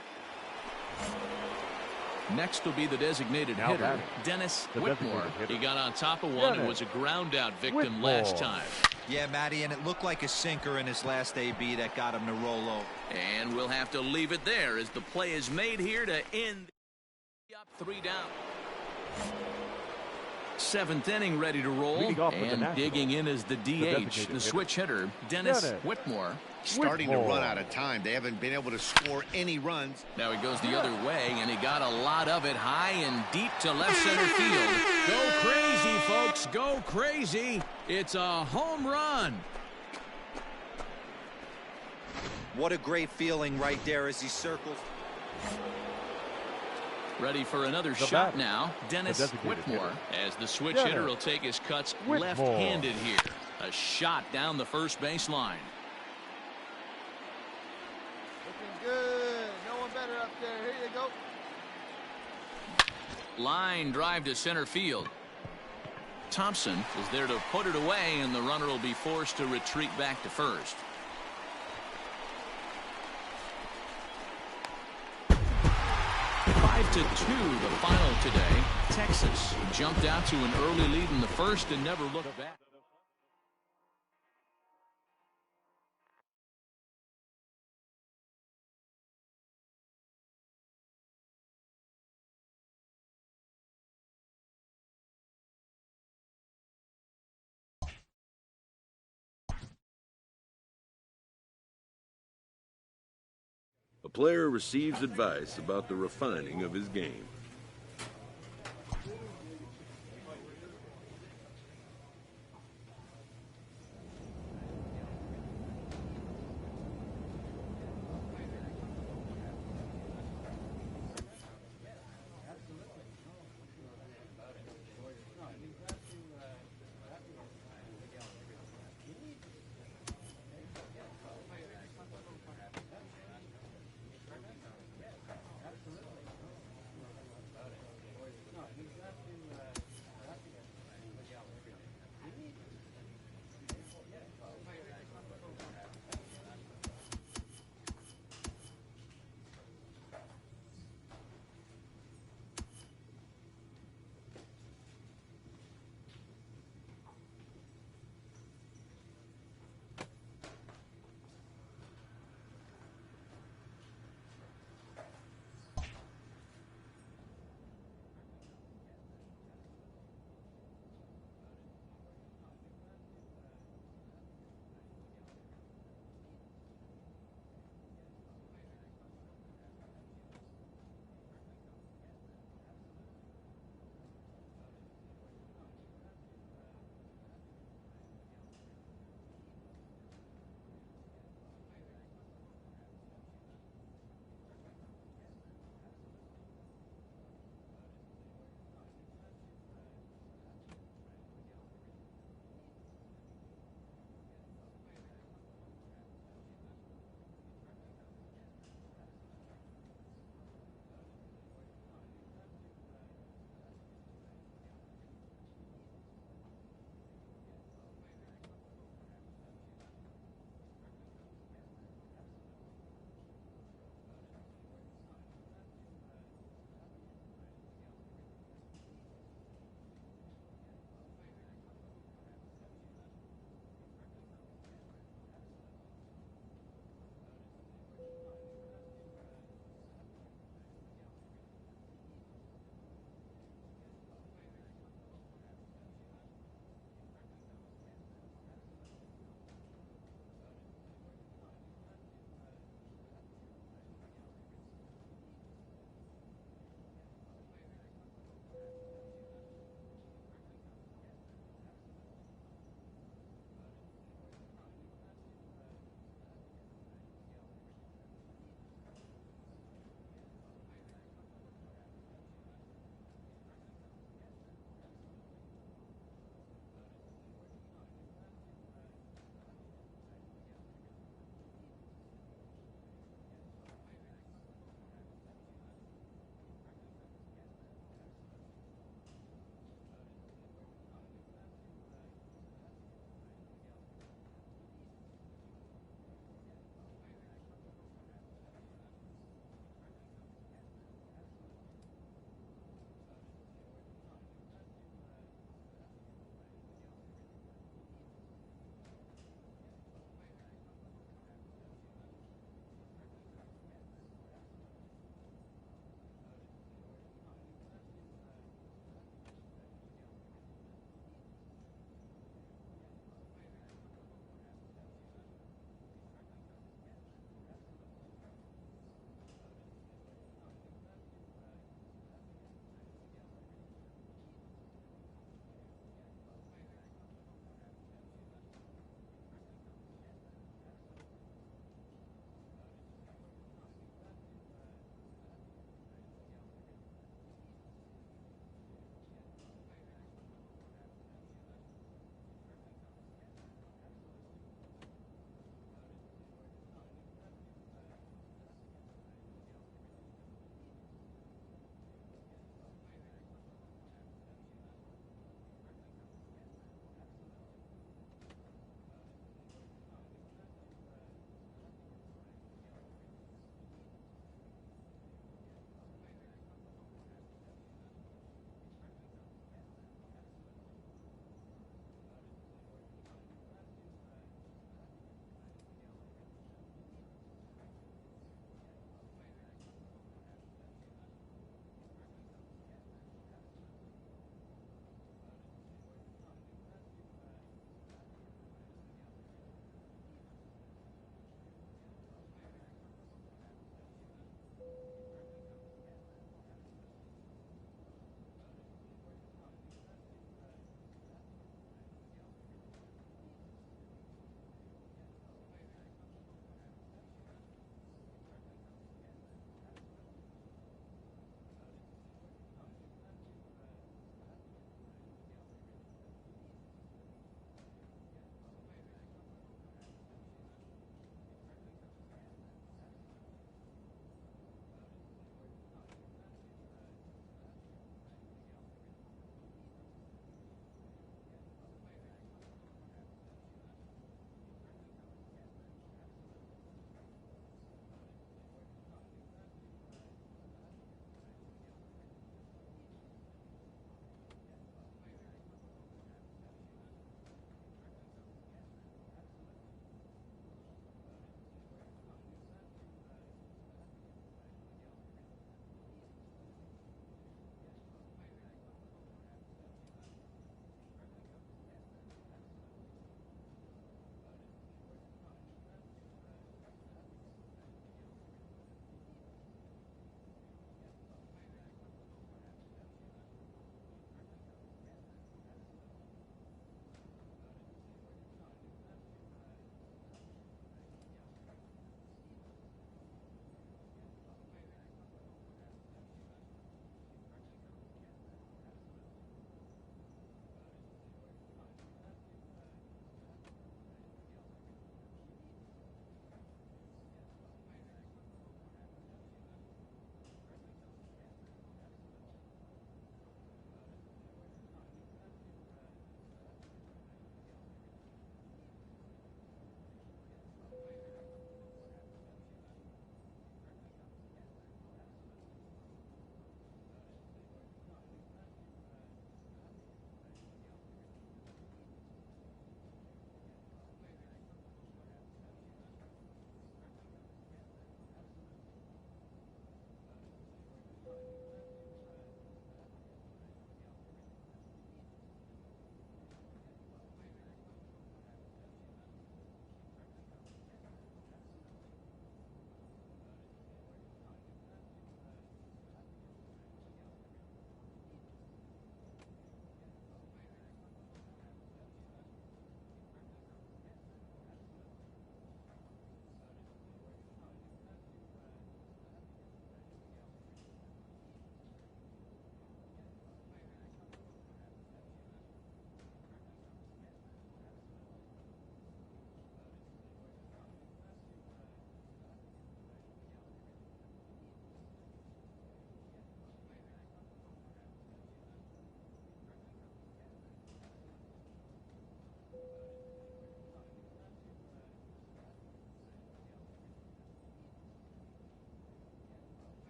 [SPEAKER 1] Next will be the designated
[SPEAKER 4] Now
[SPEAKER 1] hitter,
[SPEAKER 4] batting.
[SPEAKER 1] Dennis
[SPEAKER 4] The
[SPEAKER 1] Whitmore.
[SPEAKER 4] designated hitter.
[SPEAKER 1] He got on top of one and
[SPEAKER 4] Dennis
[SPEAKER 1] was a ground out victim
[SPEAKER 4] Whitmore.
[SPEAKER 1] last time.
[SPEAKER 3] Yeah, Matty, and it looked like a sinker in his last AB that got him to roll over.
[SPEAKER 1] And we'll have to leave it there as the play is made here to end the up 3 down. 7th inning ready to roll,
[SPEAKER 4] Leading off for the
[SPEAKER 1] and
[SPEAKER 4] Nationals,
[SPEAKER 1] digging in is the DH,
[SPEAKER 4] designated
[SPEAKER 1] the
[SPEAKER 4] hitter.
[SPEAKER 1] switch hitter, Dennis
[SPEAKER 4] Dennis
[SPEAKER 1] Whitmore.
[SPEAKER 2] Starting to
[SPEAKER 4] Whitmore.
[SPEAKER 2] run out of time. They haven't been able to score any runs.
[SPEAKER 1] Now he goes the other way, and he got a lot of it high and deep to left center field.
[SPEAKER 6] Go crazy, folks. Go crazy. It's a home run.
[SPEAKER 3] What a great feeling right there as he circles.
[SPEAKER 1] Ready for another
[SPEAKER 4] The
[SPEAKER 1] shot
[SPEAKER 4] batter,
[SPEAKER 1] now, Dennis
[SPEAKER 4] the designated
[SPEAKER 1] Whitmore.
[SPEAKER 4] hitter.
[SPEAKER 1] As the switch
[SPEAKER 4] Dennis
[SPEAKER 1] hitter will take his cuts
[SPEAKER 4] Whitmore.
[SPEAKER 1] left-handed here. A shot down the first baseline.
[SPEAKER 5] Looking good. No one better up there. Here you go.
[SPEAKER 1] Line drive to center field. Thompson is there to put it away, and the runner will be forced to retreat back to first. To 2, the final today. Texas jumped out to an early lead in the first and never looked back.
[SPEAKER 7] A player receives advice about the refining of his game.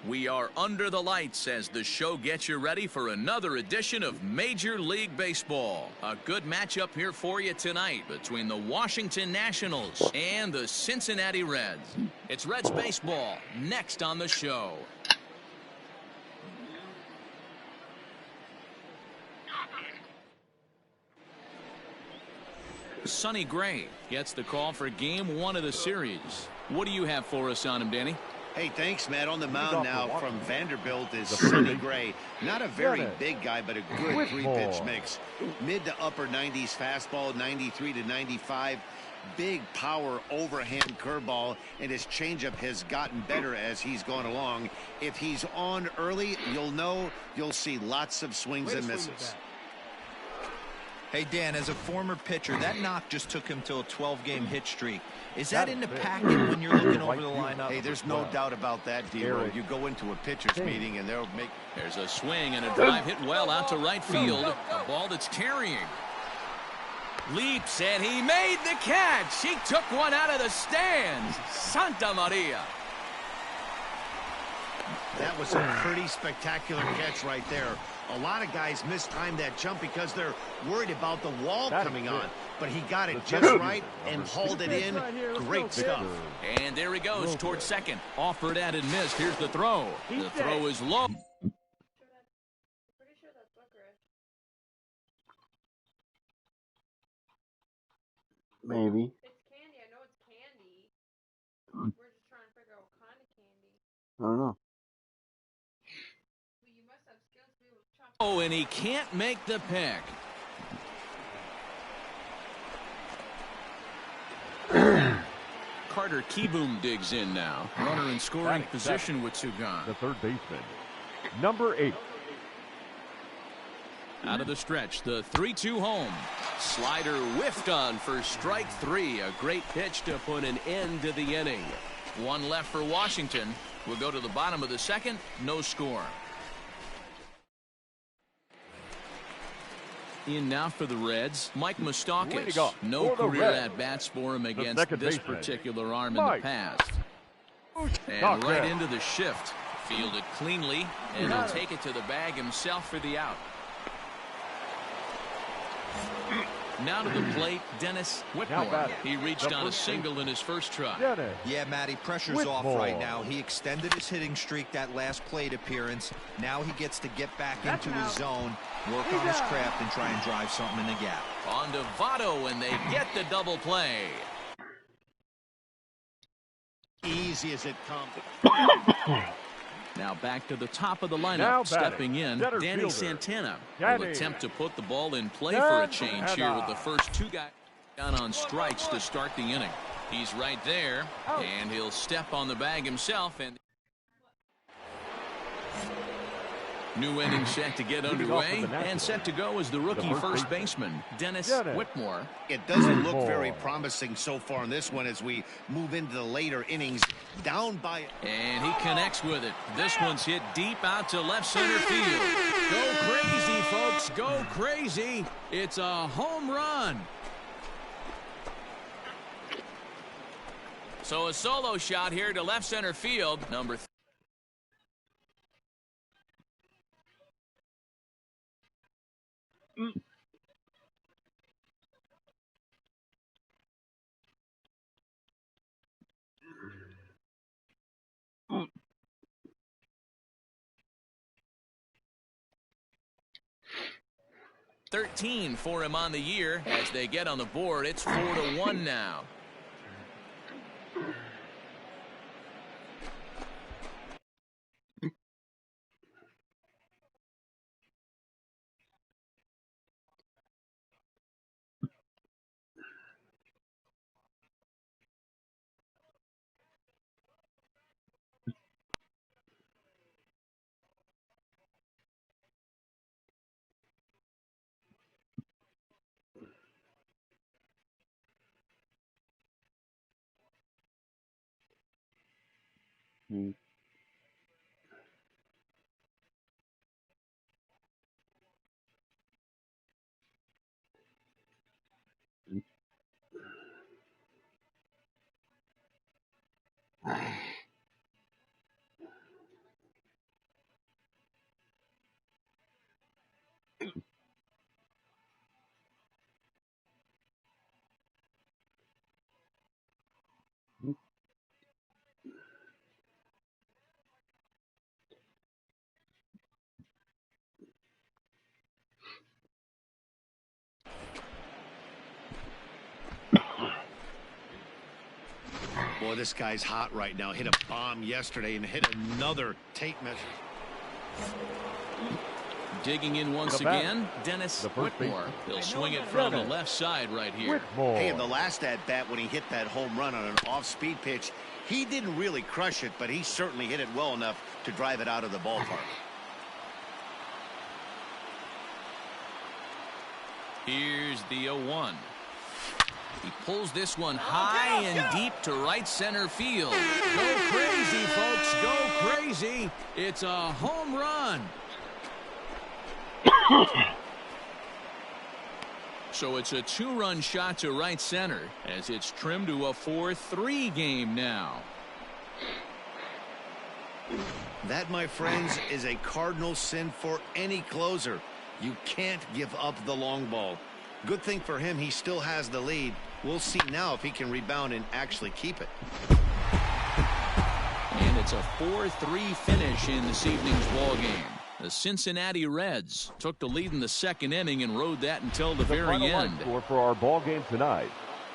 [SPEAKER 1] We are under the lights as the show gets you ready for another edition of Major League Baseball. A good matchup here for you tonight between the Washington Nationals and the Cincinnati Reds. It's Reds baseball next on the show. Sonny Gray gets the call for game 1 of the series. What do you have for us on him, Danny?
[SPEAKER 2] Hey, thanks, Matt. On the mound now from Vanderbilt is Sonny Gray. Not a very big guy, but a good three-pitch mix. Mid to upper 90s fastball, 93 to 95. Big power overhand curveball, and his changeup has gotten better as he's gone along. If he's on early, you'll see lots of swings and misses.
[SPEAKER 3] Hey, Dan, as a former pitcher, that knock just took him to a 12-game hit streak. Is that in the packet when you're looking over the lineup?
[SPEAKER 2] Hey, there's no doubt about that, D-Roll. You go into a pitcher's meeting, and they'll make...
[SPEAKER 1] There's a swing and a drive hit well out to right field. A ball that's carrying. Leaps, and he made the catch. He took one out of the stands. Santa Maria.
[SPEAKER 2] That was a pretty spectacular catch right there. A lot of guys mistimed that jump because they're worried about the wall coming on. But he got it just right and hauled it in. Great stuff.
[SPEAKER 1] And there he goes towards second. Offered at and missed. Here's the throw. The throw is low.
[SPEAKER 9] Maybe.
[SPEAKER 10] It's candy. I know it's candy. We're just trying to figure out what kind of candy.
[SPEAKER 9] I don't know.
[SPEAKER 10] Well, you must have skills to be able to chop.
[SPEAKER 1] Oh, and he can't make the pick. Carter Kieboom digs in now. Runner in scoring position with Sugan.
[SPEAKER 4] The third baseman, number 8.
[SPEAKER 1] Out of the stretch, the 3-2 home. Slider whiffed on for strike 3. A great pitch to put an end to the inning. One left for Washington. We'll go to the bottom of the second. No score. In now for the Reds, Mike Moustakas. No career at-bats for him against this particular arm in the past. And right into the shift. Fielded cleanly, and he'll take it to the bag himself for the out. Now to the plate, Dennis Whitmore. He reached on a single in his first try.
[SPEAKER 3] Yeah, Matty, pressure's off right now. He extended his hitting streak that last plate appearance. Now he gets to get back into his zone, work on his craft, and try and drive something in the gap.
[SPEAKER 1] On to Votto, and they get the double play.
[SPEAKER 2] Easy as it comes.
[SPEAKER 1] Now back to the top of the lineup. Stepping in, Danny Santana will attempt to put the ball in play for a change here with the first 2 guys down on strikes to start the inning. He's right there, and he'll step on the bag himself. And new inning set to get underway, and set to go is the rookie first baseman, Dennis Whitmore.
[SPEAKER 2] It doesn't look very promising so far in this one as we move into the later innings. Down by...
[SPEAKER 1] And he connects with it. This one's hit deep out to left center field. Go crazy, folks. Go crazy. It's a home run. So a solo shot here to left center field. Number 3. $13 for him on the year. As they get on the board, it's 4-1 now.
[SPEAKER 2] Boy, this guy's hot right now. Hit a bomb yesterday and hit another tape measure.
[SPEAKER 1] Digging in once again, Dennis Whitmore. He'll swing it from the left side right here.
[SPEAKER 2] Hey, in the last at-bat when he hit that home run on an off-speed pitch, he didn't really crush it, but he certainly hit it well enough to drive it out of the ballpark.
[SPEAKER 1] Here's the 0-1. He pulls this one high and deep to right center field. Go crazy, folks. Go crazy. It's a home run. So it's a 2-run shot to right center as it's trimmed to a 4-3 game now.
[SPEAKER 2] That, my friends, is a cardinal sin for any closer. You can't give up the long ball. Good thing for him, he still has the lead. We'll see now if he can rebound and actually keep it.
[SPEAKER 1] And it's a 4-3 finish in this evening's ball game. The Cincinnati Reds took the lead in the second inning and rode that until the very
[SPEAKER 4] final
[SPEAKER 1] end.
[SPEAKER 4] line score for our ball game tonight.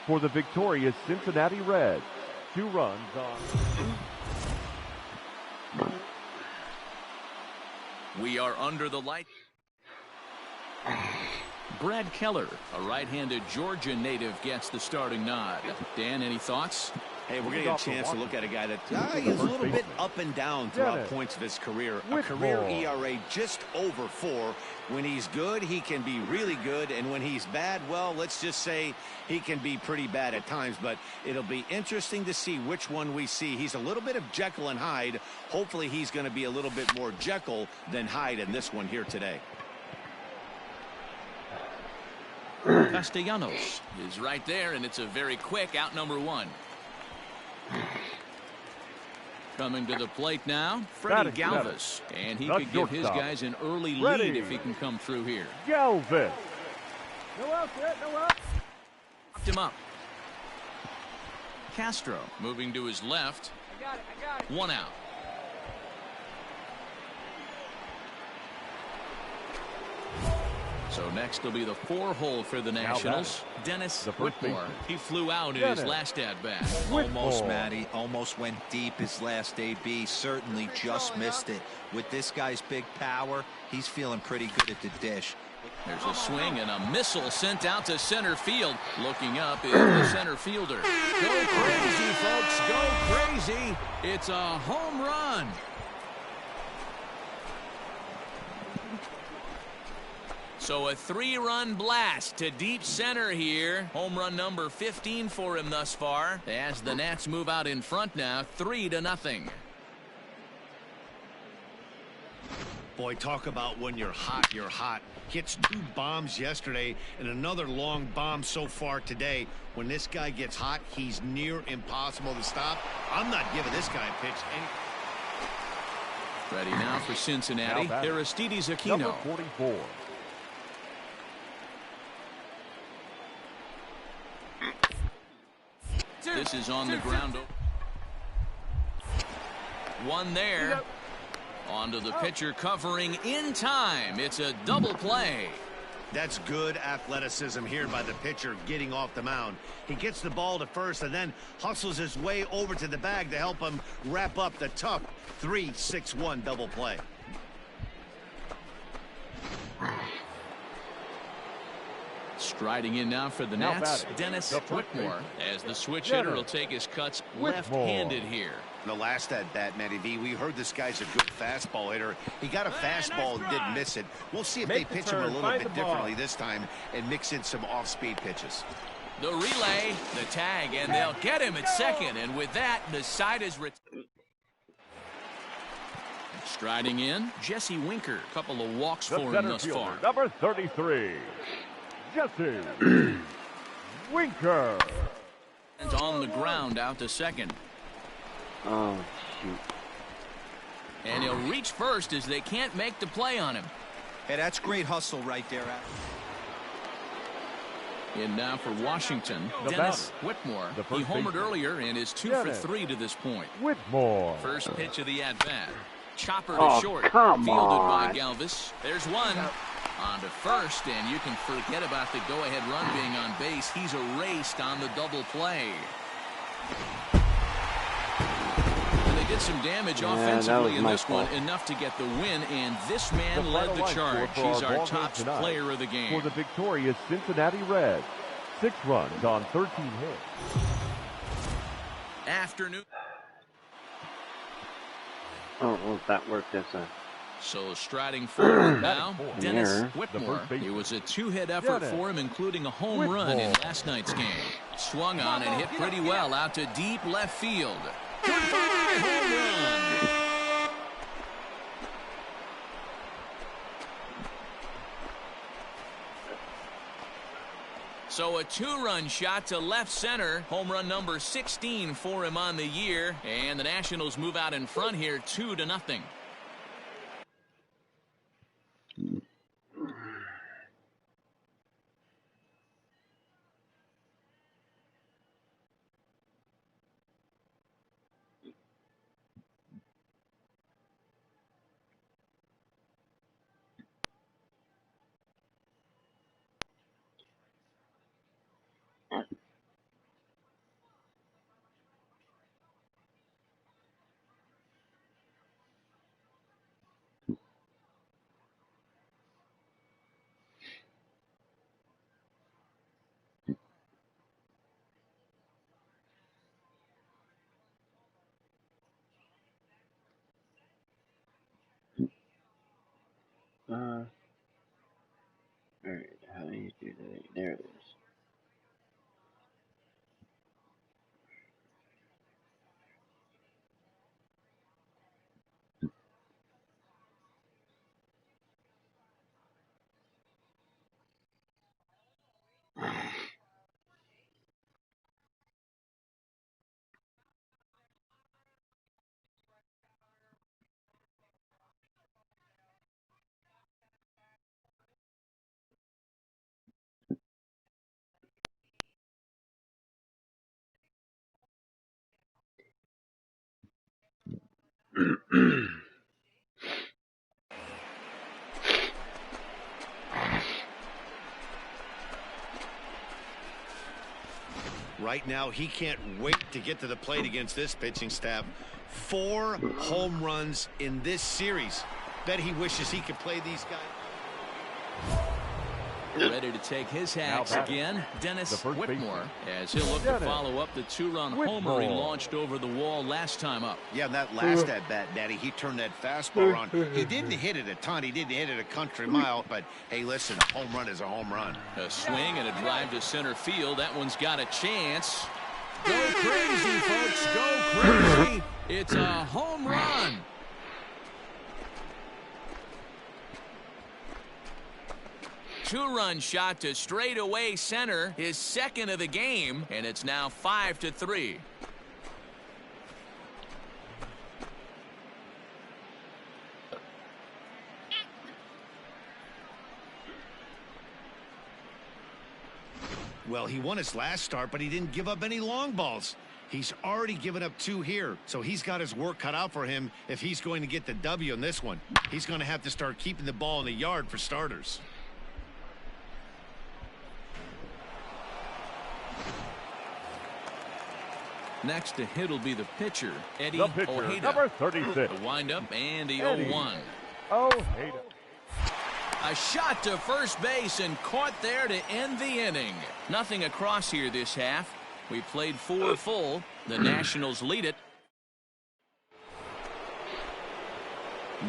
[SPEAKER 4] For the victorious Cincinnati Reds, 2 runs on.
[SPEAKER 1] We are under the light. Brad Keller, a right-handed Georgia native, gets the starting nod. Dan, any thoughts?
[SPEAKER 2] Hey, we're going to get a chance to look at a guy that is a little bit up and down throughout points of his career. A career ERA just over 4. When he's good, he can be really good. And when he's bad, well, let's just say he can be pretty bad at times. But it'll be interesting to see which one we see. He's a little bit of Jekyll and Hyde. Hopefully he's going to be a little bit more Jekyll than Hyde in this one here today.
[SPEAKER 1] Castellanos is right there, and it's a very quick out number 1. Coming to the plate now, Freddie Galvis, and he could give his guys an early lead if he can come through here.
[SPEAKER 4] Galvis.
[SPEAKER 5] No out yet, no out.
[SPEAKER 1] Knocked him up. Castro moving to his left.
[SPEAKER 5] I got it.
[SPEAKER 1] 1 out. So next will be the 4-hole for the Nationals. Dennis Whitmore. He flew out in his last at-bat.
[SPEAKER 3] Almost, Matty. Almost went deep his last AB. Certainly just missed it. With this guy's big power, he's feeling pretty good at the dish.
[SPEAKER 1] There's a swing and a missile sent out to center field. Looking up is the center fielder. Go crazy, folks. Go crazy. It's a home run. So a 3-run blast to deep center here. Home run number 15 for him thus far. As the Nats move out in front now, 3-0.
[SPEAKER 2] Boy, talk about when you're hot, you're hot. Hits 2 bombs yesterday and another long bomb so far today. When this guy gets hot, he's near impossible to stop. I'm not giving this guy a pitch any.
[SPEAKER 1] Ready now for Cincinnati. Aristides Aquino.
[SPEAKER 4] Number 44.
[SPEAKER 1] This is on the ground. 1 there. Onto the pitcher covering in time. It's a double play.
[SPEAKER 2] That's good athleticism here by the pitcher getting off the mound. He gets the ball to first and then hustles his way over to the bag to help him wrap up the tough 3-6-1 double play.
[SPEAKER 1] Striding in now for the Nats, Dennis Whitmore, as the switch hitter will take his cuts left-handed here.
[SPEAKER 2] In the last at-bat, Matty V, we heard this guy's a good fastball hitter. He got a fastball and didn't miss it. We'll see if they pitch him a little bit differently this time and mix in some off-speed pitches.
[SPEAKER 1] The relay, the tag, and they'll get him at second. And with that, the side is striding in, Jesse Winker. A couple of walks for him thus far.
[SPEAKER 4] Number 33. Jesse Winker.
[SPEAKER 1] And on the ground out to second.
[SPEAKER 9] Oh, shoot.
[SPEAKER 1] And he'll reach first as they can't make the play on him.
[SPEAKER 3] Hey, that's great hustle right there.
[SPEAKER 1] In now for Washington, Dennis Whitmore. He homered earlier and is 2 for 3 to this point.
[SPEAKER 4] Whitmore.
[SPEAKER 1] First pitch of the at-bat. Chopper to short. Fielded by Galvis. There's one. On to first, and you can forget about the go-ahead run being on base. He's erased on the double play. did some damage offensively in this
[SPEAKER 9] fault.
[SPEAKER 1] one, enough to get the win, and this man led the charge. He's our top player of the game.
[SPEAKER 4] For the victorious Cincinnati Reds, 6 runs on 13 hits.
[SPEAKER 1] Afternoon.
[SPEAKER 9] Oh, well, that worked as a...
[SPEAKER 1] So striding forward now, Dennis
[SPEAKER 9] Error.
[SPEAKER 1] Whitmore. It was a 2-hit effort for him, including a home run in last night's game. Swung on and hit pretty well out to deep left field. Goodbye, home run. So a 2-run shot to left center. Home run number 16 for him on the year. And the Nationals move out in front here 2-0.
[SPEAKER 9] Alright, how do you do that? There it is.
[SPEAKER 2] Right now, he can't wait to get to the plate against this pitching staff. 4 home runs in this series. Bet he wishes he could play these guys.
[SPEAKER 1] Ready to take his hacks again, Dennis Whitmore, as he'll look to follow up the 2-run homer he launched over the wall last time up.
[SPEAKER 2] Yeah, that last at-bat, Daddy, he turned that fastball on. He didn't hit it a ton. He didn't hit it a country mile. But, hey, listen, a home run is a home run.
[SPEAKER 1] A swing and a drive to center field. That one's got a chance. Go crazy, folks. Go crazy. It's a home run. Two-run shot to straightaway center, his second of the game, and it's now 5-3.
[SPEAKER 2] Well, he won his last start, but he didn't give up any long balls. He's already given up 2 here, so he's got his work cut out for him if he's going to get the W in this one. He's going to have to start keeping the ball in the yard for starters.
[SPEAKER 1] Next to hit will be the pitcher, Eddie
[SPEAKER 4] The pitcher,
[SPEAKER 1] Ojeda.
[SPEAKER 4] number 36.
[SPEAKER 1] The windup and the
[SPEAKER 4] Eddie
[SPEAKER 1] 0-1.
[SPEAKER 4] Ojeda.
[SPEAKER 1] A shot to first base and caught there to end the inning. Nothing across here this half. We played 4 full. The Nationals lead it.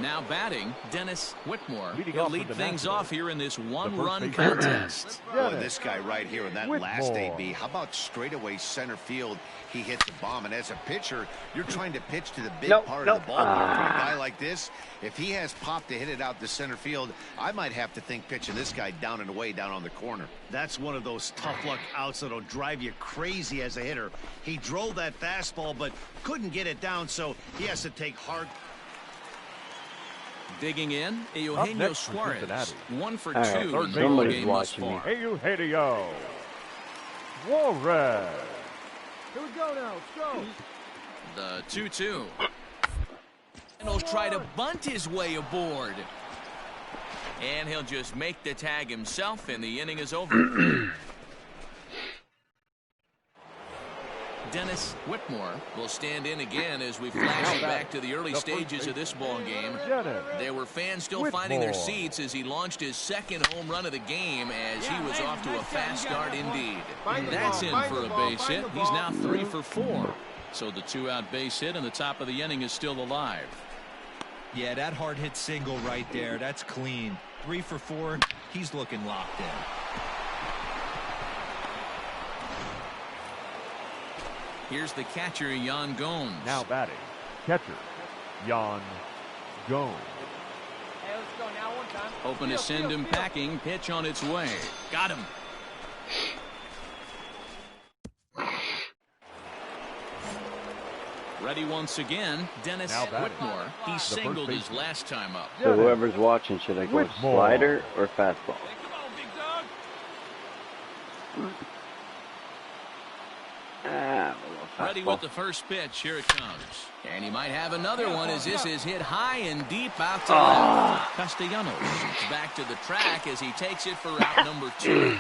[SPEAKER 1] Now batting, Dennis Whitmore. He'll lead things off here in this 1-run contest.
[SPEAKER 2] Boy, this guy right here in that last AB, how about straightaway center field? He hits the bomb, and as a pitcher, you're trying to pitch to the big part of the ballpark. For a guy like this, if he has pop to hit it out to center field, I might have to think pitching this guy down and away down on the corner. That's one of those tough luck outs that'll drive you crazy as a hitter. He drove that fastball, but couldn't get it down, so he has to take hard.
[SPEAKER 1] Digging in, Eugenio Suarez. 1 for 2 in the
[SPEAKER 9] somebody's
[SPEAKER 1] game thus
[SPEAKER 9] watching
[SPEAKER 1] far.
[SPEAKER 4] Eugenio Suarez.
[SPEAKER 5] Here we go now. Let's go.
[SPEAKER 1] The 2-2. And he'll try to bunt his way aboard. And he'll just make the tag himself, and the inning is over. Dennis Whitmore will stand in again as we flash back to the early stages of this ball game. There were fans still finding their seats as he launched his second home run of the game as he was off to a fast start indeed. That's in for a base hit. He's now 3 for 4. So the 2-out base hit and the top of the inning is still alive.
[SPEAKER 3] Yeah, that hard hit single right there. That's clean. 3 for 4. He's looking locked in.
[SPEAKER 1] Here's the catcher, Yan Gomes.
[SPEAKER 4] Now batting, catcher, Yan Gomes.
[SPEAKER 8] Hey, let's go now one time.
[SPEAKER 1] Hoping to send him packing. Pitch on its way. Got him. Ready once again, Dennis Whitmore. He singled his last time up.
[SPEAKER 9] So whoever's watching, should I go slider or fastball?
[SPEAKER 1] Ready with the first pitch. Here it comes. And he might have another one as this is hit high and deep out to left. Castellanos is back to the track as he takes it for route number 2.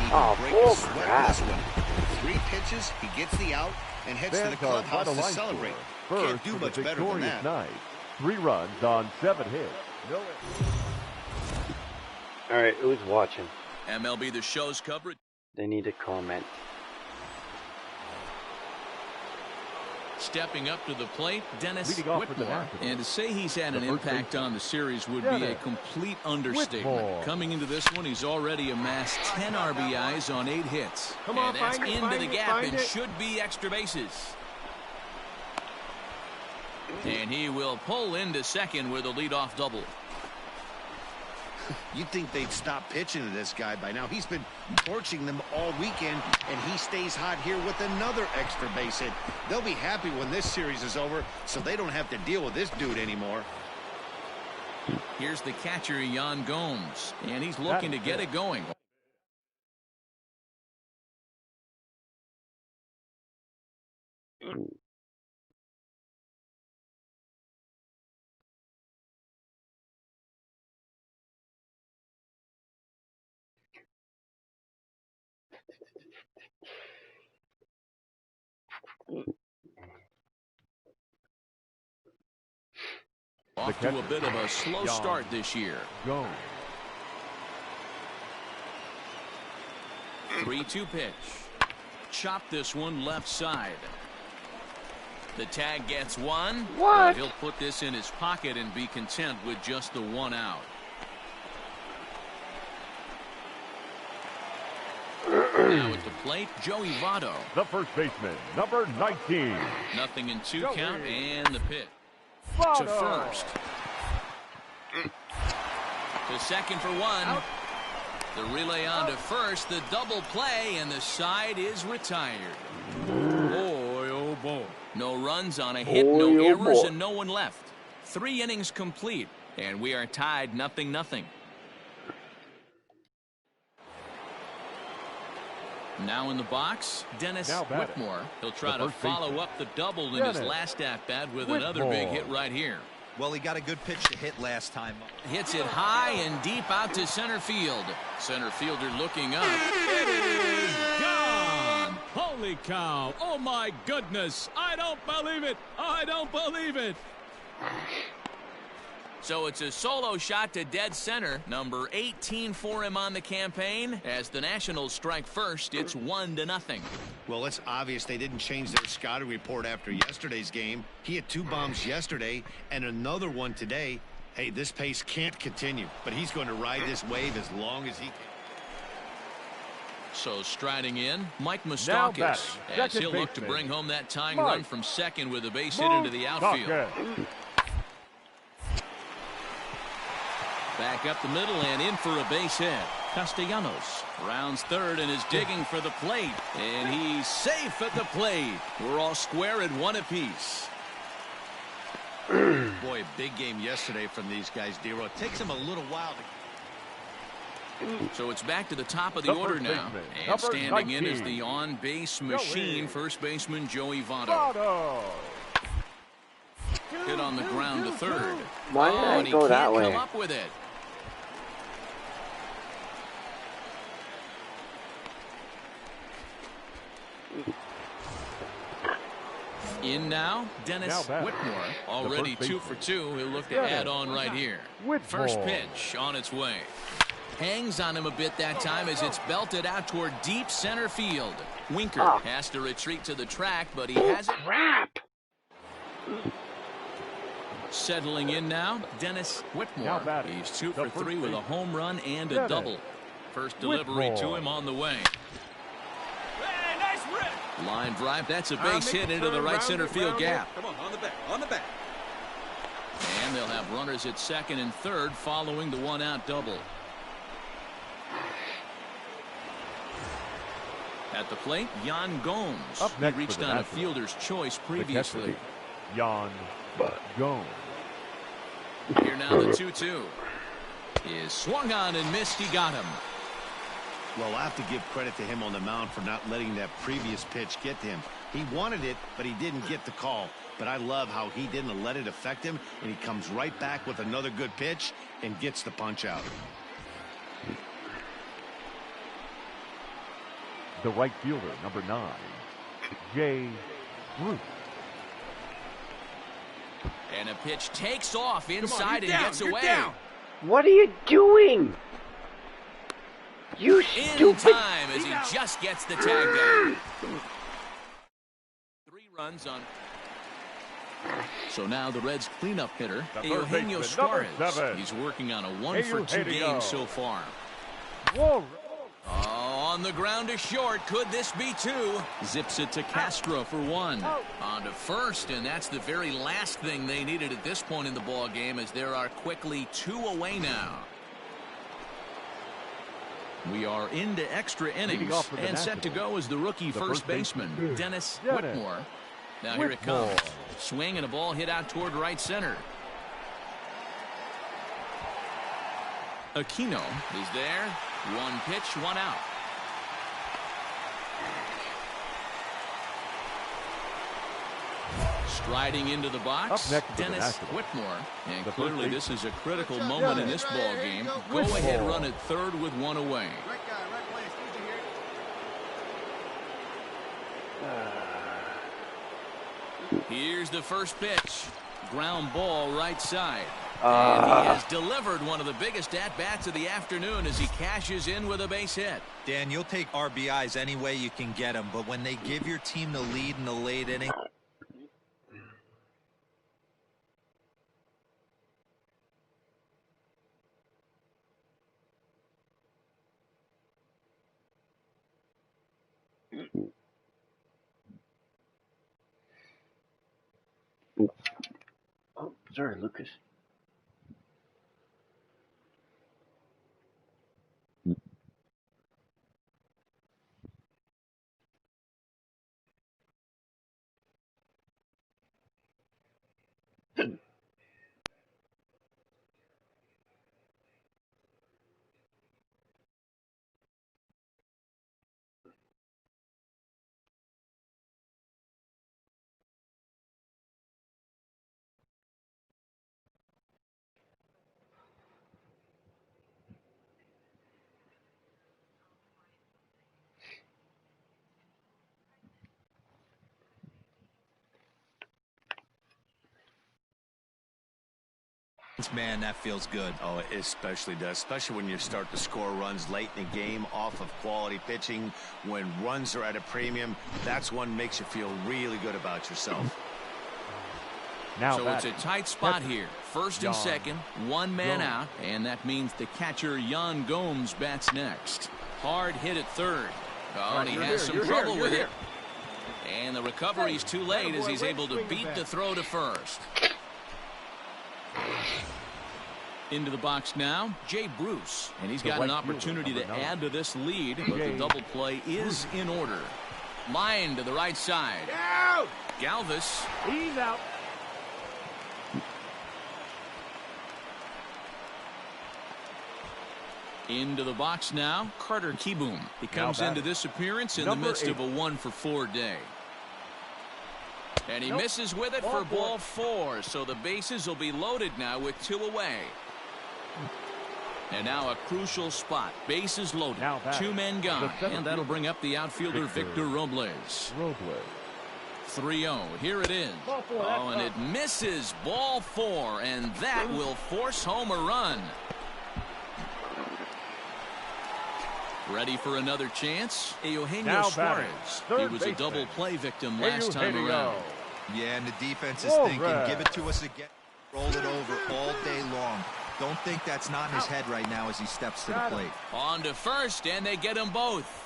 [SPEAKER 2] Oh, crap. 3 pitches, he gets the out and heads to the clubhouse to celebrate. Can't do much better than that.
[SPEAKER 4] Night. 3 runs on 7 hits. No.
[SPEAKER 9] All right, who's watching?
[SPEAKER 1] MLB The Show's coverage.
[SPEAKER 9] They need to comment.
[SPEAKER 1] Stepping up to the plate, Dennis Whitmore. And to say he's had an impact on the series would be a complete understatement. Coming into this one, he's already amassed 10 RBIs on 8 hits.
[SPEAKER 5] Come on,
[SPEAKER 1] and that's into the gap and should be extra bases. And he will pull into second with a leadoff double.
[SPEAKER 2] You'd think they'd stop pitching to this guy by now. He's been torching them all weekend, and he stays hot here with another extra base hit. They'll be happy when this series is over, so they don't have to deal with this dude anymore.
[SPEAKER 1] Here's the catcher, Yan Gomes, and he's looking to get it going. Off to a bit of a slow start this year. 3-2 pitch. Chop this one left side. The tag gets one.
[SPEAKER 9] What?
[SPEAKER 1] He'll put this in his pocket and be content with just the 1 out. Now at the plate, Joey Votto.
[SPEAKER 4] The first baseman, number 19.
[SPEAKER 1] 0-2 count and the pitch. To first. To second for 1. Out. The relay on to first. The double play and the side is retired. Boy, oh boy. No runs on a hit, no errors, and no one left. 3 innings complete, and we are tied 0-0. Now in the box, Dennis Whitmore. He'll try to follow up the double in his last at-bat with another big hit right here.
[SPEAKER 3] Well, he got a good pitch to hit last time.
[SPEAKER 1] Hits it high and deep out to center field. Center fielder looking up. It is gone! Holy cow! Oh my goodness! I don't believe it! I don't believe it! So it's a solo shot to dead center. Number 18 for him on the campaign. As the Nationals strike first, it's 1-0.
[SPEAKER 2] Well, it's obvious they didn't change their scouting report after yesterday's game. He had 2 bombs yesterday and another one today. Hey, this pace can't continue, but he's going to ride this wave as long as he can.
[SPEAKER 1] So striding in, Mike Moustakas, as he'll look to bring home that tying run from second with a base hit into the outfield. Back up the middle and in for a base hit. Castellanos rounds third and is digging for the plate. And he's safe at the plate. We're all square at 1 apiece.
[SPEAKER 2] Boy, big game yesterday from these guys, D-Row. It takes them a little while to...
[SPEAKER 1] So it's back to the top of the order now. And standing in is the on-base machine, first baseman Joey Votto. Hit on the ground to third.
[SPEAKER 9] Why did I go that way?
[SPEAKER 1] Come up with it. In now, Dennis Whitmore. Already 2 for 2. He'll look to add on right here. First pitch on its way. Hangs on him a bit that time as it's belted out toward deep center field. Winker has to retreat to the track, but he has it. Settling in now, Dennis Whitmore. He's 2 for 3 with a home run and a double. First delivery to him on the way.
[SPEAKER 6] Hey, nice rip.
[SPEAKER 1] Line drive. That's a base hit into the right center field gap.
[SPEAKER 6] Come on the back, on the back.
[SPEAKER 1] And they'll have runners at second and third following the one-out double. At the plate, Yan Gomes. He reached on a fielder's choice previously.
[SPEAKER 4] Yan Gomes.
[SPEAKER 1] Here now the 2-2. Is swung on and missed. He got him.
[SPEAKER 2] Well, I have to give credit to him on the mound for not letting that previous pitch get to him. He wanted it, but he didn't get the call. But I love how he didn't let it affect him, and he comes right back with another good pitch and gets the punch out.
[SPEAKER 4] The right fielder, number 9, Jay Bruce.
[SPEAKER 1] And a pitch takes off inside and gets away.
[SPEAKER 9] What are you doing? You stupid.
[SPEAKER 1] In time as he just gets the tag down. 3 runs on. So now the Reds' cleanup hitter, Eugenio Suarez. He's working on a 1 for 2 game so far. On the ground to short. Could this be 2? Zips it to Castro for 1. On to first, and that's the very last thing they needed at this point in the ball game, as there are quickly 2 away now. We are into extra innings, and set to go is the rookie first baseman, Dennis Whitmore. Now here it comes. Swing and a ball hit out toward right center. Aquino is there. 1 pitch, 1 out. Striding into the box, Dennis Whitmore. And clearly this is a critical moment in this ball game. Go ahead run at third with 1 away. Here's the first pitch. Ground ball right side. And he has delivered one of the biggest at-bats of the afternoon as he cashes in with a base hit.
[SPEAKER 3] Dan, you'll take RBIs any way you can get them, but when they give your team the lead in the late inning,
[SPEAKER 9] oh, sorry, Lucas.
[SPEAKER 3] man, that feels good.
[SPEAKER 2] Oh, it especially does, especially when you start to score runs late in the game off of quality pitching. When runs are at a premium, that's one makes you feel really good about yourself.
[SPEAKER 1] Now so it's a tight spot here. First and second, 1 man out, and that means the catcher Yan Gomes bats next. Hard hit at third. Oh, and he has some trouble with it. And the recovery's too late as he's able to beat the throw to first. Into the box now, Jay Bruce. And he's got an opportunity to add to this lead, but the double play is in order. Line to the right side. Galvis.
[SPEAKER 4] He's out.
[SPEAKER 1] Into the box now, Carter Kieboom. He comes into this appearance in the midst of a 1 for 4 day. And he misses with it for ball 4, so the bases will be loaded now with 2 away. And now a crucial spot. Bases loaded.
[SPEAKER 4] Now back,
[SPEAKER 1] 2 men gone.
[SPEAKER 4] the
[SPEAKER 1] And that'll bring up the outfielder Victor Robles. 3-0. Here it is. Oh, and it misses. Ball 4. And that will force home a run. Ready for another chance? Eugenio Suarez. He was a double play victim last time around.
[SPEAKER 3] Yeah, and the defense is thinking, give it to us again. Roll it over all day long. Don't think that's not in his head right now as he steps to the plate.
[SPEAKER 1] On to first, and they get them both.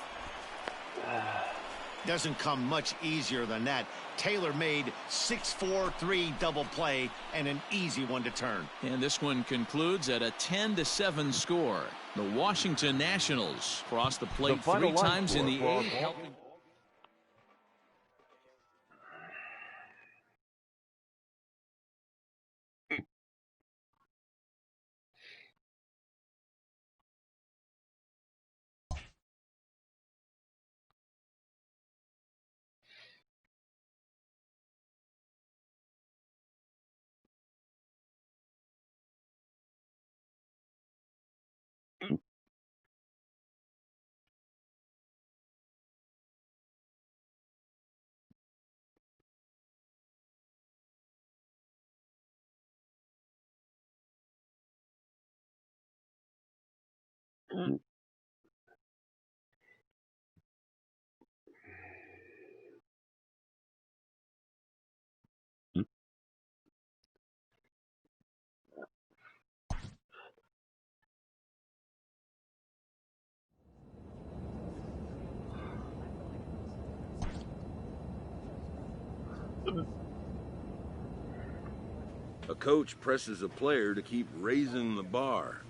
[SPEAKER 2] Doesn't come much easier than that. Taylor made 6-4-3 double play and an easy one to turn.
[SPEAKER 1] And this one concludes at a 10-7 score. The Washington Nationals crossed the plate 3 times in the 8th.
[SPEAKER 7] A coach presses a player to keep raising the bar.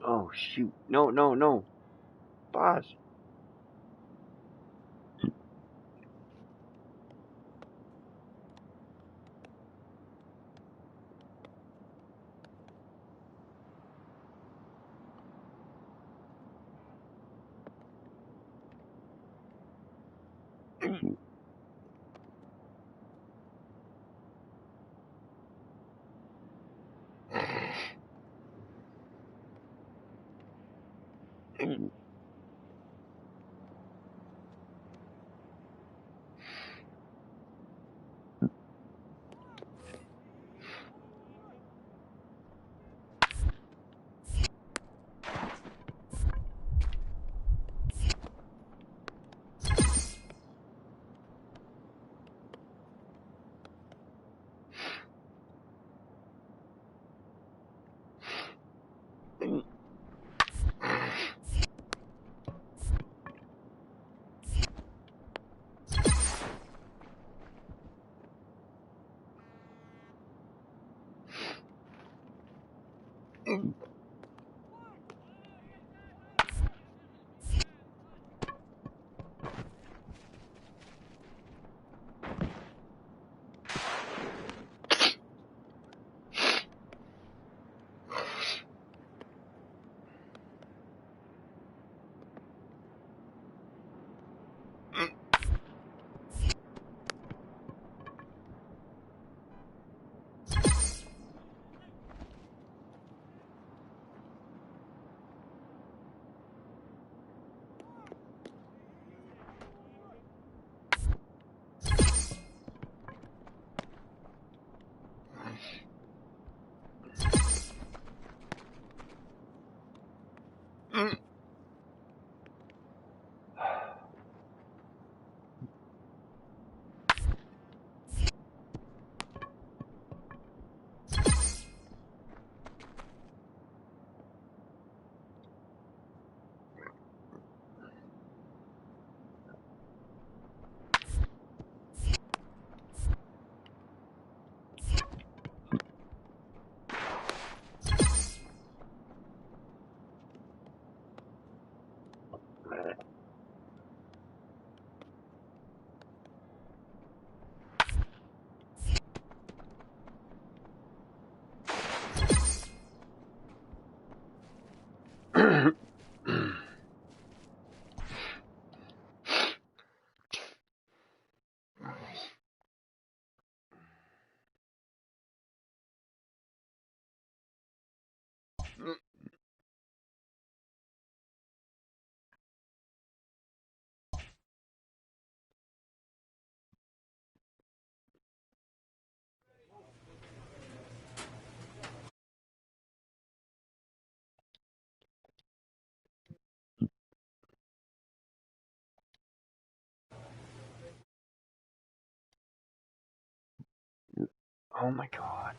[SPEAKER 9] Oh, shoot. No, no, no. Boss.
[SPEAKER 11] Oh my god.